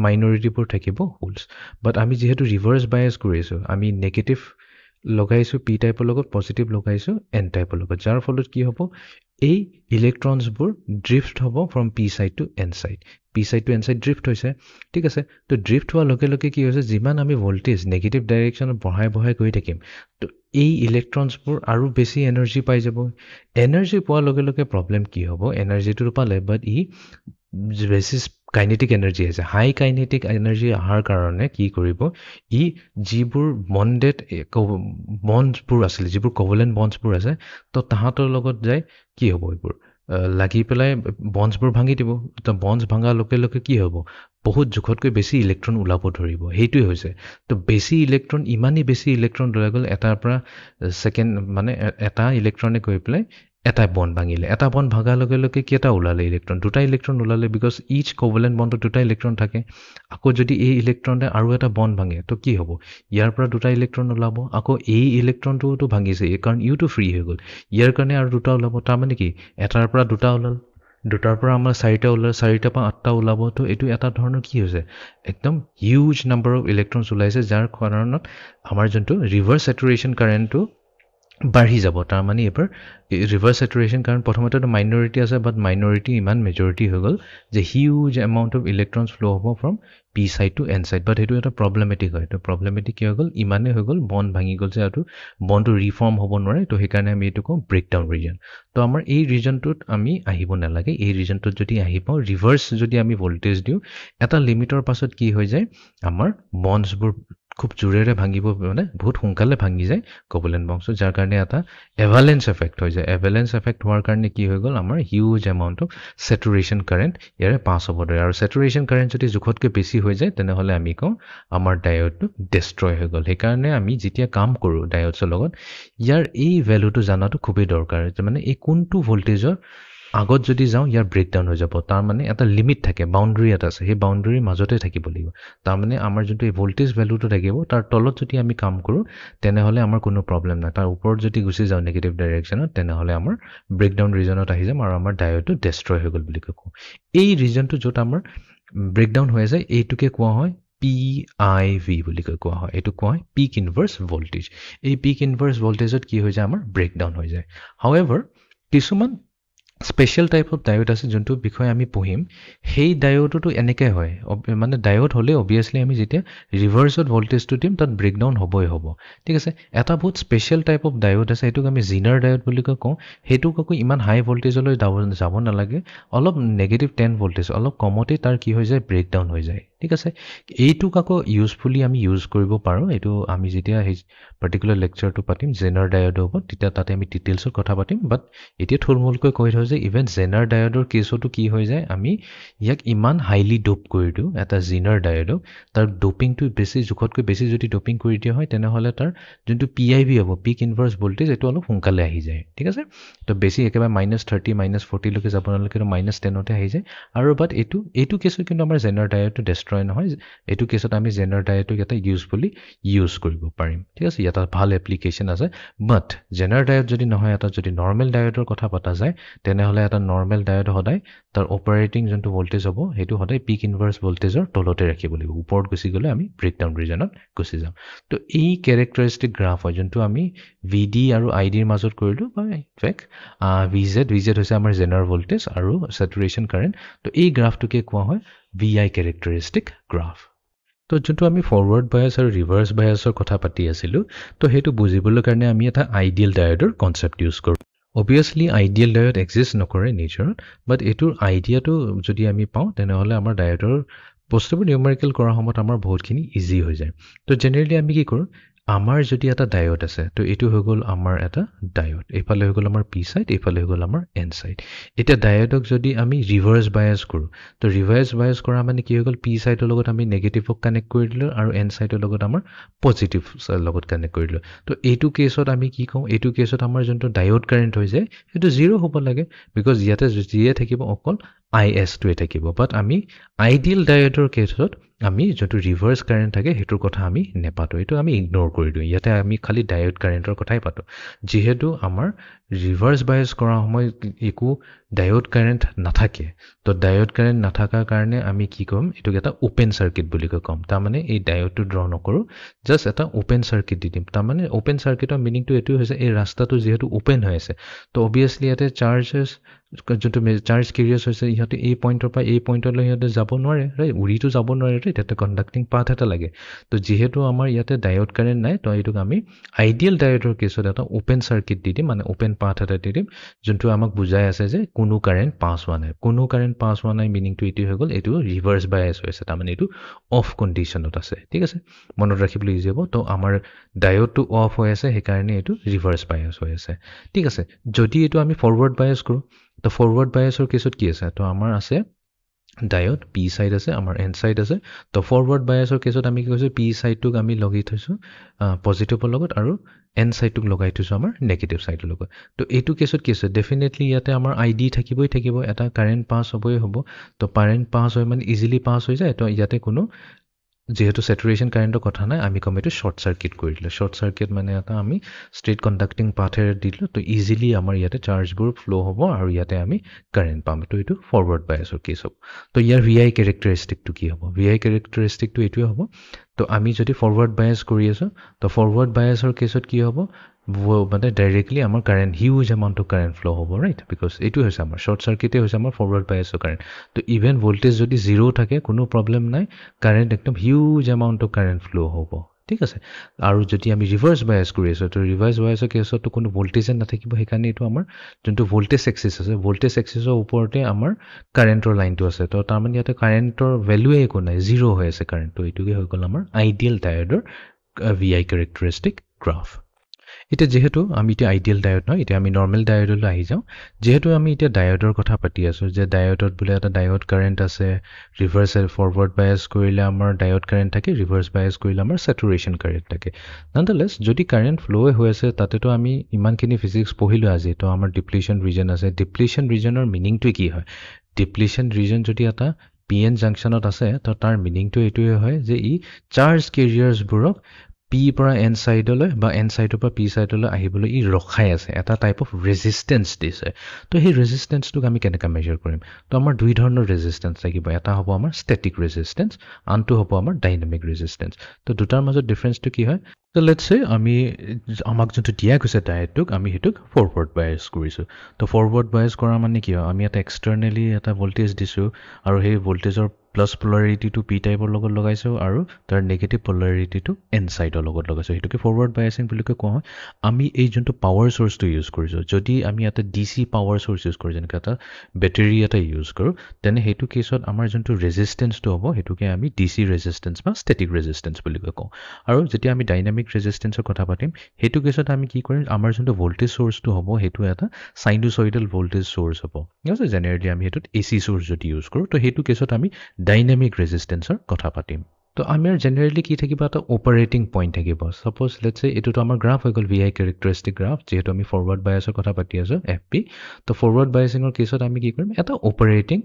মাইনৰিটিবোৰ থাকিব হোলছ বাট আমি যেহেতু ৰিভাৰ্স বায়াস কৰিছো আমি নেগেটিভ লগাইছো পি টাইপৰ লগত পজিটিভ লগাইছো এন টাইপৰ লগত যাৰ ফলত কি হ'ব এই ইলেক্ট্ৰনছবোৰ ড্ৰিফ্ট হ'ব from P side to N side P side to N side drift হৈছে ঠিক আছে তো ড্ৰিফ্ট হোৱাৰ লগে লগে কি হৈছে যিমান আমি ভোল্টেজ নেগেটিভ ডাইৰেকশ্যনত বঢ়াই গৈ থাকিম তো এই ইলেক্ট্ৰনছবোৰ আৰু বেছি এনাৰ্জি পাই যাব এনাৰ্জি পোৱাৰ লগে লগে প্ৰব্লেম কি হ'ব এনাৰ্জিটো পালে বাট ই বেছি কাইনেটিক এনাৰ্জি আছে হাই কাইনেটিক এনাৰ্জি অহাৰ কাৰণে কি কৰিব ই যিবোৰ বণ্ডেড বণ্ডছবোৰ আছিলে যিবোৰ কোভেলেণ্ট বণ্ডছবোৰ আছে তো তাহাঁতৰ লগত যায় কি হ'ব এইবোৰ লাগি পেলাই বণ্ডছবোৰ ভাঙি দিব তো বণ্ডছ ভাঙাৰ লগে লগে কি হ'ব বহুত জোখতকৈ বেছি ইলেক্ট্ৰন ওলাব ধৰিব সেইটোৱে হৈছে তো বেছি ইলেক্ট্ৰন ইমানেই বেছি ইলেক্ট্ৰন ওলাই গ'ল এটাৰ পৰা ছেকেণ্ড মানে এটা ইলেক্ট্ৰনে গৈ পেলাই এটা বণ্ড ভাঙিলে এটা বণ্ড ভাঙাৰ লগে লগে কেইটা ওলালে ইলেক্ট্ৰন দুটা ইলেক্ট্ৰন ওলালে বিকজ ইচ কোভেলেণ্ট বণ্ডত দুটা ইলেক্ট্ৰন থাকে আকৌ যদি এই ইলেক্ট্ৰনে আৰু এটা বণ্ড ভাঙে তো কি হ'ব ইয়াৰ পৰা দুটা ইলেক্ট্ৰন ওলাব আকৌ এই ইলেক্ট্ৰনটোতো ভাঙিছে কাৰণ ইউটো ফ্ৰী হৈ গ'ল ইয়াৰ কাৰণে আৰু দুটা ওলাব তাৰমানে কি এটাৰ পৰা দুটা ওলাল দুটাৰ পৰা আমাৰ চাৰিটা ওলাল চাৰিটাৰ পৰা আঠটা ওলাব তো এইটো এটা ধৰণৰ কি হৈছে একদম হিউজ নাম্বাৰ অফ ইলেক্ট্ৰনছ ওলাইছে যাৰ কাৰণত আমাৰ যোনটো ৰিভাৰ্ছ চেচুৰেশ্যন কাৰেণ্টটো বাঢ়ি যাব তাৰমানে এবাৰ ৰিভাৰ্ছ চেচুৰেশ্যন কাৰণ প্ৰথমতেতো মাইনৰিটি আছে বাট মাইনৰিটি ইমান মেজৰিটি হৈ গ'ল যে huge amount of electrons flow' হ'ব from P side to N side but সেইটো এটা প্ৰব্লেমেটিক হয় তো প্ৰব্লেমেটিক কি হৈ গ'ল ইমানেই হৈ গ'ল বণ্ড ভাঙি গ'ল যে এইটো বণ্ডটো ৰিফৰ্ম হ'ব নোৱাৰে তো সেইকাৰণে আমি এইটো কওঁ ব্ৰেকডাউন ৰিজন তো আমাৰ এই ৰিজনটোত আমি আহিব নালাগে এই ৰিজনটোত যদি আহি পাওঁ ৰিভাৰ্ছ যদি আমি ভোল্টেজ দিওঁ এটা লিমিটৰ পাছত কি হৈ যায় আমাৰ বণ্ডছবোৰ খুব জোৰেৰে ভাঙিব মানে বহুত সোনকালে ভাঙি যায় কোভেলেণ্ট বণ্ডছ যাৰ কাৰণে এটা এভালেঞ্চ এফেক্ট হৈ যায় এভালেঞ্চ এফেক্ট হোৱাৰ কাৰণে কি হৈ গ'ল আমাৰ huge amount of saturation current ইয়াৰে পাছ হ'ব ধৰে আৰু চেচুৰেশ্যন কাৰেণ্ট যদি জোখতকৈ বেছি হৈ যায় তেনেহ'লে আমি কওঁ আমাৰ ডায়ডটো ডেষ্ট্ৰয় হৈ গ'ল সেইকাৰণে আমি যেতিয়া কাম কৰোঁ ডায়ডছৰ লগত ইয়াৰ এই ভেলুটো জনাটো খুবেই দৰকাৰ মানে এই কোনটো ভোল্টেজৰ আগত যদি যাওঁ ইয়াৰ ব্ৰেকডাউন হৈ যাব তাৰমানে এটা লিমিট থাকে বাউণ্ডৰী এটা আছে সেই বাউণ্ডৰীৰ মাজতে থাকিব লাগিব তাৰমানে আমাৰ যোনটো এই ভোল্টেজ ভেলুটো থাকিব তাৰ তলত যদি আমি কাম কৰোঁ তেনেহ'লে আমাৰ কোনো প্ৰব্লেম নাই তাৰ ওপৰত যদি গুচি যাওঁ নেগেটিভ ডাইৰেকশ্যনত তেনেহ'লে আমাৰ ব্ৰেকডাউন ৰিজনত আহি যাম আৰু আমাৰ ডায়ডটো ডেষ্ট্ৰয় হৈ গ'ল বুলি কওঁ এই ৰিজনটো য'ত আমাৰ ব্ৰেকডাউন হৈ যায় এইটোকে কোৱা হয় PIV বুলি কোৱা হয় এইটো কোৱা হয় পিক ইনভাৰ্ছ ভোল্টেজ এই পিক ইনভাৰ্ছ ভোল্টেজত কি হৈ যায় আমাৰ ব্ৰেকডাউন হৈ যায় হাউএভাৰ কিছুমান স্পেচিয়েল টাইপ অফ ডায়ড আছে যোনটো বিষয়ে আমি পঢ়িম সেই ডায়ডটো এনেকৈ হয় মানে ডায়ড হ'লে অবভিয়াছলি আমি যেতিয়া ৰিভাৰ্ছত ভোল্টেজটো দিম তাত ব্ৰেকডাউন হ'বই হ'ব ঠিক আছে এটা বহুত স্পেচিয়েল টাইপ অফ ডায়ড আছে সেইটোক আমি জিনাৰ ডায়ড বুলি কওঁ সেইটোক আকৌ ইমান হাই ভোল্টেজলৈ যাব নালাগে অলপ নেগেটিভ 10 ভোল্টেজ অলপ কমতেই তাৰ কি হৈ যায় ব্ৰেকডাউন হৈ যায় ঠিক আছে এইটোক আকৌ ইউজফুলি আমি ইউজ কৰিব পাৰোঁ এইটো আমি যেতিয়া সেই পাৰ্টিকুলাৰ লেকচাৰটো পাতিম জেনাৰ ডায়ডৰ ওপৰত তেতিয়া তাতে আমি ডিটেইলছত কথা পাতিম বাট এতিয়া থুলমূলকৈ কৈ থওঁ যে ইভেন জেনাৰ ডায়ডৰ কেছতো কি হৈ যায় আমি ইয়াক ইমান হাইলি ডোপ কৰি দিওঁ এটা জিনাৰ ডায়ডক তাৰ ডোপিংটো বেছি জোখতকৈ বেছি যদি ডোপিং কৰি দিয়া হয় তেনেহ'লে তাৰ যোনটো PIV হ'ব পিক ইনভাৰ্ছ ভোল্টেজ এইটো অলপ সোনকালে আহি যায় ঠিক আছে তো বেছি একেবাৰে -30 -40লৈকে যাব নালাগে -10তে আহি যায় আৰু বাট এইটো কেছত কিন্তু আমাৰ জেনাৰ ডায়ডটো ডেষ্ট্ৰয় নহয় এইটো কেছত আমি জেনাৰ ডায়ডটোক এটা ইউজফুলি ইউজ কৰিব পাৰিম ঠিক আছে ইয়াত ভাল এপ্লিকেশ্যন আছে বাট জেনাৰ ডায়ড যদি নহয় এটা যদি নৰ্মেল ডায়ডৰ কথা পতা যায় তেনেহ'লে এটা নৰ্মেল ডায়ড সদায় তাৰ অপাৰেটিং যোনটো ভোল্টেজ হ'ব সেইটো সদায় পিক ইনভাৰ্ছ ভোল্টেজৰ তলতে ৰাখিব লাগিব ওপৰত গুচি গ'লে আমি ব্ৰেকডাউন ৰিজনত গুচি যাম তো এই কেৰেক্টাৰিষ্টিক গ্ৰাফ হয় যোনটো আমি VD আৰু IDৰ মাজত কৰিলোঁ বা ইনফেক্ট VZ হৈছে আমাৰ জেনাৰ ভোল্টেজ আৰু চেচুৰেশ্যন কাৰেণ্ট তো এই গ্ৰাফটোকে কোৱা হয় VI কেৰেক্টাৰিষ্টিক গ্ৰাফ তো যোনটো আমি ফৰৱাৰ্ড বায়াছ আৰু ৰিভাৰ্ছ বায়াছৰ কথা পাতি আছিলোঁ তো সেইটো বুজিবলৈ কাৰণে আমি এটা আইডিয়েল ডায়ডৰ কনচেপ্ট ইউজ কৰোঁ অবভিয়াছলি আইডিয়েল ডায়ড এক্সিষ্ট নকৰে নেচাৰত বাট এইটোৰ আইডিয়াটো যদি আমি পাওঁ তেনেহ'লে আমাৰ ডায়ডৰ বস্তুবোৰ নিউমেৰিকেল কৰাৰ সময়ত আমাৰ বহুতখিনি ইজি হৈ যায় তো জেনেৰেলি আমি কি কৰোঁ আমাৰ যদি এটা ডায়ড আছে তো এইটো হৈ গ'ল আমাৰ এটা ডায়ড এইফালে হৈ গ'ল আমাৰ P সাইড এইফালে হৈ গ'ল আমাৰ N সাইড এতিয়া ডায়ডক যদি আমি ৰিভাৰ্ছ বায়াছ কৰোঁ তো ৰিভাৰ্ছ বায়াছ কৰা মানে কি হৈ গ'ল P সাইডৰ লগত আমি নেগেটিভক কানেক্ট কৰি দিলোঁ আৰু N সাইডৰ লগত আমাৰ পজিটিভ লগত কানেক্ট কৰি দিলোঁ তো এইটো কেছত আমি কি কওঁ এইটো কেছত আমাৰ যোনটো ডায়ড কাৰেণ্ট হৈ যায় সেইটো 0 হ'ব লাগে বিকজ ইয়াতে যিয়ে থাকিব অকল ISটোৱে থাকিব বাট আমি আইডিয়েল ডায়ডৰ কেছত আমি যোনটো ৰিভাৰ্ছ কাৰেণ্ট থাকে সেইটোৰ কথা আমি নেপাতোঁ এইটো আমি ইগন'ৰ কৰি দিওঁ ইয়াতে আমি খালি ডায়ড কাৰেণ্টৰ কথাই পাতোঁ যিহেতু আমাৰ ৰিভাৰ্ছ বায়াছ কৰা সময়ত একো ডায়োড কাৰেণ্ট নাথাকে তো ডায়োড কাৰেণ্ট নাথাকাৰ কাৰণে আমি কি ক'ম এটোক এটা ওপেন সাৰ্কিট বুলি ক'ম তাৰমানে এই ডায়োডটো ড্ৰ নকৰো জাস্ট এটা ওপেন সাৰ্কিট দি দিম তাৰমানে ওপেন সাৰ্কিটৰ মিনিংটো এটো হৈছে এই ৰাস্তাটো যেহেতু ওপেন হৈ আছে তো অবিয়াসলি ইয়াতে চাৰ্জেছ যোনটো চাৰ্জ কেৰিয়াৰ্ছ হৈছে ইহঁতে এই পইণ্টৰ পৰা এই পইণ্টলৈ ইহঁতে যাব নোৱাৰে ৰাইট উৰিটো যাব নোৱাৰে ৰাইট এটা কণ্ডাক্টিং পাথ এটা লাগে তো যেহেতু আমাৰ ইয়াতে ডায়োড কাৰেণ্ট নাই তো এইটোক আমি আইডিয়েল ডায়োডৰ কেছত এটা ওপেন সাৰ্কিট দি দিম মানে ওপেন পাথ এটা দি দিম যোনটো আমাক বুজাই আছে যে কোনো কাৰেণ্ট পাছ হোৱা নাই কোনো কাৰেণ্ট পাছ হোৱা নাই মিনিংটো এইটো হৈ গ'ল এইটো ৰিভাৰ্ছ বায়াছ হৈছে তাৰমানে এইটো অফ কণ্ডিশ্যনত আছে ঠিক আছে মনত ৰাখিবলৈ ইজি হ'ব তো আমাৰ ডায়োডটো অফ হৈ আছে সেইকাৰণে এইটো ৰিভাৰ্ছ বায়াছ হৈ আছে ঠিক আছে যদি এইটো আমি ফৰৱাৰ্ড বায়াছ কৰোঁ তো ফৰৱাৰ্ড বায়াছৰ কেছত কি আছে তো আমাৰ আছে ডায়োড পি সাইড আছে আমাৰ এন সাইড আছে তো ফৰৱাৰ্ড বায়াছৰ কেছত আমি কি কৈছো পি সাইডটোক আমি লগাই থৈছো পজিটিভৰ লগত আৰু এন সাইডটোক লগাই থৈছো আমাৰ নেগেটিভ সাইডৰ লগত তো এইটো কেছত কি আছে ডেফিনেটলি ইয়াতে আমাৰ আইডি থাকিব এটা কাৰেণ্ট পাছ হ'বই হ'ব তো কাৰেণ্ট পাছ হয় মানে ইজিলি পাছ হৈ যায় তো ইয়াতে কোনো যেহেতু স্যাচুৰেশন কাৰেণ্টৰ কথা নাই আমি কম এইটো শৰ্ট সাৰ্কিট কৰি দিলো শৰ্ট সাৰ্কিট মানে এটা আমি ষ্ট্ৰেট কণ্ডাক্টিং পাথেৰে দিলো তো ইজিলি আমাৰ ইয়াতে চাৰ্জবোৰ ফ্লো হ'ব আৰু ইয়াতে আমি কাৰেণ্ট পাম তো এইটো ফৰৱাৰ্ড বায়াছৰ কেছ হ'ব তো ইয়াৰ VI কেৰেক্টাৰিষ্টিকটো কি হ'ব VI কেৰেক্টাৰিষ্টিকটো এইটোৱে হ'ব তো আমি যদি ফৰৱাৰ্ড বায়াছ কৰি আছো তো ফৰৱাৰ্ড বায়াছৰ কেছত কি হ'ব মানে ডাইৰেক্টলি আমাৰ current huge amount of current flow হ'ব ৰাইট বিকজ এইটো হৈছে আমাৰ শৰ্ট সাৰ্কিটে হৈছে আমাৰ ফৰৱাৰ্ড বায়াছৰ কাৰেণ্ট তো ইভেন ভোল্টেজ যদি 0 থাকে কোনো প্ৰবলেম নাই কাৰেণ্ট একদম huge amount of current flow হ'ব ঠিক আছে আৰু যদি আমি ৰিভাৰ্ছ বায়াছ কৰি আছো তো ৰিভাৰ্ছ বায়াছৰ কেছতো কোনো ভোল্টেজে নাথাকিব সেইকাৰণে এইটো আমাৰ যোনটো ভোল্টেজ এক্সিছ আছে ভোল্টেজ এক্সিছৰ ওপৰতে আমাৰ কাৰেণ্টৰ লাইনটো আছে তো তাৰমানে ইয়াতে কাৰেণ্টৰ ভেলুৱে একো নাই 0 হৈ আছে কাৰেণ্টটো এইটোকে হৈ গ'ল আমাৰ আইডিয়েল ডায়োডৰ VI কেৰেক্টাৰিষ্টিক গ্ৰাফ এটা যেহেতু আমি এটা আইডিয়েল ডায়োড নহয় এটা আমি নৰমাল ডায়োডলৈ আহি যাওঁ যেহেতু আমি এটা ডায়োডৰ কথা পাতি আছো যে ডায়োডত বুলে এটা ডায়োড কাৰেণ্ট আছে ৰিভাৰ্ছ ফৰৱাৰ্ড বায়াছ কৰিলে আমাৰ ডায়োড কাৰেণ্ট থাকে ৰিভাৰ্ছ বায়াছ কৰিলে আমাৰ স্যাচুৰেশন কাৰেণ্ট থাকে ননদলেস যদি কাৰেণ্ট ফ্লো হৈ আছে তাতেতো আমি ইমানখিনি ফিজিক্স পঢ়িলো আজি তো আমাৰ ডিপ্লিশন ৰিজন আছে ডিপ্লিশন ৰিজনৰ মিনিংটো কি হয় ডিপ্লিশন ৰিজন যদি এটা PN জাংচনত আছে তো তাৰ মিনিংটো এইটোৱে হয় যে ই চাৰ্জ কেৰিয়াৰ্ছবোৰক P পৰা N সাইডলৈ বা N সাইডৰ পৰা P সাইডলৈ আহিবলৈ ই ৰখাই আছে এটা টাইপ অফ ৰেজিস্ট্যান্স দিছে তো সেই ৰেজিস্ট্যান্সটোক আমি কেনেকৈ মেজাৰ কৰিম তো আমাৰ দুই ধৰণৰ ৰেজিস্ট্যান্স লাগিব এটা হ'ব আমাৰ ষ্টেটিক ৰেজিস্ট্যান্স আনটো হ'ব আমাৰ ডাইনামিক ৰেজিস্ট্যান্স তো দুটাৰ মাজত ডিফাৰেন্সটো কি হয় তো লেটস সে আমি আমাক যোনটো দিয়া গৈছে ডায়োডটোক আমি হেতুক ফৰৱাৰ্ড বায়াছ কৰিছো তো ফৰৱাৰ্ড বায়াছ কৰা মানে কি হয় আমি এটা এক্সটাৰ্নালি এটা ভোল্টেজ দিছো আৰু সেই ভোল্টেজৰ প্লাস পোলাৰিটিটো P টাইপৰ লগত লগাইছো আৰু তাৰ নেগেটিভ পোলাৰিটিটো N সাইডৰ লগত লগাইছো হেতুকে ফৰৱাৰ্ড বায়াছিং বুলি কোৱা হয় আমি এই যোনটো পাৱাৰ সোৰ্সটো ইউজ কৰিছো যদি আমি এটা DC পাৱাৰ সোৰ্স ইউজ কৰো যেনেকৈ এটা বেটাৰী এটা ইউজ কৰো তেনে হেতু কেছত আমাৰ যোনটো ৰেজিস্ট্যান্সটো হ'ব হেতুকে আমি DC ৰেজিস্ট্যান্স বা ষ্টেটিক ৰেজিস্ট্যান্স বুলি কওঁ আৰু যেতিয়া আমি ডাইনামিক ৰেজিস্ট্যান্সৰ কথা পাতিম হেতু কেছত আমি কি কৰিম আমাৰ যোনটো ভোল্টেজ সোৰ্সটো হ'ব হেতু এটা সাইনুসয়ডাল ভোল্টেজ সোৰ্স হ'ব আছে জেনেৰেলি আমি হেতুত AC সোৰ্স যদি ইউজ কৰো তো হেতু কেছত আমি ডাইনামিক ৰেজিস্ট্যান্সৰ কথা পাতিম তো আমাৰ জেনেৰেলি কি থাকিব এটা অপাৰেটিং পইণ্ট থাকিব সাপোজ লেটস সে এটোটো আমাৰ গ্ৰাফ হৈ গ'ল VI কেৰেক্টাৰিষ্টিক গ্ৰাফ যেহেতু আমি ফৰৱাৰ্ড বায়াছৰ কথা পাতি আছো FP তো ফৰৱাৰ্ড বায়াছিঙৰ কেছত আমি কি কৰিম এটা অপাৰেটিং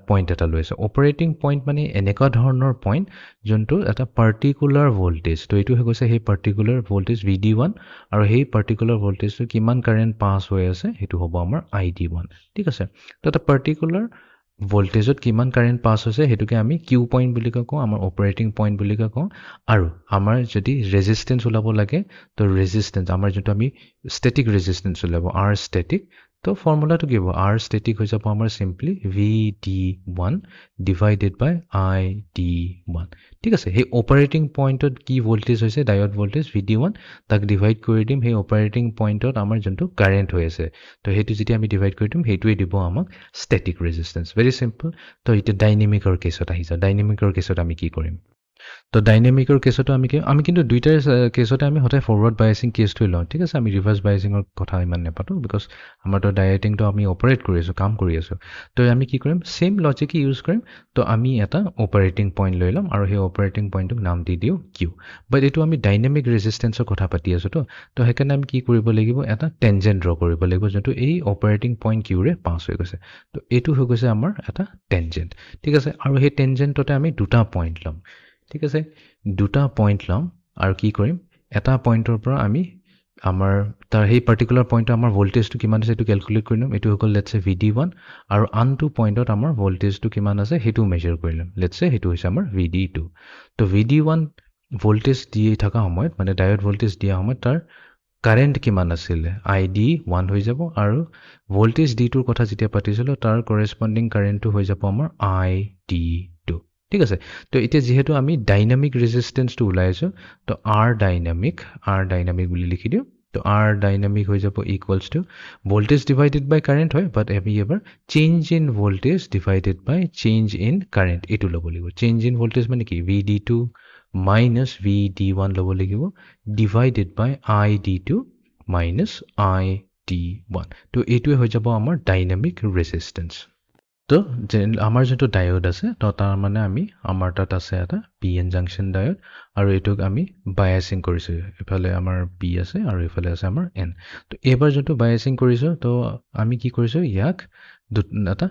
পইণ্ট এটা লৈছে অপাৰেটিং পইণ্ট মানে এনেকুৱা ধৰণৰ পইণ্ট যোনটো এটা পাৰ্টিকুলাৰ ভোল্টেজ তো এইটো হৈ গৈছে সেই পাৰ্টিকুলাৰ ভোল্টেজ VD1 আৰু সেই পাৰ্টিকুলাৰ ভোল্টেজটো কিমান কাৰেণ্ট পাছ হৈ আছে হেতু হ'ব আমাৰ ID1 ঠিক আছে তো এটা পাৰ্টিকুলাৰ ভোল্টেজত কিমান কাৰেণ্ট পাছ হৈছে হেতুকে আমি কিউ পইণ্ট বুলি কওঁ আমাৰ অপাৰেটিং পইণ্ট বুলি কওঁ আৰু আমাৰ যদি ৰেজিস্ট্যান্স ওলাব লাগে তো ৰেজিস্ট্যান্স আমাৰ যেটো আমি ষ্টেটিক ৰেজিস্ট্যান্স ওলাব R ষ্টেটিক তো ফৰ্মুলাটো কি হ'ব R ষ্টেটিক হৈ যাব আমাৰ সিম্পলি VD1 ডিভাইডেড বাই ID1 ঠিক আছে সেই অপাৰেটিং পইণ্টত কি ভোল্টেজ হৈছে ডায়োড ভোল্টেজ VD1 তাক ডিভাইড কৰি দিম সেই অপাৰেটিং পইণ্টত আমাৰ যোনটো কাৰেণ্ট হৈ আছে তো হেতু যদি আমি ডিভাইড কৰি দিম হেতুৱে দিব আমাক ষ্টেটিক ৰেজিস্ট্যান্স ভেৰি সিম্পল তো এটা ডাইনামিকৰ কেছত আহি যায় ডাইনামিকৰ কেছত আমি কি কৰিম তো ডাইনামিকৰ কেছতো আমি কিন্তু দুইটাৰ কেছতে আমি হঠাৎ ফৰৱাৰ্ড বায়াছিং কেছটো লওঁ ঠিক আছে আমি ৰিভাৰ্ছ বায়াছিঙৰ কথা ইমান নেপাতো বিকজ আমাৰতো ডায়েটিংটো আমি অপাৰেট কৰি আছো কাম কৰি আছো তো আমি কি কৰিম সেম লজিক ইউজ কৰিম তো আমি এটা অপাৰেটিং পইণ্ট লৈ ল'ম আৰু সেই অপাৰেটিং পইণ্টক নাম দি দিওঁ কিউ বাট এইটো আমি ডাইনামিক ৰেজিস্ট্যান্সৰ কথা পাতি আছো তো সেইকাৰণে আমি কি কৰিব লাগিব এটা টেনজেন্ট ড্ৰ কৰিব লাগিব যোনটো এই অপাৰেটিং পইণ্ট কিউৰে পাছ হৈ গৈছে তো এইটো হৈ গৈছে আমাৰ এটা টেনজেন্ট ঠিক আছে আৰু সেই টেনজেন্টতে আমি দুটা পইণ্ট ল'ম ঠিক আছে দুটা পইণ্ট ল'ম আৰু কি কৰিম এটা পইণ্টৰ পৰা আমি আমাৰ তাৰ সেই পাৰ্টিকুলাৰ পইণ্টত আমাৰ ভোল্টেজটো কিমান আছে সেইটো কেলকুলেট কৰি ল'ম এইটো হ'ল লেটছ চে VD1 আৰু আনটো পইণ্টত আমাৰ ভোল্টেজটো কিমান আছে সেইটো মেজাৰ কৰি ল'ম লেটছ চে সেইটো হৈছে আমাৰ VD2 তো VD1 ভোল্টেজ দি থকা সময়ত মানে ডায়োড ভোল্টেজ দিয়া সময়ত তাৰ কাৰেণ্ট কিমান আছিলে ID1 হৈ যাব আৰু ভোল্টেজ D2ৰ কথা যেতিয়া পাতিছিলোঁ তাৰ কৰেছপণ্ডিং কাৰেণ্টটো হৈ যাব আমাৰ ID2 ঠিক আছে তো এতিয়া যেহেতু আমি ডাইনামিক ৰেজিষ্টেন্সটো ওলাইছো তো R ডাইনামিক বুলি লিখি দিও তো R ডাইনামিক হৈ যাব equals to voltage divided by current হয় বাট আমি এবাৰ change in voltage divided by change in current এইটো ল'ব লাগিব চেঞ্জ ইন ভোল্টেজ মানে কি VD2 minus VD1 ল'ব লাগিব divided by ID2 minus ID1 তো এইটোৱে হৈ যাব আমাৰ ডাইনামিক ৰেজিষ্টেন্স তো আমাৰ যোনটো ডায়োড আছে তো তাৰ মানে আমাৰ তাত আছে এটা PN জাংচন ডায়োড আৰু এইটোক আমি বায়াসিং কৰিছো এফালে আমাৰ P আছে আৰু এফালে আছে আমাৰ N তো এবাৰ যোনটো বায়াসিং কৰিছো তো আমি কি কৰিছো ইয়াক এটা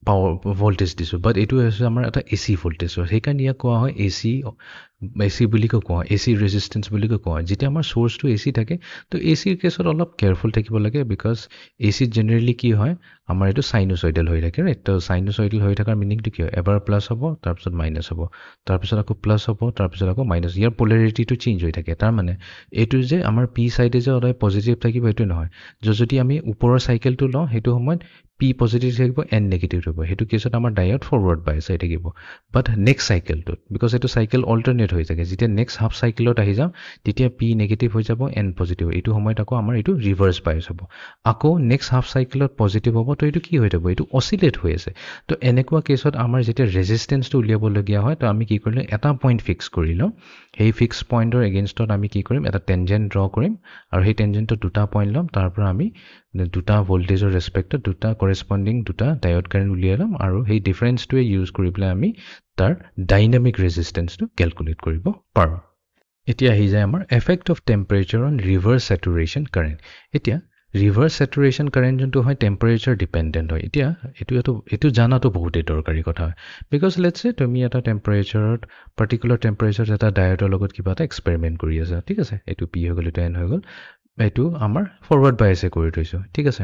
পাৱাৰ ভোল্টেজ দিছো বাট এইটো হৈছে আমাৰ এটা AC ভোল্টেজ সেইকাৰণে ইয়াক কোৱা হয় AC বুলি কোৱা হয় AC ৰেজিষ্টেন্স বুলি কোৱা হয় যেতিয়া আমাৰ সোৰ্সটো AC থাকে তো ACৰ কেছত অলপ কেয়াৰফুল থাকিব লাগে বিকজ AC জেনাৰেলি কি হয় আমাৰ এইটো সাইনোসয়েডাল হৈ থাকে ৰাইট তো সাইনোসয়েডাল হৈ থকাৰ মিনিংটো কি হয় এবাৰ প্লাস হ'ব তাৰপিছত মাইনাস হ'ব তাৰপিছত আকৌ প্লাস হ'ব তাৰপিছত আকৌ মাইনাস ইয়াৰ পোলাৰিটিটো চেঞ্জ হৈ থাকে তাৰ মানে এইটো যে আমাৰ P সাইডে যে সদায় পজিটিভ থাকিব এইটো নহয় যদি আমি ওপৰৰ সাইকেলটো লওঁ সেইটো সময়ত P পজিটিভ থাকিব N নেগেটিভ হ'ব সেইটো কেছত আমাৰ ডায়োড ফৰৱাৰ্ড বায়াস হৈ থাকিব বাট নেক্সট সাইকেলটো বিকজ এইটো সাইকেল অল্টাৰনেট হৈ থাকে যেতিয়া নেক্সট হাফ সাইকেলত আহি যাম তেতিয়া P নেগেটিভ হৈ যাব N পজিটিভ এইটো সময়ত আকৌ আমাৰ এইটো ৰিভাৰ্স বায়াস হ'ব আকৌ নেক্সট হাফ সাইকেলত পজিটিভ হ'ব তো এইটো কি হৈ যাব এইটো অসিলেট হৈ আছে তো এনেকুৱা কেছত আমাৰ যেতিয়া ৰেজিষ্টেন্সটো উলিয়াবলগীয়া হয় তো আমি কি কৰিলো এটা পইণ্ট ফিক্স কৰি লওঁ সেই ফিক্স পইণ্টৰ এগেইনষ্টত আমি কি কৰিম এটা টেনজেন্ট ড্ৰ কৰিম আৰু সেই টেনজেন্টত দুটা পইণ্ট ল'ম তাৰ পৰা আমি দুটা ভোল্টেজৰ ৰেসপেক্টত দুটা কৰেছপণ্ডিং দুটা ডায়োড কাৰেণ্ট উলিয়াই ল'ম আৰু সেই ডিফাৰেন্সটোৱে ইউজ কৰি পেলাই আমি তাৰ ডাইনামিক ৰেজিষ্টেন্সটো ক্যালকুলেট কৰিব পাৰোঁ এতিয়া আহি যায় আমাৰ effect of temperature on reverse saturation current এতিয়া ৰিভাৰ্স স্যাচুৰেশন কাৰেণ্ট যোনটো হয় টেম্পাৰেচাৰ ডিপেন্ডেন্ট হয় এতিয়া এইটো জানাটো বহুতেই দৰকাৰী কথা হয় বিকজ লেটস সে তুমি এটা টেম্পাৰেচাৰত পাৰ্টিকুলাৰ টেম্পাৰেচাৰত এটা ডায়োডৰ লগত কিবা এটা এক্সপেৰিমেন্ট কৰি আছা ঠিক আছে এইটো P হৈ গ'ল এইটো N হৈ গ'ল এইটো আমাৰ ফৰৱাৰ্ড বায়াসে কৰি থৈছো ঠিক আছে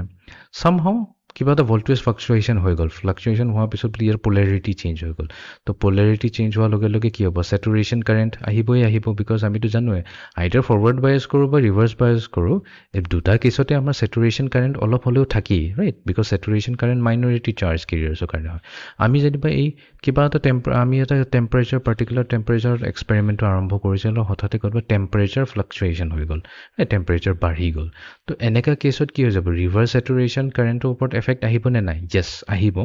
সামহাউ কিবা এটা ভোল্টেজ ফ্লাকচুৱেশ্যন হৈ গ'ল ফ্লাকচুৱেশ্যন হোৱাৰ পিছত ইয়াৰ পোলাৰিটি চেঞ্জ হৈ গ'ল তো পোলাৰিটি চেঞ্জ হোৱাৰ লগে লগে কি হ'ব স্যাচুৰেশন কাৰেণ্ট আহিব বিকজ আমিতো জানোৱে আইদাৰ ফৰৱাৰ্ড বায়াস কৰোঁ বা ৰিভাৰ্স বায়াস কৰোঁ এই দুটা কেছতে আমাৰ স্যাচুৰেশন কাৰেণ্ট অলপ হ'লেও থাকি right because saturation current minority charge কেৰিয়াৰ্ছৰ কাৰণে হয় আমি যেনিবা এই কিবা এটা আমি এটা টেম্পাৰেচাৰ পাৰ্টিকুলাৰ টেম্পাৰেচাৰত এক্সপেৰিমেণ্টটো আৰম্ভ কৰিছিলোঁ হঠাতে ক'ৰবাত টেম্পাৰেচাৰ ফ্লাকচুৱেশ্যন হৈ গ'ল টেম্পাৰেচাৰ বাঢ়ি গ'ল তো এনেকা কেছত কি হৈ যাব ৰিভাৰ্স স্যাচুৰেশন কাৰেণ্টৰ ওপৰত এফেক্ট আহিব নে নাই ইয়েছ আহিব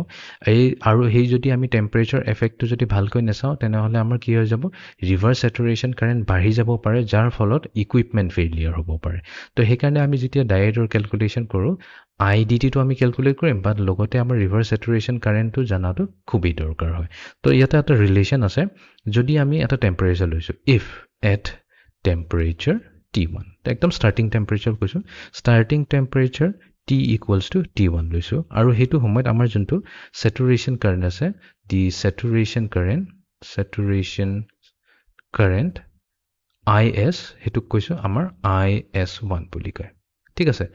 আৰু সেই যদি আমি টেম্পাৰেচাৰ এফেক্টটো যদি ভালকৈ নেচাওঁ তেনেহ'লে আমাৰ কি হৈ যাব ৰিভাৰ্স স্যাচুৰেশন কাৰেণ্ট বাঢ়ি যাব পাৰে যাৰ ফলত ইকুইপমেণ্ট ফেইলিয়াৰ হ'ব পাৰে তো সেইকাৰণে আমি যেতিয়া ডায়োডৰ ক্যালকুলেশ্যন কৰোঁ IDT টো আমি ক্যালকুলেট কৰিম বাট লগতে আমাৰ ৰিভাৰ্স স্যাচুৰেশন কাৰেণ্টটো জানাটো খুবই দৰকাৰ হয় তো ইয়াতে এটা ৰিলেশ্যন আছে যদি আমি এটা টেম্পাৰেচাৰ লৈছো ইফ এট টেম্পাৰেচাৰ T1 একদম স্টাৰ্টিং টেম্পাৰেচাৰ কৈছো starting temperature T equals to T1 লৈছো আৰু হেতু সময়ত আমাৰ যোনটো স্যাচুৰেশন কাৰেণ্ট আছে দি স্যাচুৰেশন কাৰেণ্ট IS হেতু কৈছো আমাৰ IS1 বুলি কয় ঠিক আছে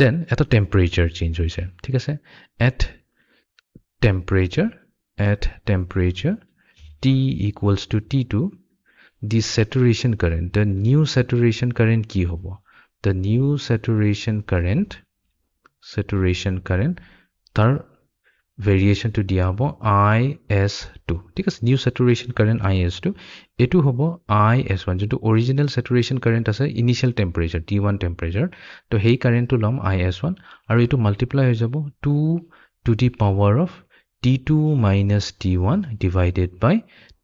দেন এটা টেম্পাৰেচাৰ চেঞ্জ হৈছে ঠিক আছে at temperature T equals to T2 the saturation current the new saturation current কি হ'ব the new saturation current তাৰ ভেৰিয়েশনটো দিয়া হ'ব IS2 ঠিক আছে নিউ স্যাচুৰেশন কাৰেণ্ট IS2 এটো হ'ব IS1 যেটো অৰিজিনাল স্যাচুৰেশন কাৰেণ্ট আছে ইনিশিয়াল টেম্পাৰেচাৰ T1 টেম্পাৰেচাৰ তো হেই কাৰেণ্টটো লম IS1 আৰু এটো মাল্টিপ্লাই হৈ যাব 2 to the power of T2 minus T1 divided by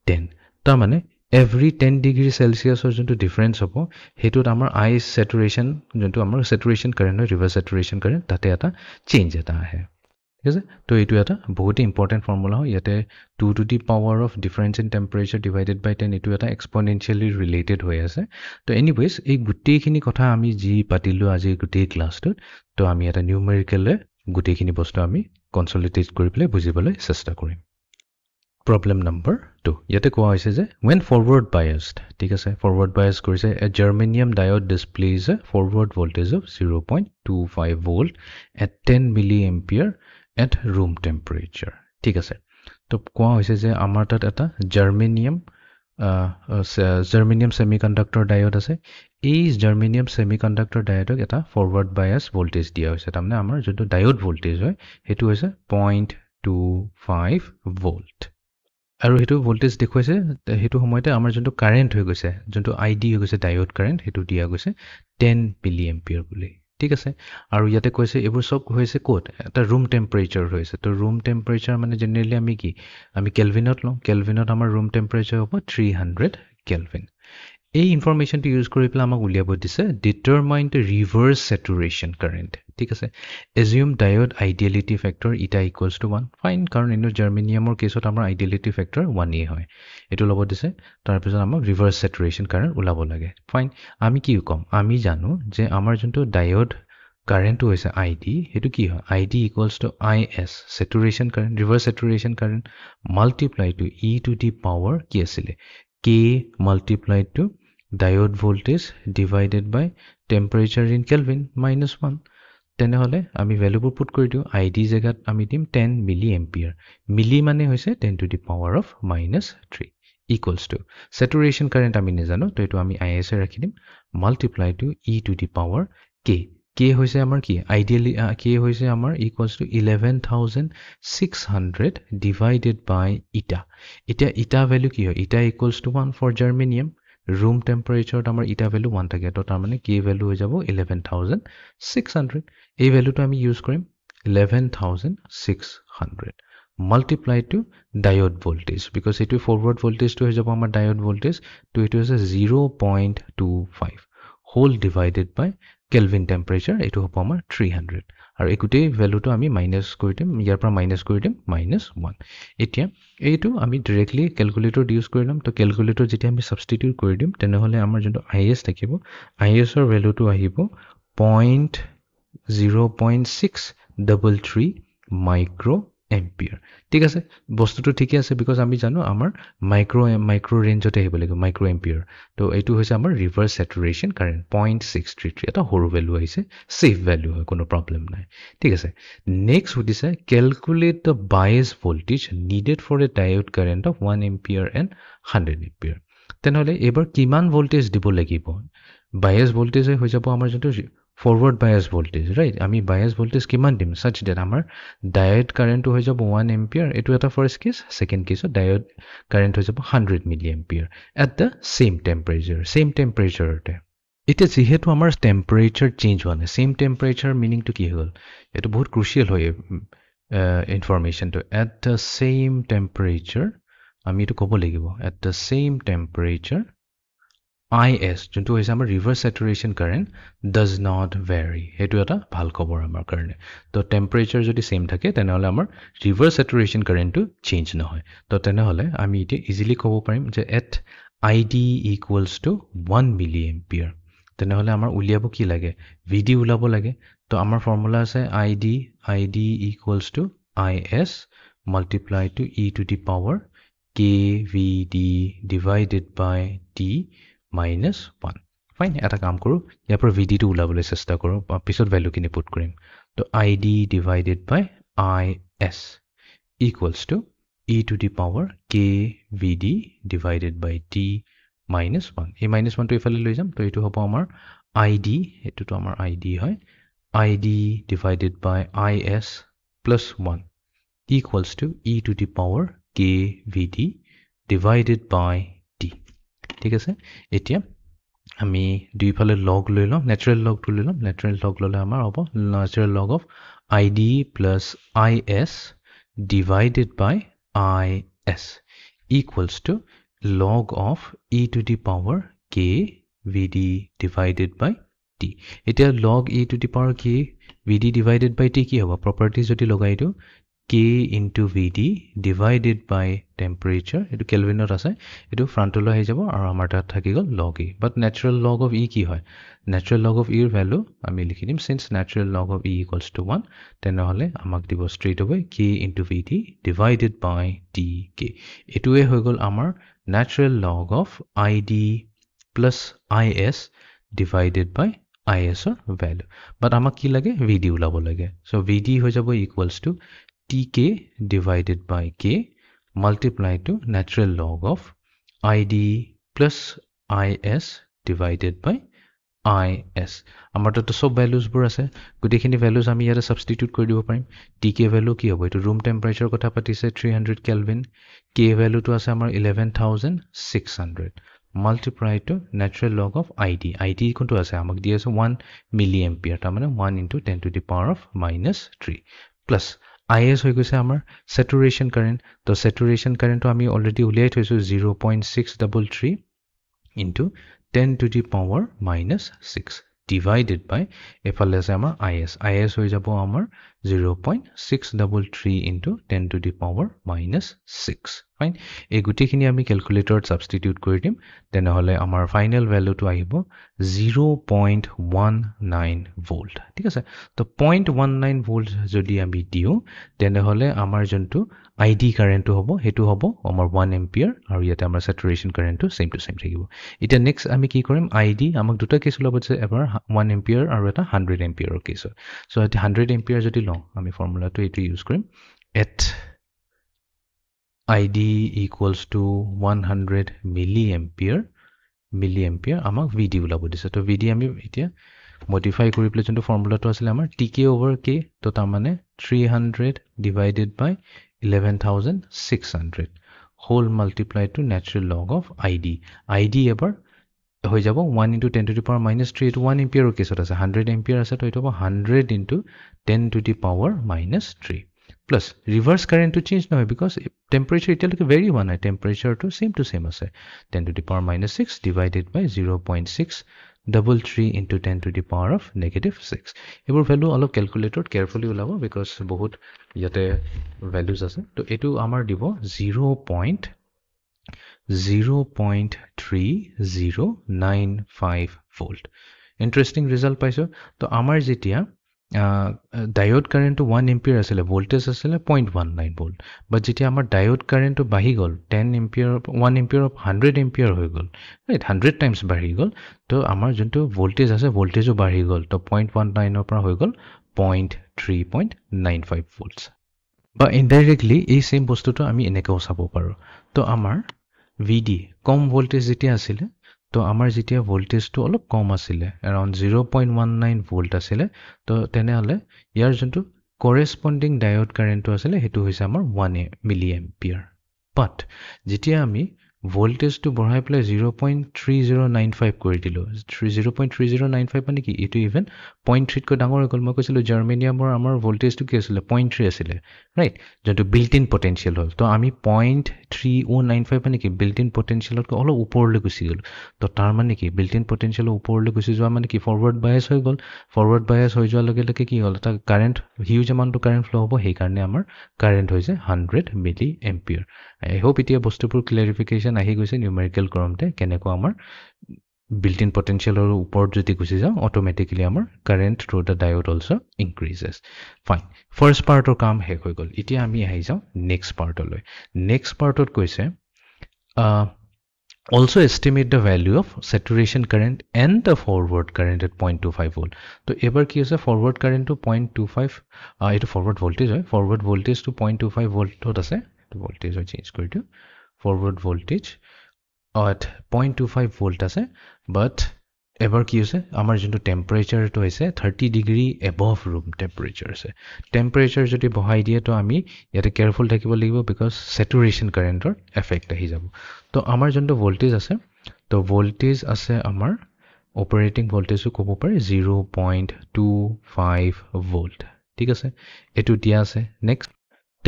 10 তাৰ মানে every 10 degree Celsius or যোনটো ডিফাৰেন্স হ'ব হেতুত আমাৰ I saturation যোনটো আমাৰ saturation current হয় reverse saturation current তাতে এটা চেঞ্জ এটা আহে ঠিক আছে তো এইটো এটা বহুত ইম্পৰ্টেন্ট ফৰ্মুলা হয় ইয়াতে 2 to the power of difference in temperature divided by 10 এইটো এটা exponentially related হৈ আছে তো এনিৱেজ এই গুটেইখিনি কথা আমি যি পাতিলো আজি গুটেই ক্লাছটোত তো আমি এটা নিউমেৰিকেলে গুটেইখিনি বস্তু আমি কনসলিডেট কৰি পেলাই বুজিবলৈ চেষ্টা কৰিম Problem number 2. Yate koa hoise je when forward biased, thik ase forward bias korise a germanium diode displays a forward voltage of 0.25 volt at 10 milliampere at room temperature. Thik ase to koa hoise je amar tat eta germanium semiconductor diode ase. Ei germanium semiconductor diode eta forward bias voltage dia hoise tamne amar joto diode voltage hoy hetu hoise 0.25 volt. আৰু হেতু voltage দেখুৱাইছে হেতু সময়তে আমাৰ যোনটো current হৈ গৈছে যোনটো আইডি হৈ গৈছে ডায়োড কাৰেন্ট হেতু দিয়া গৈছে 10 মিলি এম্পিয়াৰ বুলি ঠিক আছে আৰু ইয়াতে কৈছে এবোৰ সব হৈছে কোট এটা ৰুম টেম্পাৰেচাৰ হৈছে তো ৰুম টেম্পাৰেচাৰ মানে জেনাৰেলি আমি কেলভিনত লওঁ কেলভিনত আমাৰ ৰুম টেম্পাৰেচাৰ হ'ব 300 কেলভিন এই ইনফৰমেশনটো ইউজ কৰি পেলাই আমাক উলিয়াব দিছে ডিটাৰমাইন দ্য ৰিভাৰ্স স্যাচুৰেশন কারেন্ট ঠিক আছে assume diode ideality factor eta equals to 1 fine কাৰণ ইনো জাৰ্মেনিয়ামৰ কেছত আমাৰ ideality factor 1 এ হয় এটো লব দিছে তাৰ পিছত আমাক reverse saturation current ওলাব লাগে fine আমি কি কম আমি জানো যে আমাৰ যোনটো ডায়োড কারেন্ট হৈছে id হেতু কি হয় id equals to is saturation current reverse saturation current multiply to e to the power কি আছিল k multiplied to diode voltage divided by temperature in Kelvin minus 1 তেনেহলে আমি ভ্যালুবোৰ পুট কৰি দিও আইডি জায়গাত আমি দিম 10 মিলি এম্পিয়াৰ মিলি মানে হৈছে 10 to the power of -3 equals to saturation current আমি নেজানো তো এটো আমি আইএস এ ৰাখি দিম multiply to e to the power K K হৈছে আমাৰ কি আইডিয়ালি কে হৈছে আমাৰ ইকুৱেলছ টু 11600 ডিভাইডেড বাই ইটা এটা ইটা ভ্যালু কি হয় eta equals to 1 for germanium room temperature amar eta value 1 thake to tar mane k value hoy jabo 11600 ei value to ami use korim 11600 multiply to diode voltage because it forward voltage to hoy jabo amar diode voltage to it is 0.25 whole divided by Kelvin temperature etu hobo amar 300 আৰু একুটে ভ্যালুটো আমি minus কৰি দিম ইয়াৰ পৰা minus কৰি দিম -1 এতিয়া এইটো আমি ডাইৰেক্টলি ক্যালকুলেটৰ ইউজ কৰি লম তো ক্যালকুলেটৰ যেতিয়া আমি সাবস্টিটিউট কৰি দিম তেনেহলে আমাৰ যোনটো is থাকিব is ৰ ভ্যালুটো আহিব 0.633 মাইক্ৰো এম্পিয়াৰ ঠিক আছে বস্তুটো ঠিকই আছে বিকজ আমি জানো আমাৰ মাইক্ৰো ৰেঞ্জতে আহিব লাগিব মাইক্ৰো এম্পিয়াৰ তো এইটো হৈছে আমাৰ ৰিভাৰ্স স্যাচুৰেশন কাৰেন্ট 0.633 এটা সৰু ভ্যালু আহিছে সেফ ভ্যালু হয় কোনো প্ৰবলেম নাই ঠিক আছে নেক্সট উদিছে calculate the bias voltage needed for a diode current of 1 ampere and 100 ampere তেনেহলে এবাৰ কিমান ভোল্টেজ দিব লাগিব বায়াস ভোল্টেজ হৈ যাব আমাৰ যোনটো forward bias voltage right ami bias voltage kiman dim such that amar diode current to hoy jabo 1 ampere etu eta first case second case diode current hoy jabo 100 milliampere at the same temperature te eta jehetu amar temperature change hone same temperature meaning to ki hol etu bahut crucial hoy information to at the same temperature ami etu kobo lagibo at the same temperature is junto hoise amar reverse saturation current does not vary hetu eta bhal khobor amar karone to temperature jodi same thake tenhole amar reverse saturation current to change na hoy to tenhole ami ite easily kobo parim je at id equals to 1 milliampere tenhole amar uliabo ki lage vd ulabo lage to amar formula ase id equals to is multiplied to e to the power kvd divided by t -1 fine এটা কাম কৰো ইয়াৰ পৰা vd টো উলাবলৈ চেষ্টা কৰো পিছত value কিনি put কৰিম তো id divided by is equals to e to the power kvd divided by t -1 এই -1 টো ইফালে লৈ যাম তো এটো হ'ব আমাৰ id এটো তো আমাৰ id হয় id divided by is plus 1 equals to e to the power kvd divided by t ঠিক আছে এতিয়া আমি দুইফালে লগ লৈ লম ন্যাচারাল লগ লৈ লম ন্যাচারাল লগ ললে আমাৰ হ'ব natural log of id plus is divided by is equals to log of e to the power k vd divided by t এতিয়া log e to the power k vd divided by t কি হ'ব properties যদি লগাই দিও K into VD divided by temperature. Etu Kelvin ot ase. Etu frontolo ahi jabo aru amar tat thaki gol log E. But natural log of E ki hoy? Natural log of E er value ami likhi dim. Since natural log of E equals to 1, then hole amak dibo straight away K into VD divided by dK. Etu e hoy gol amar natural log of ID plus IS divided by IS or value. But amak ki lage? VD ulabo lage. So VD hoy jabo equals to Tk divided by K multiplied to natural log of ID plus IS divided by IS. Amar tato sob values bur ase. Gotekhini values ami yara substitute kori dibo parim. Tk value ki hobo? Etu room temperature kotha patise 300 Kelvin. K value to ase amar 11,600. Multiplied to natural log of ID. ID kontu ase amak di ase 1 milliampere. Ta mane 1 into 10 to the power of minus 3 plus IS hoy goise amar saturation current. To saturation current to ami already uliyai thoisu 0.633 into 10 to the power minus 6 divided by efale ase amar IS. IS hoy jabo amar 0.633 into 10 to the power minus 6. Fine. Ei gutekhini ami calculator substitute kori dim. Then hole amar final value to ahibo 0.19 volt. Thik ase? To 0.19 volt jodi ami diu, then hole amar jontu ID current to hobo, hetu hobo amar 1 ampere aru yate amar saturation current to same thakibo. Eta next ami ki korim ID amak duta case ulabo je ebar 1 ampere aru eta 100 ampere case. So at 100 ampere jodi lo ami formula to etu use korim at ID equals to 100 milliampere amak VD ulabo dise. To VD ami etia modify kori pele jonto formula to asile amar Tk over K to ta mane 300 divided by 11,600 whole multiplied to natural log of ID. ID ebar hoy jabo 1 into 10 to the power minus 3 to 1 ampere case ot ase 100 ampere ase to eto 100 into 10 to the power minus 3 plus reverse current to change no because temperature itel ke vary one hai temperature to same ase 10 to the power minus 6 divided by 0.633 into 10 to the power of negative 6. Ebor value alop calculator carefully ulabo because bahut yate values ase to etu amar dibo 0.3095 volt. Interesting result paiso. To amar jetia diode current to 1 ampere asile voltage asile 0.19 volt but jetia amar diode current to bahi gol 10 ampere 1 ampere of 100 ampere hoy gol right 100 times bahi gol to amar jonto voltage ase voltage o bahi gol to 0.19 opra hoy gol 0.3.95 volts ba indirectly ei same bostu to ami eneka osabo paro to amar VD kom voltage jetia asile to amar jetia voltage to olop kom asile around 0.19 volt asile to tene hole yar jonto corresponding diode current to asile hetu hoise amar 1 milliampere but jetia ami voltage to borhai pele 0.3095 kori dilo 0.3095 mane ki etu even 0.3 ko dangor gol ma koisilo germanium or amar voltage to ki asile 0.3 asile right jonto built in potential hol to ami 0.3095 mane ki built in potential ko olo upor le gusi gol to tar mane ki built in potential upor le gusi jwa mane ki forward bias hoy gol forward bias hoy jwa lage lage ki hol ta current huge amount to current flow hobo he karne amar current hoise 100 milliampere. I hope itia bostupur clarification ahi goise numerical koromte keneko amar built-in potential or upor jodi gusi jao automatically amar current through the diode also increases. Fine. First part or kam hek hoy gol. Itia ami ahi jao next part oloi. Next part ot koise also estimate the value of saturation current and the forward current at 0.25 volt. So ever ki ase forward current to 0.25 eto forward voltage hoy forward voltage to 0.25 volt ot ase to voltage change kori diu forward voltage at 0.25 volt ase but ever ki ase amar jonto temperature to ase 30 degree above room temperature ase temperature jodi bahai die to ami yate careful thakibo lagibo because saturation current or effect ahi jabo to amar jonto voltage ase to voltage ase amar operating voltage ko kobo pare 0.25 volt thik ase etu dia ase next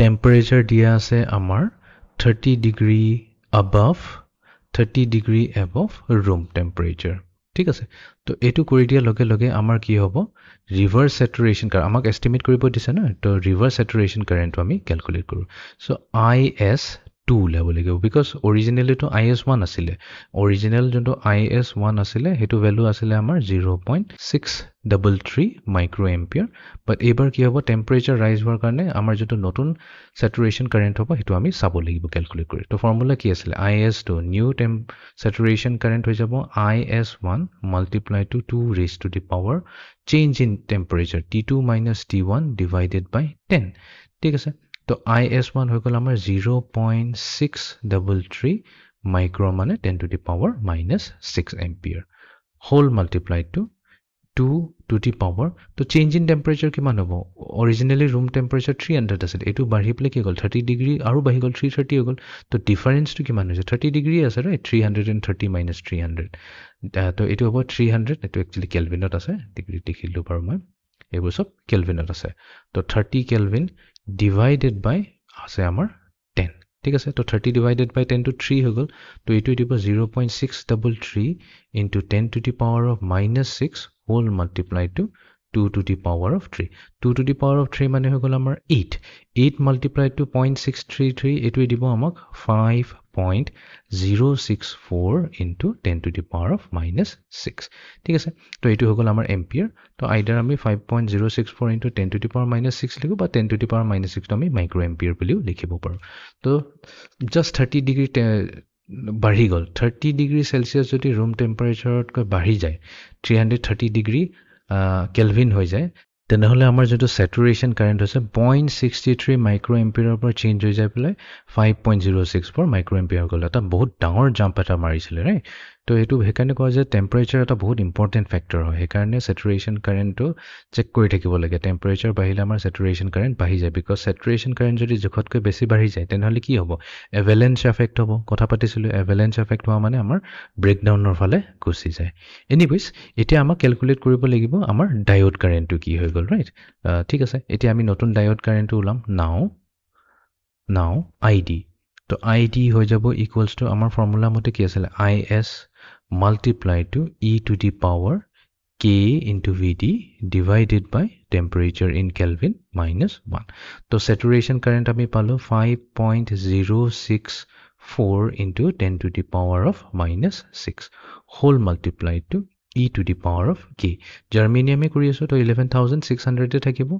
temperature dia ase amar 30 degree above room temperature ঠিক আছে তো এটো কৰি দিয়া লগে লগে আমাৰ কি হ'ব ৰিভাৰ্স স্যাচুৰেশন কাৰেন্ট আমাক এস্টিমেট কৰিব দিছে না তো ৰিভাৰ্স স্যাচুৰেশন কাৰেন্ট আমি ক্যালকুলেট কৰো সো IS2 ল'ব লাগিব বিকজ অৰিজিনালি তো IS1 আছিল অৰিজিনাল যোনটো IS1 আছিল হেতু ভ্যালু আছিল আমাৰ 0.633 মাইক্ৰো এম্পিয়াৰ বাট এবাৰ কি হ'ব টেম্পাৰেচাৰ ৰাইজ হোৱাৰ কাৰণে আমাৰ যোনটো নতুন স্যাচুৰেশন কাৰেন্ট হ'ব হেতু আমি চাব লাগিব ক্যালকুলেট কৰি তো ফৰ্মুলা কি আছিল IS2 নিউ স্যাচুৰেশন কারেন্ট হৈ যাব IS1 multiplied to 2 raised to the power change in temperature T2 minus T1 divided by 10 ঠিক আছে তো IS1 হৈ গল আমাৰ 0.633 micro মানে 10 to the power minus 6 ampere whole multiplied to 2 to the power তো change in temperature কিমান হ'ব originally room temperature 300 আছিল এটো বাঢ়ি প্লে কি গল 30 ডিগ্ৰী আৰু বাঢ়ি গল 330 হৈ গল তো ডিফাৰেন্স তো কিমান হৈছে 30 ডিগ্ৰী আছে ৰাইট 330 minus 300 তো এটো হ'ব 300 এটো একচুয়ালি কেলভিনত আছে ডিগ্ৰী দেখিলো পাৰো মই এইবোৰ সব কেলভিনত আছে তো 30 কেলভিন ডিভাইডেড বাই আছে আমাৰ 10 ঠিক আছে তো 30 divided by 10 to 3 হৈ গল তো এটো দিব 0.633 into 10 to the power of minus 6 whole multiplied to 2 to the power of 3 2 to the power of 3 মানে হৈ গল আমাৰ 8 8 multiplied to 0.633 এটো দিব আমাক 5.064 into 10 to the power of minus 6 ঠিক আছে তো এটো হৈ গল আমাৰ এম্পিয়াৰ তো আইদাৰ আমি 5.064 into 10 to the power minus 6 লিখো বা 10 to the power minus 6 তো আমি মাইক্ৰো এম্পিয়াৰ বুলিও লিখিব পাৰো তো জাস্ট 30 ডিগ্ৰী বাঢ়ি গল 30 ডিগ্ৰী সেলসিয়াস যদি ৰুম টেম্পাৰেচাৰত কৈ বাঢ়ি যায় 330 ডিগ্ৰী কেলভিন হৈ যায় তেনেহলে আমাৰ যেটো স্যাচুৰেশন কাৰেন্ট হৈছে 0.63 মাইক্ৰো এম্পিয়াৰৰ পৰা চেঞ্জ হৈ যায় পেলাই 5.064 মাইক্ৰো এম্পিয়াৰ গল এটা বহুত ডাঙৰ জাম্প এটা মাৰিছিল ৰাইট তো এটো হেকাৰণে কয় যে টেম্পাৰেচাৰ এটা বহুত ইম্পৰ্টেন্ট ফ্যাক্টৰ হয় হেকাৰণে স্যাচুৰেশন কাৰেন্টটো চেক কৰি থাকিব লাগে টেম্পাৰেচাৰ বাঢ়িলে আমাৰ স্যাচুৰেশন কাৰেন্ট বাঢ়ি যায় বিকজ স্যাচুৰেশন কারেন্ট যদি জখতকৈ বেছি বাঢ়ি যায় তেনেহলে কি হ'ব এভালেঞ্চ এফেক্ট হ'ব কথা পাতিছিল এভালেঞ্চ এফেক্ট হোৱা মানে আমাৰ ব্ৰেকডাউনৰ ফালে গুছি যায় এনিৱেজ এতিয়া আমাক ক্যালকুলেট কৰিব লাগিব আমাৰ ডায়োড কাৰেন্টটো কি হৈ গল ৰাইট ঠিক আছে এতিয়া আমি নতুন ডায়োড কাৰেন্টটো উলাম নাও ID তো ID হৈ যাব ইকুৱেলস টু আমাৰ ফৰ্মুলা মতে কি আছিল IS multiplied to e to the power k into VD divided by temperature in Kelvin minus 1 তো saturation current আমি পালো 5.064 into 10 to the power of minus 6 whole multiplied to e to the power of k germanium কৰি আছো তো 11600 এ থাকিব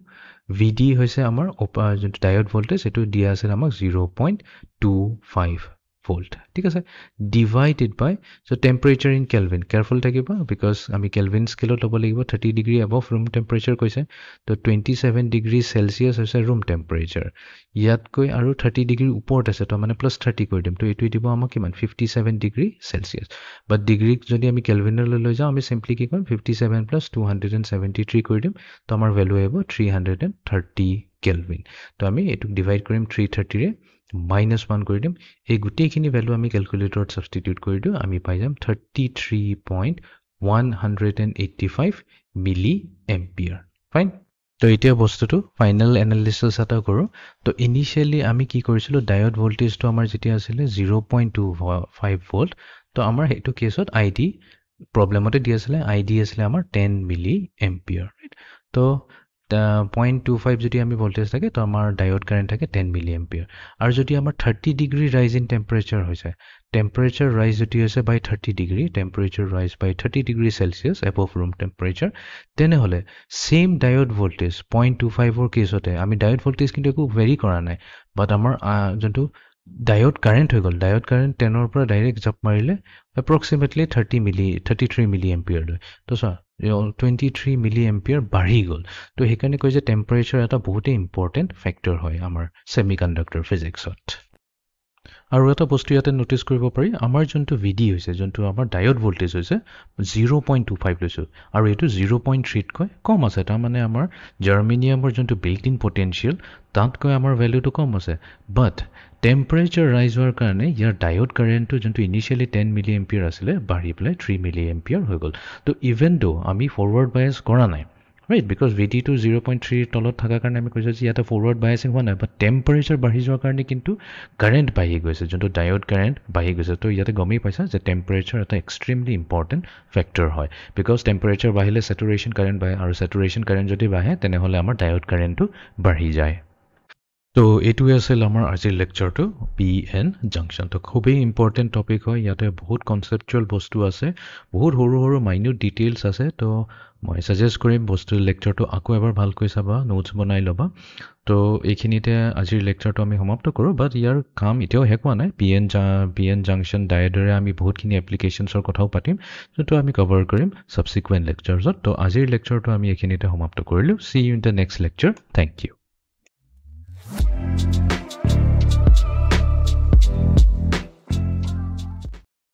VD হৈছে আমাৰ যোনটো ডায়োড ভোল্টেজ এটো দিয়া আছে আমাক 0.25 volt ঠিক আছে divided by so temperature in Kelvin careful থাকিবা because আমি Kelvin scale লব লাগিব 30 degree above room temperature কৈছে তো 27 degree celsius হৈছে room temperature ইয়াত কৈ আৰু 30 degree ওপৰত আছে তো মানে plus 30 কৰি দিম তো এটো দিব আমাক কিমান 57 degree celsius but degree যদি আমি Kelvin লৈ যাও আমি simply কি কৰিম 57 plus 273 কৰি দিম তো আমাৰ ভ্যালু আহিব 330 Kelvin তো আমি এটো ডিভাইড কৰিম 330 ৰে minus 1 কৰি দিম এই গুটেইখিনি ভ্যালু আমি ক্যালকুলেটৰত সাবস্টিটিউট কৰি দিও আমি পাই যাম 33.185 মিলি এম্পিয়াৰ ফাইন তো এতিয়া বস্তুটো ফাইনাল এনালিসিস এটা কৰো তো ইনিশিয়ালি আমি কি কৰিছিলো ডায়োড ভোল্টেজটো আমাৰ যেতিয়া আছিল 0.25 ভোল্ট তো আমাৰ হেতু কেছত ID প্ৰবলেমতে দি আছিল ID আছিল আমাৰ 10 মিলি এম্পিয়াৰ ৰাইট তো 0.25 যদি আমি ভোল্টেজ থাকে তো আমাৰ ডায়োড কাৰেন্ট থাকে 10 মিলি এম্পিয়াৰ আৰু যদি আমাৰ 30 ডিগ্ৰী ৰাইজ ইন টেম্পাৰেচাৰ হৈছে টেম্পাৰেচাৰ ৰাইজ যদি হৈছে বাই 30 ডিগ্ৰী টেম্পাৰেচাৰ ৰাইজ বাই 30 degree Celsius above room temperature তেনেহলে সেম ডায়োড ভোল্টেজ 0.25 ৰ কেছতে আমি ডায়োড ভোল্টেজ কিন্তু একো ভেৰি কৰা নাই বাট আমাৰ যোনটো ডায়োড কাৰেন্ট হৈ গল ডায়োড কাৰেন্ট 10 ৰ পৰা ডাইৰেক্ট জাপ মাৰিলে approximately 33 মিলি এম্পিয়াৰ লৈ তো সা 23 মিলি এম্পিয়াৰ বাঢ়ি গল তো হেকাৰণে কয় যে টেম্পাৰেচাৰ এটা বহুত ইম্পৰ্টেন্ট ফ্যাক্টৰ হয় আমাৰ সেমিকন্ডাক্টৰ ফিজিক্সত আৰু এটা বস্তু ইয়াতে নোটিস কৰিব পাৰি আমাৰ যোনটো VD হৈছে যোনটো আমাৰ ডায়োড ভোল্টেজ হৈছে 0.25 লৈছো আৰু এটো 0.3 কৈ কম আছে তা মানে আমাৰ জাৰ্মেনিয়ামৰ যোনটো বিল্ট ইন পটেনশিয়াল তাত কৈ আমাৰ ভ্যালুটো কম আছে বাট টেম্পাৰেচাৰ ৰাইজ হোৱাৰ কাৰণে ইয়াৰ ডায়োড কাৰেন্টটো যোনটো ইনিশিয়ালি 10 মিলি এম্পিয়াৰ আছিল বাঢ়ি প্লাই 3 মিলি এম্পিয়াৰ হৈ গল তো ইভেন দো আমি ফৰৱাৰ্ড বায়াস কৰা নাই ৰাইট বিকজ VT2 0.3 তলত থকাৰ কাৰণে আমি কৈছোঁ যে ইয়াতে ফৰৱাৰ্ড বায়াছিং হোৱা নাই বাট টেম্পাৰেচাৰ বাঢ়ি যোৱাৰ কাৰণে কিন্তু কাৰেণ্ট বাঢ়ি গৈছে যোনটো ডায়োড কাৰেণ্ট বাঢ়ি গৈছে তো ইয়াতে গমেই পাইছা যে টেম্পাৰেচাৰ এটা এক্সট্ৰিমলি ইম্পৰ্টেণ্ট ফেক্টৰ হয় বিকজ টেম্পাৰেচাৰ বাঢ়িলে চেচুৰেশ্যন কাৰেণ্ট বাঢ়ে আৰু চেচুৰেশ্যন কাৰেণ্ট যদি বাঢ়ে তেনেহ'লে আমাৰ ডায়োড কাৰেণ্টটো বাঢ়ি যায় তো এইটোৱে আছিল আমাৰ আজিৰ লেকচাৰটো PN জাংচন তো খুবেই ইম্পৰ্টেণ্ট টপিক হয় ইয়াতে বহুত কনচেপচুৱেল বস্তু আছে বহুত সৰু সৰু মাইনিউট ডিটেইলছ আছে তো মই ছাজেষ্ট কৰিম বস্তু লেকচাৰটো আকৌ এবাৰ ভালকৈ চাবা নোটছ বনাই ল'বা তো এইখিনিতে আজিৰ লেকচাৰটো আমি সমাপ্ত কৰোঁ বাট ইয়াৰ কাম এতিয়াও শেষ হোৱা নাই PN জাংচন ডায়েডৰে আমি বহুতখিনি এপ্লিকেশ্যনছৰ কথাও পাতিম যোনটো আমি কভাৰ কৰিম ছাবচিকুৱেণ্ট লেকচাৰ্ছত তো আজিৰ লেকচাৰটো আমি এইখিনিতে সমাপ্ত কৰিলোঁ see you in the next lecture thank U